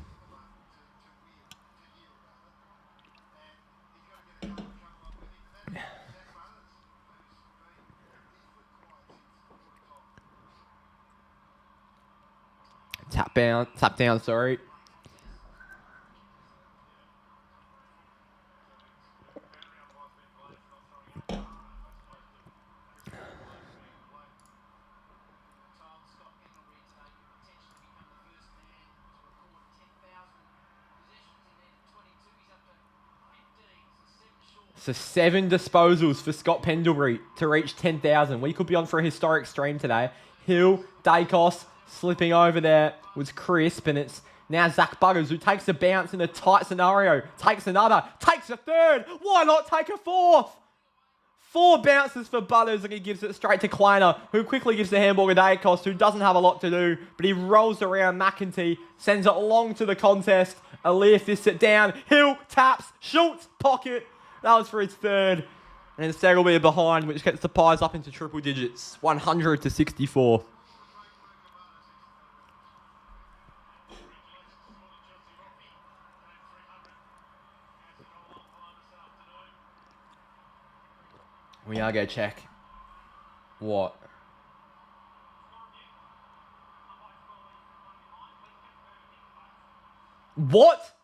Tap down, sorry. So 7 disposals for Scott Pendlebury to reach 10,000. We could be on for a historic stream today. Hill, Dacos, slipping over there was crisp, and it's now Zach Buggers who takes a bounce in a tight scenario, takes another, takes a third. Why not take a fourth? 4 bounces for Butters, and he gives it straight to Kleiner, who quickly gives the handball to Dacos, who doesn't have a lot to do, but he rolls around McEntee, sends it along to the contest. Aliyah fists it down. Hill taps, Schultz pocket. That was for his 3rd. And instead will be a behind, which gets the Pies up into triple digits. 100 to 64. We are going to check. What? What?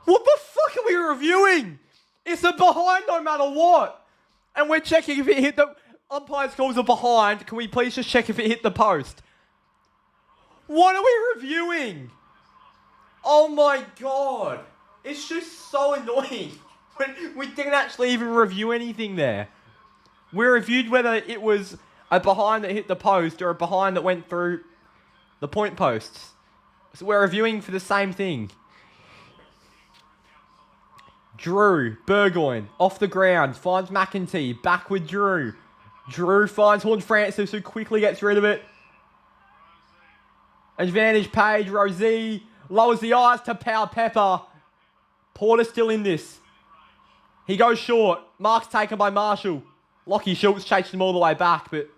What the fuck are we reviewing? It's a behind no matter what. And we're checking if it hit the... Umpire calls a behind. Can we please just check if it hit the post? What are we reviewing? Oh my God. It's just so annoying. We didn't actually even review anything there. We reviewed whether it was a behind that hit the post or a behind that went through the point posts. So we're reviewing for the same thing. Drew, Burgoyne, off the ground, finds McEntee, back with Drew. Drew finds Horn Francis, who quickly gets rid of it. Advantage page, Rosie, lowers the eyes to Power Pepper. Porter still in this. He goes short. Mark's taken by Marshall. Lockie Schultz chased him all the way back, but...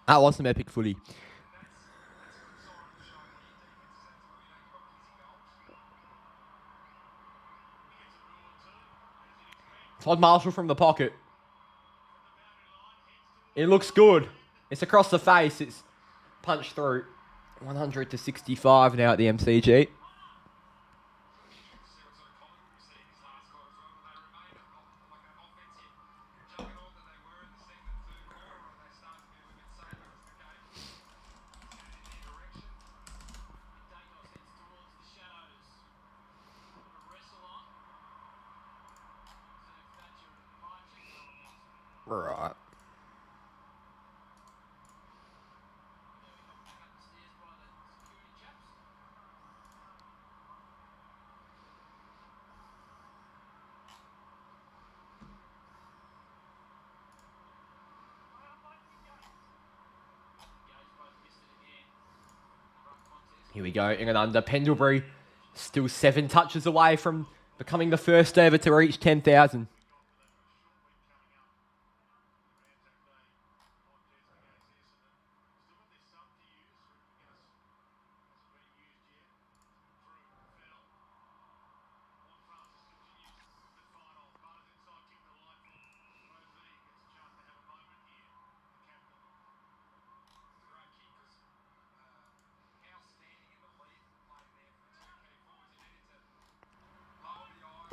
That was some epic footy. Todd Marshall from the pocket. It looks good. It's across the face. It's punched through. 100 to 65 now at the MCG. Right. Here we go, in and under. Pendlebury still 7 touches away from becoming the first ever to reach 10,000.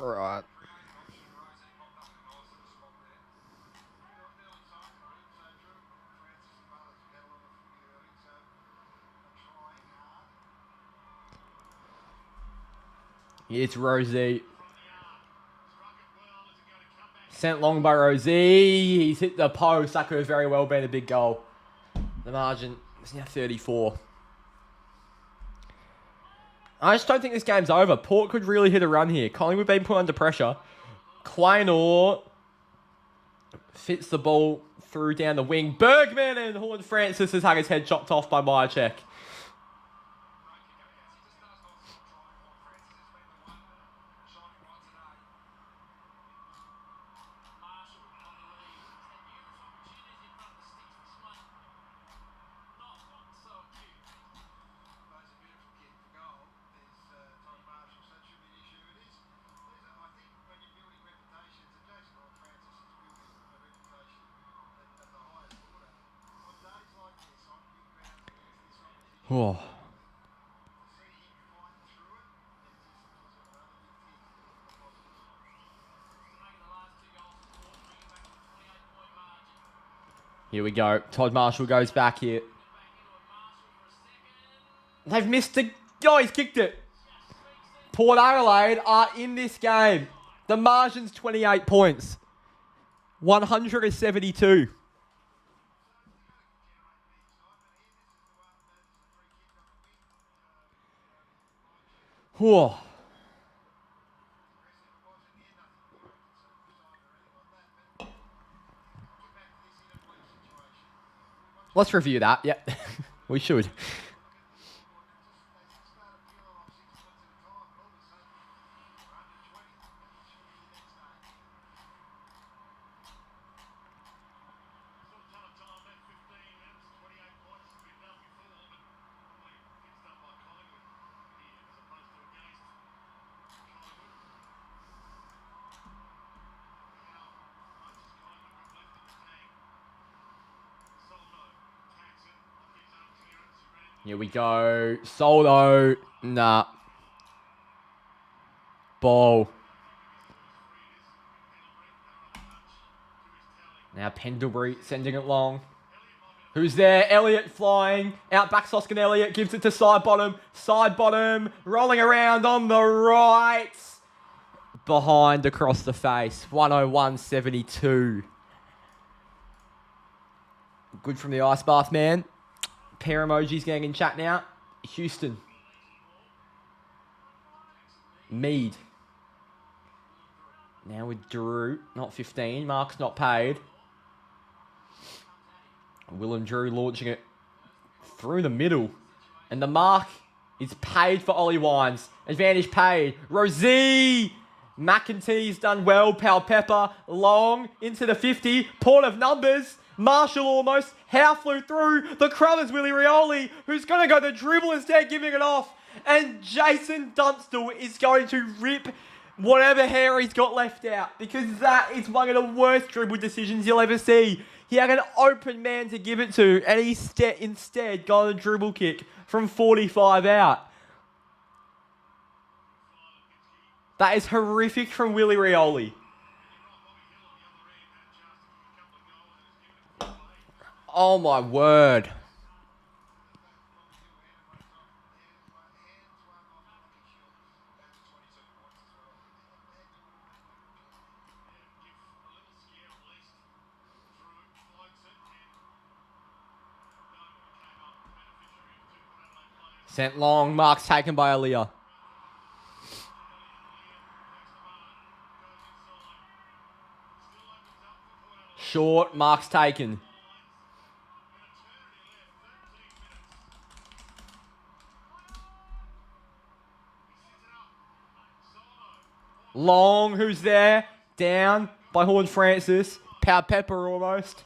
Right. Here's Rosie. Sent long by Rosie. He's hit the post. That could have very well been a big goal. The margin is now 34. I just don't think this game's over. Port could really hit a run here. Collingwood being put under pressure. Quaynor fits the ball through down the wing. Bergman and Horn Francis has had his head chopped off by Myercheck. Whoa. Here we go. Todd Marshall goes back here. They've missed a... Oh, he's kicked it. Port Adelaide are in this game. The margin's 28 points. 172. Whoa. Let's review that. Yep, we should. Here we go. Solo. Nah. Ball. Now Pendlebury sending it long. Who's there? Elliott flying. Out back Soskin Elliott. Gives it to side bottom. Side bottom. Rolling around on the right. Behind across the face. 101.72. Good from the ice bath man. Pair emojis getting in chat now. Houston. Mead. Now with Drew, not 15. Mark's not paid. Willem Drew launching it through the middle. And the mark is paid for Ollie Wines. Advantage paid. Rosie! McEntee's done well. Powell Pepper. Long into the 50. Port of numbers. Marshall almost. Howe flew through. The Crummers, Willie Rioli, who's going to go the dribble instead, giving it off. And Jason Dunstall is going to rip whatever hair he's got left out, because that is one of the worst dribble decisions you'll ever see. He had an open man to give it to, and he instead got a dribble kick from 45 out. That is horrific from Willie Rioli. Oh my word. Sent long, marks taken by Aaliyah. Short, marks taken. Long, who's there? Down by Horn Francis. Power Pepper almost.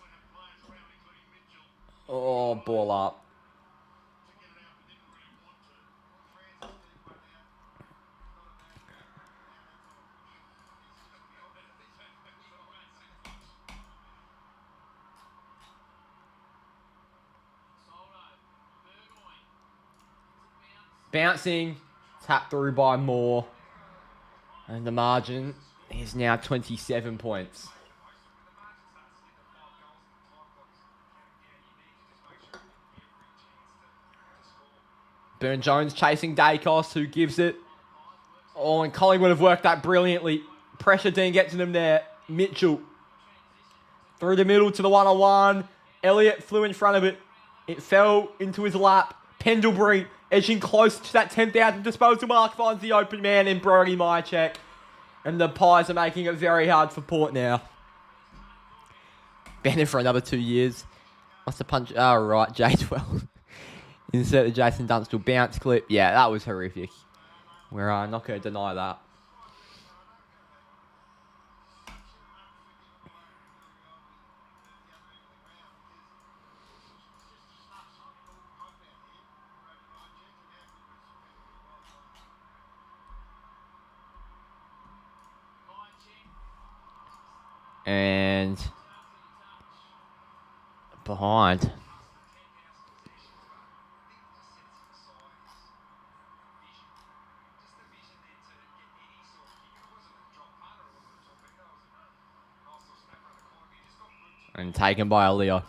Oh, ball up. Bouncing, tapped through by Moore. And the margin is now 27 points. Burn-Jones chasing Dacos, who gives it. Oh, and Collingwood have worked that brilliantly. Pressure didn't get to them there. Mitchell. Through the middle to the one-on-one. Elliott flew in front of it. It fell into his lap. Pendlebury edging close to that 10,000 disposal mark, finds the open man in Brody Mychek. And the Pies are making it very hard for Port now. Banned for another 2 years. What's the punch? Oh, right, J12. Insert the Jason Dunstall bounce clip. Yeah, that was horrific. We're not going to deny that. And behind. And taken by Aaliyah.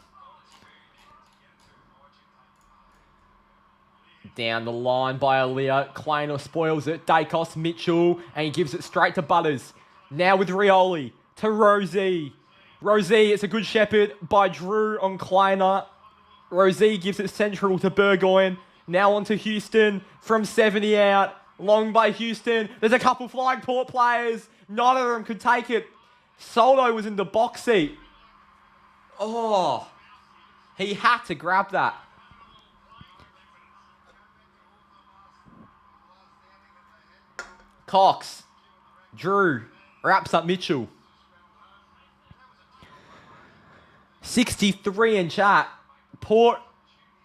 Down the line by Aaliyah. Kleiner spoils it. Dacos, Mitchell. And he gives it straight to Butters. Now with Rioli. To Rosie. Rosie, it's a good shepherd by Drew on Kleiner. Rosie gives it central to Burgoyne. Now on to Houston from 70 out. Long by Houston. There's a couple flying Port players. None of them could take it. Soldo was in the box seat. Oh, he had to grab that. Cox. Drew wraps up Mitchell. 63 in chat. Port,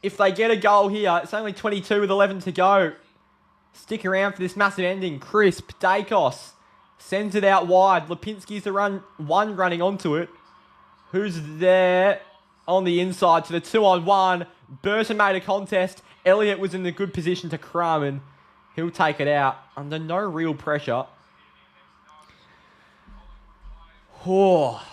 if they get a goal here, it's only 22 with 11 to go. Stick around for this massive ending. Crisp, Dacos sends it out wide. Lipinski's the one running onto it. Who's there on the inside to the 2-on-1? Burton made a contest. Elliott was in a good position to crumb, and he'll take it out under no real pressure. Oh.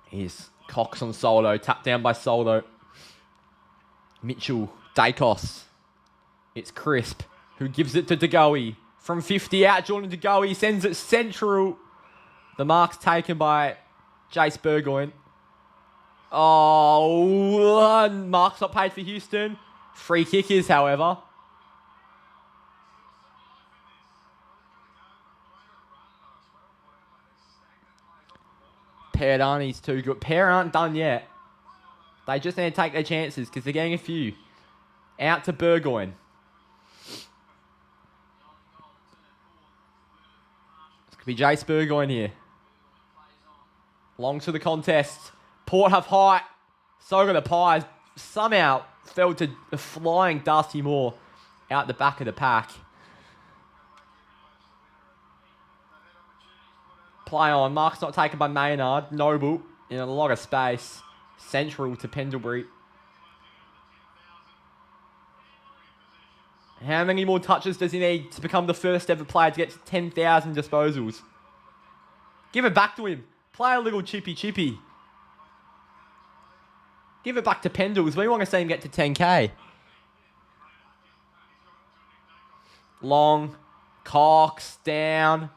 Here's Cox on Soldo, tapped down by Soldo. Mitchell, Dacos. It's Crisp, who gives it to DeGoey. From 50 out, Jordan DeGoey sends it central. The mark's taken by Jace Burgoyne. Oh, marks not paid for Houston. Free kick is, however. Peridani's too good. Pair aren't done yet. They just need to take their chances because they're getting a few. Out to Burgoyne. This could be Jace Burgoyne here. Long to the contest. Port have height. So got the Pies. Somehow fell to the flying Dusty Moore out the back of the pack. Play on. Mark's not taken by Maynard. Noble in a lot of space. Central to Pendlebury. How many more touches does he need to become the first ever player to get to 10,000 disposals? Give it back to him. Play a little chippy. Give it back to Pendles. We want to see him get to 10k. Long. Cox. Down.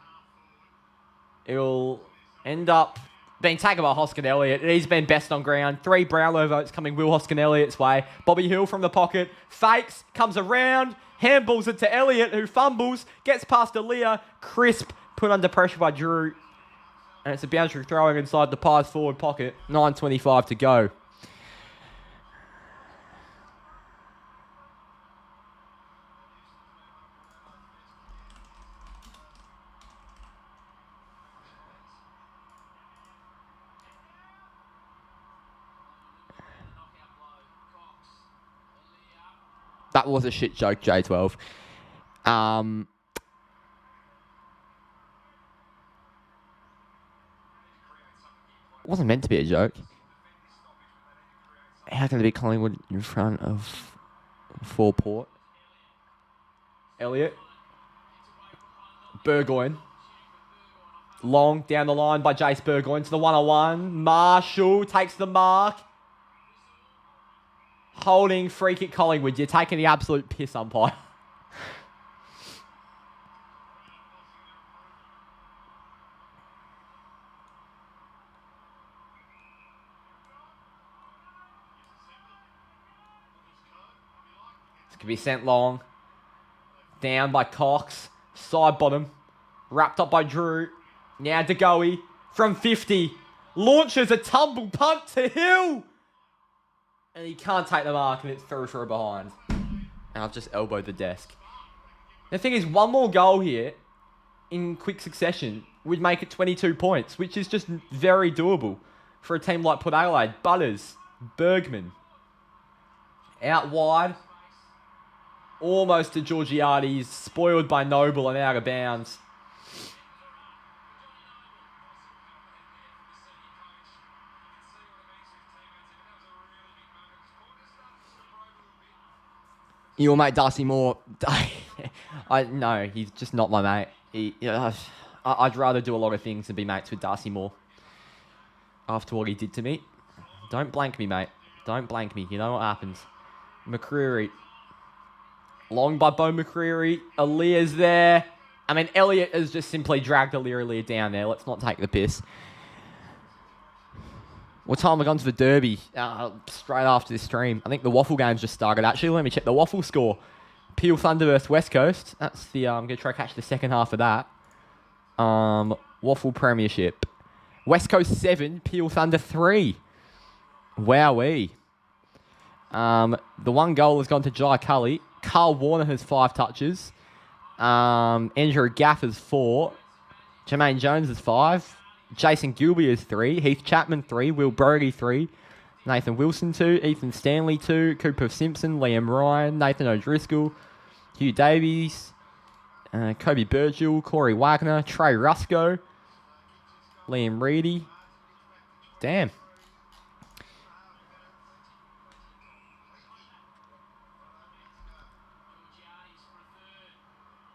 It'll end up being taken by Hoskin Elliott. He's been best on ground. 3 Brownlow votes coming Will Hoskin Elliott's way. Bobby Hill from the pocket. Fakes. Comes around. Handballs it to Elliott, who fumbles. Gets past Aaliyah. Crisp. Put under pressure by Drew. And it's a boundary throwing inside the Pies forward pocket. 9:25 to go. That was a shit joke, J12. It wasn't meant to be a joke. How can it be Collingwood in front of 4 Port? Elliott. Burgoyne. Long down the line by Jace Burgoyne to the 1-on-1. Marshall takes the mark. Holding free kick Collingwood. You're taking the absolute piss, umpire. This could be sent long. Down by Cox. Side bottom. Wrapped up by Drew. Now DeGoey from 50. Launches a tumble punt to Hill. And he can't take the mark, and it's through behind. And I've just elbowed the desk. The thing is, one more goal here in quick succession would make it 22 points, which is just very doable for a team like Port Adelaide. Butters, Bergman. Out wide. Almost to Georgiades. Spoiled by Noble and out of bounds. Your mate Darcy Moore, no, he's just not my mate. I'd rather do a lot of things than be mates with Darcy Moore. After what he did to me. Don't blank me, mate. Don't blank me. You know what happens. McCreary. Long by Bo McCreary. Aaliyah's there. I mean, Elliott has just simply dragged Aaliyah down there. Let's not take the piss. What time have we gone to the Derby? Straight after this stream. I think the Waffle game's just started. Actually, let me check the Waffle score. Peel Thunder versus West Coast. That's the... I'm going to try to catch the second half of that. Waffle Premiership. West Coast 7, Peel Thunder 3. Wowee. The one goal has gone to Jai Cully. Carl Warner has 5 touches. Andrew Gaff has 4. Jermaine Jones has 5. Jason Gilby is 3. Heath Chapman 3. Will Brody 3. Nathan Wilson 2. Ethan Stanley 2. Cooper Simpson. Liam Ryan. Nathan O'Driscoll. Hugh Davies. Kobe Burgill. Corey Wagner. Trey Rusco. Liam Reedy. Damn.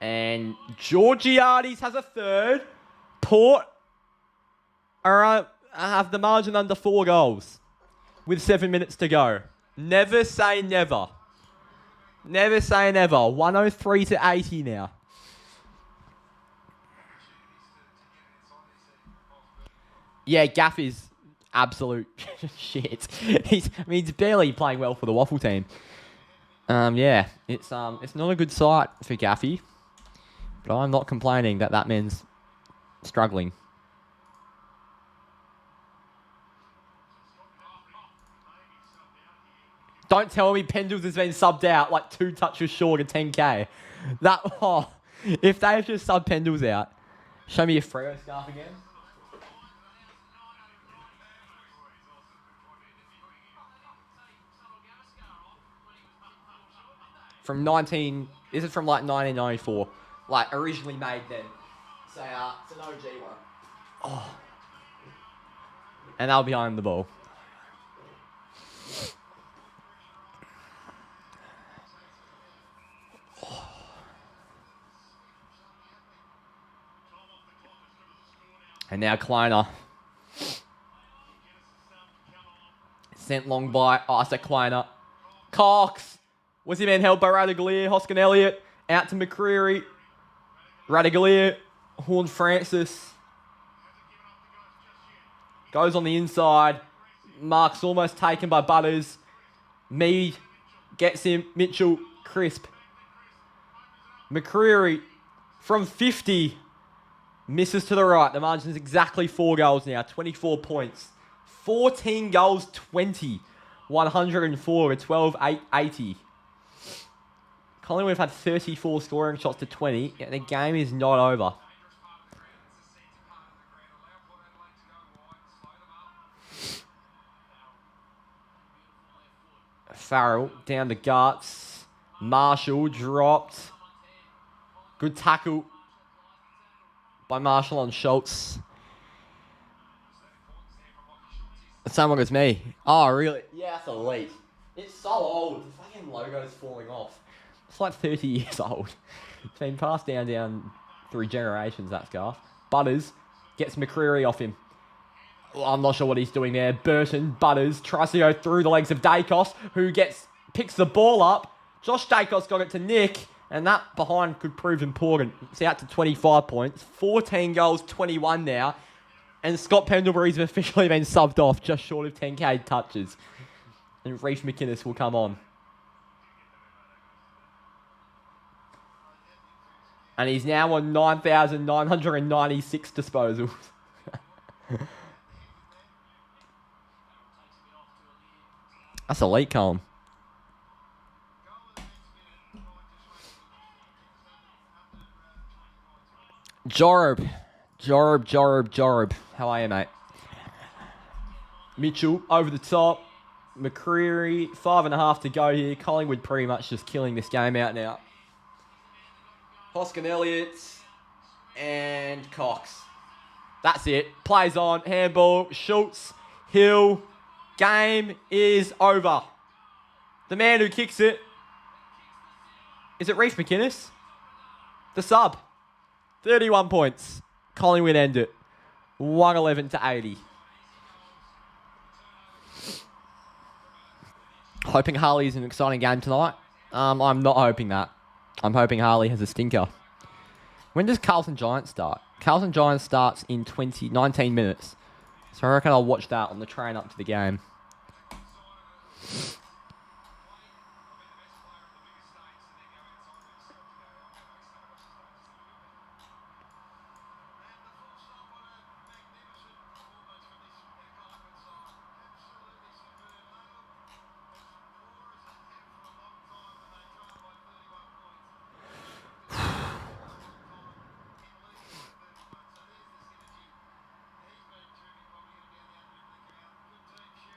And Georgiades has a 3rd. Port have the margin under 4 goals with 7 minutes to go. Never say never. Never say never. 103 to 80 now. Yeah, Gaff is absolute shit. He's barely playing well for the Waffle team. Yeah, it's not a good sight for Gaffy, but I'm not complaining that man's struggling. Don't tell me Pendles has been subbed out like 2 touches short of 10k. If they've just subbed Pendles out, show me your Freo scarf again. From this is from like 1994, like originally made then. So it's an OG one. Oh, and they'll behind the ball. And now Kleiner. Sent long by Isaac Kleiner. Cox. Was he being held by Radaglia? Hoskin Elliott. Out to McCreary. Radaglia. Horn Francis. Goes on the inside. Mark's almost taken by Butters. Mead gets him. Mitchell. Crisp. McCreary from 50. Misses to the right. The margin is exactly 4 goals now. 24 points. 14 goals, 20. 104 to 12, 80. Collingwood have had 34 scoring shots to 20. Yet the game is not over. Farrell down the guts. Marshall dropped. Good tackle by Marshall on Schultz. The same one as me. Oh, really? Yeah, that's elite. It's so old. The fucking logo's falling off. It's like 30 years old. It's been passed down through generations, that scarf. Butters gets McCreary off him. Well, I'm not sure what he's doing there. Burton, Butters, tries to go through the legs of Dacos, who picks the ball up. Josh Dacos got it to Nick. And that behind could prove important. It's out to 25 points. 14 goals, 21 now. And Scott Pendlebury's officially been subbed off just short of 10k touches. And Reece McInnes will come on. And he's now on 9,996 disposals. That's elite, Colin. Jorob. How are you, mate? Mitchell over the top. McCreary, 5.5 to go here. Collingwood pretty much just killing this game out now. Hoskin Elliott and Cox. That's it. Plays on. Handball. Schultz. Hill. Game is over. The man who kicks it. Is it Reece McInnes? The sub. 31 points. Collingwood end it. 111 to 80. Hoping Harley's an exciting game tonight. I'm not hoping that. I'm hoping Harley has a stinker. When does Carlton Giants start? Carlton Giants starts in 19 minutes. So I reckon I'll watch that on the train up to the game.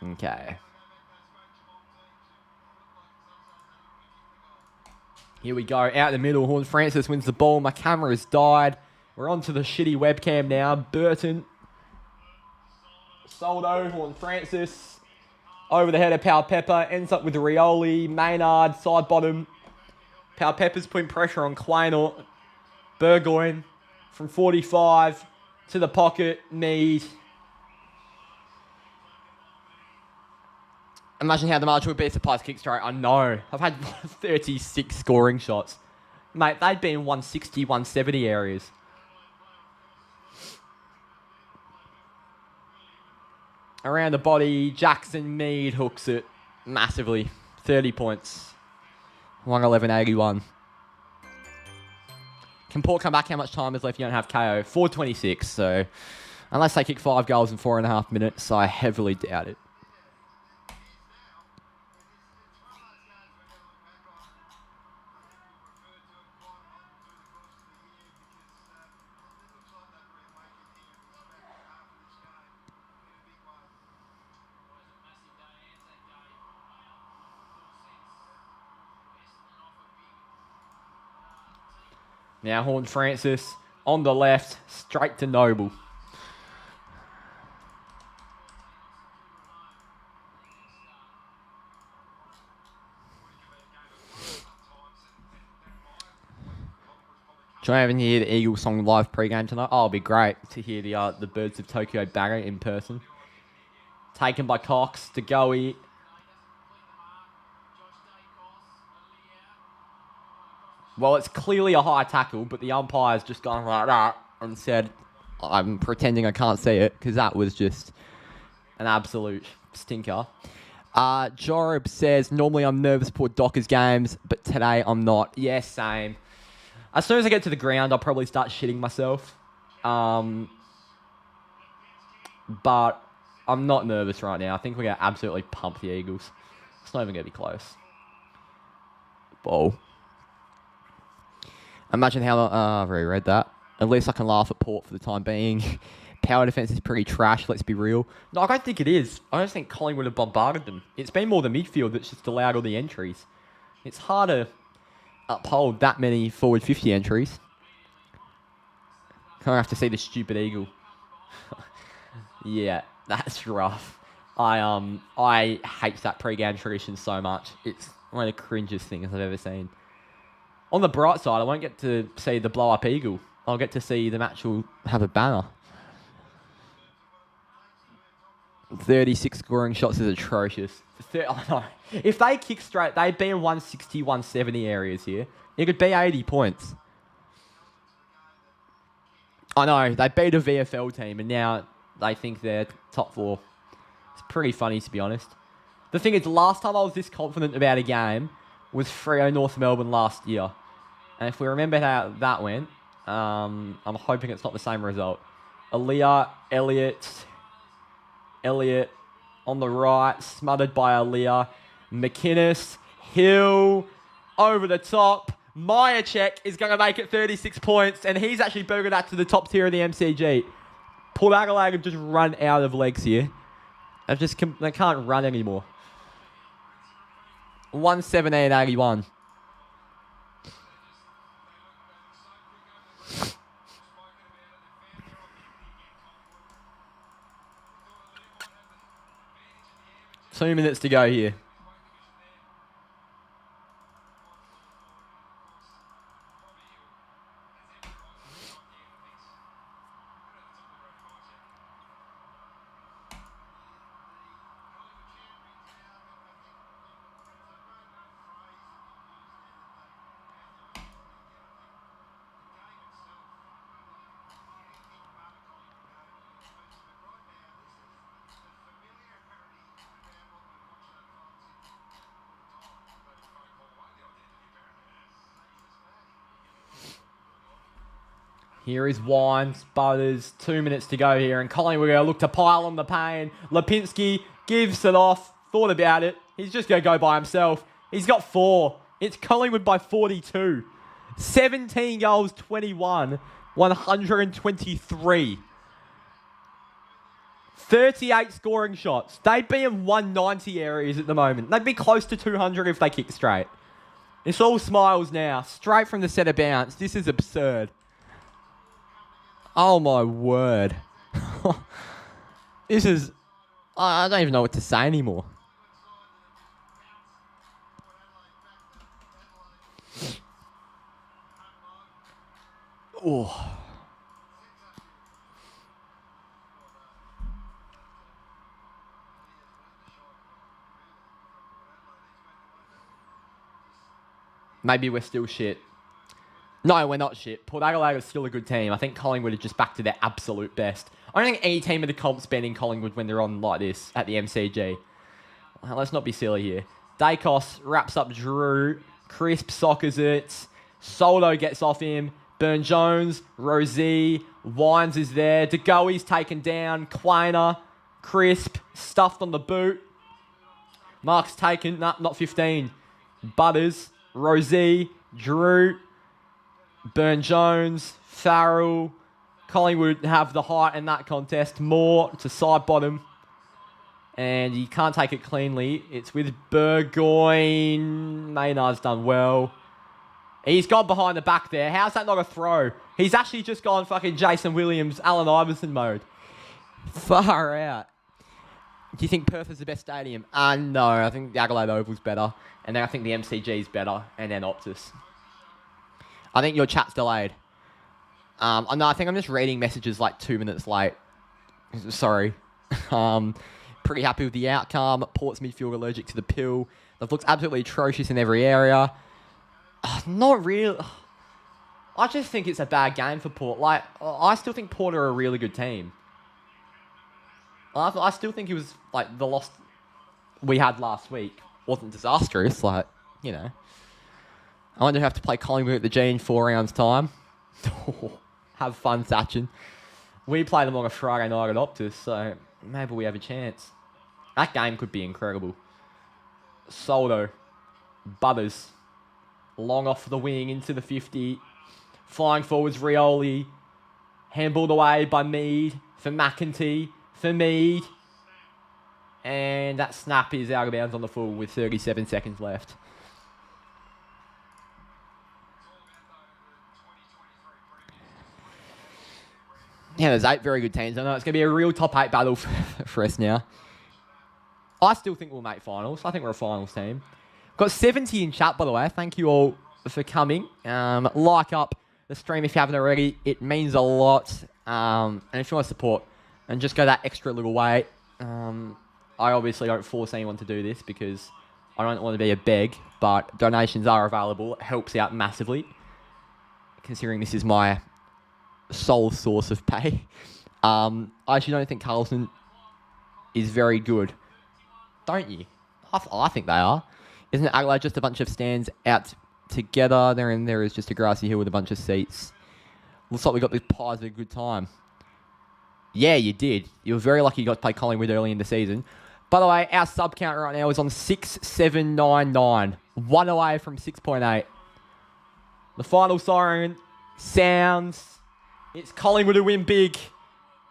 Okay. Here we go. Out the middle. Horn Francis wins the ball. My camera's died. We're on to the shitty webcam now. Burton. Soldo. Horn Francis. Over the head of Powell Pepper. Ends up with Rioli. Maynard. Side bottom. Powell Pepper's putting pressure on Kleiner. Burgoyne. From 45 to the pocket. Mead. Imagine how the margin would be if the Pies kick straight. I know. I've had 36 scoring shots. Mate, they'd be in 160, 170 areas. Around the body, Jackson Mead hooks it massively. 30 points. 111.81. Can Port come back? How much time is left? You don't have KO. 4:26, so unless they kick 5 goals in 4.5 minutes, I heavily doubt it. Now Horn Francis on the left, straight to Noble. Do I even hear the Eagles song live pre-game tonight? Oh, it'll be great to hear the Birds of Tokyo banger in person. Taken by Cox to Goey. Well, it's clearly a high tackle, but the umpire's just gone like that and said, I'm pretending I can't see it, because that was just an absolute stinker. Job says, normally I'm nervous for Dockers games, but today I'm not. Yeah, same. As soon as I get to the ground, I'll probably start shitting myself. But I'm not nervous right now. I think we're going to absolutely pump the Eagles. It's not even going to be close. Ball. Imagine how... I've already read that. At least I can laugh at Port for the time being. Power defence is pretty trash, let's be real. No, I don't think it is. I just think Collingwood have bombarded them. It's been more the midfield that's just allowed all the entries. It's hard to uphold that many forward 50 entries. Kind of have to see the stupid eagle. Yeah, that's rough. I hate that pre-game tradition so much. It's one of the cringiest things I've ever seen. On the bright side, I won't get to see the blow-up eagle. I'll get to see them actually have a banner. 36 scoring shots is atrocious. Oh no. If they kick straight, they'd be in 160, 170 areas here. It could be 80 points. I know, they beat a VFL team and now they think they're top 4. It's pretty funny, to be honest. The thing is, the last time I was this confident about a game was Freo North Melbourne last year. And if we remember how that went, I'm hoping it's not the same result. Aaliyah, Elliott on the right, smothered by Aaliyah. McInnes, Hill, over the top. Myercheck is going to make it 36 points, and he's actually boogered that to the top tier of the MCG. Port Adelaide have just run out of legs here. They can't run anymore. 117.81. Two minutes to go here. Here is Wines, Butters, 2 minutes to go here, and Collingwood are going to look to pile on the pain. Lipinski gives it off, thought about it. He's just going to go by himself. He's got 4. It's Collingwood by 42. 17 goals, 21, 123. 38 scoring shots. They'd be in 190 areas at the moment. They'd be close to 200 if they kick straight. It's all smiles now, straight from the centre bounce. This is absurd. Oh my word. This is... I don't even know what to say anymore. Oh. Maybe we're still shit. No, we're not shit. Port Adelaide is still a good team. I think Collingwood are just back to their absolute best. I don't think any team in the comp's beating Collingwood when they're on like this at the MCG. Let's not be silly here. Dacos wraps up Drew. Crisp soccers it. Soldo gets off him. Burn-Jones, Rosie, Wines is there. DeGoey's taken down. Quainer, Crisp, stuffed on the boot. Mark's taken. Nah, not 15. Butters, Rosie, Drew, Burn-Jones, Farrell. Collingwood have the height in that contest. Moore to side bottom. And he can't take it cleanly. It's with Burgoyne. Maynard's done well. He's gone behind the back there. How's that not a throw? He's actually just gone fucking Jason Williams, Allen Iverson mode. Far out. Do you think Perth is the best stadium? No, I think the Adelaide Oval's better. And then I think the MCG's better. And then Optus. I think your chat's delayed. No, I think I'm just reading messages like 2 minutes late. Sorry. Pretty happy with the outcome. Port's midfield allergic to the pill. They've looked absolutely atrocious in every area. Not really. I just think it's a bad game for Port. Like, I still think Port are a really good team. I still think it was, like, the loss we had last week wasn't disastrous. Like, you know. I wonder if I have to play Collingwood at the G in 4 rounds' time. Have fun, Sachin. We play them on a Friday night at Optus, so maybe we have a chance. That game could be incredible. Soldo. Butters. Long off the wing into the 50. Flying forwards, Rioli. Handballed away by Mead. For McEntee. For Mead. And that snap is out of bounds on the full with 37 seconds left. Yeah, there's 8 very good teams. I know it's going to be a real top 8 battle for us now. I still think we'll make finals. I think we're a finals team. Got 70 in chat, by the way. Thank you all for coming. Like up the stream if you haven't already. It means a lot. And if you want to support and just go that extra little way, I obviously don't force anyone to do this because I don't want to be a beg, but donations are available. It helps out massively, considering this is my sole source of pay. I actually don't think Carlton is very good. Don't you? I think they are. Isn't Adelaide just a bunch of stands out together? There is just a grassy hill with a bunch of seats. Looks like we got this Pies at a good time. Yeah, you did. You were very lucky you got to play Collingwood early in the season. By the way, our sub count right now is on 6,799. 1 away from 6.8. The final siren sounds. It's Collingwood who win big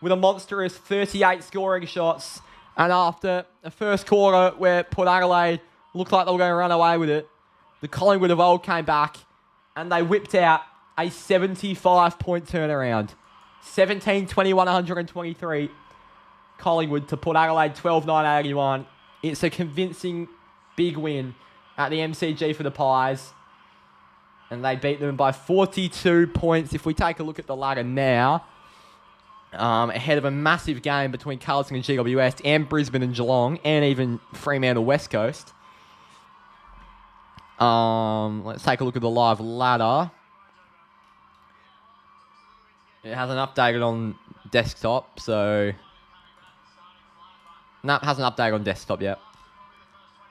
with a monstrous 38 scoring shots. And after the first quarter where Port Adelaide looked like they were going to run away with it, the Collingwood of old came back and they whipped out a 75-point turnaround. 17-21-123. Collingwood to Port Adelaide 12-9-81. It's a convincing big win at the MCG for the Pies. And they beat them by 42 points. If we take a look at the ladder now, ahead of a massive game between Carlton and GWS and Brisbane and Geelong and even Fremantle West Coast. Let's take a look at the live ladder. It hasn't updated on desktop, so... No, it hasn't updated on desktop yet.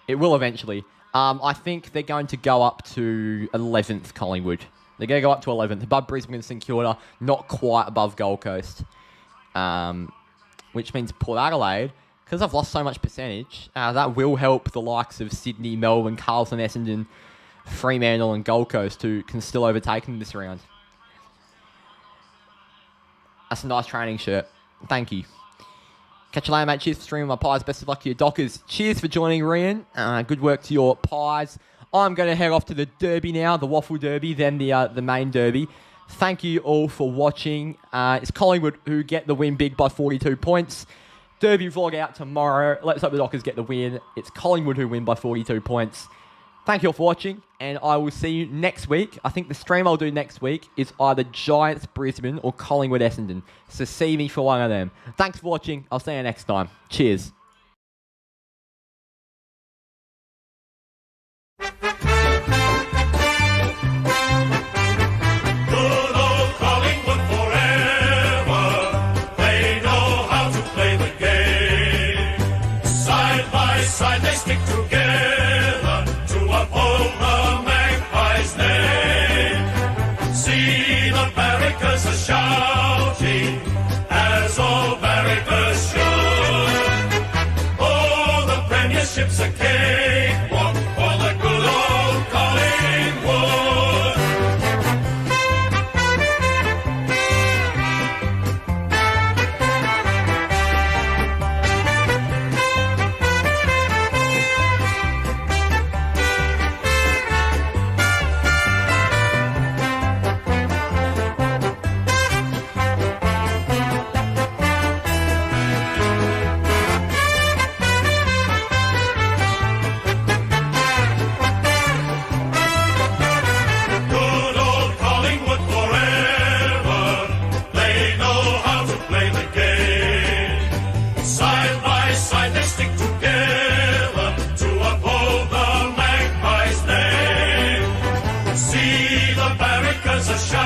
It will eventually. I think they're going to go up to 11th, Collingwood. They're going to go up to 11th, above Brisbane and St Kilda, not quite above Gold Coast. Which means Port Adelaide, because I've lost so much percentage, that will help the likes of Sydney, Melbourne, Carlton, Essendon, Fremantle and Gold Coast who can still overtake them this round. That's a nice training shirt. Thank you. Catch you later, mate. Cheers for streaming my Pies. Best of luck to your Dockers. Cheers for joining, Rian. Good work to your Pies. I'm going to head off to the Derby now, the Waffle Derby, then the main Derby. Thank you all for watching. It's Collingwood who get the win big by 42 points. Derby vlog out tomorrow. Let's hope the Dockers get the win. It's Collingwood who win by 42 points. Thank you all for watching, and I will see you next week. I think the stream I'll do next week is either Giants Brisbane or Collingwood Essendon. So see me for one of them. Thanks for watching. I'll see you next time. Cheers. America's a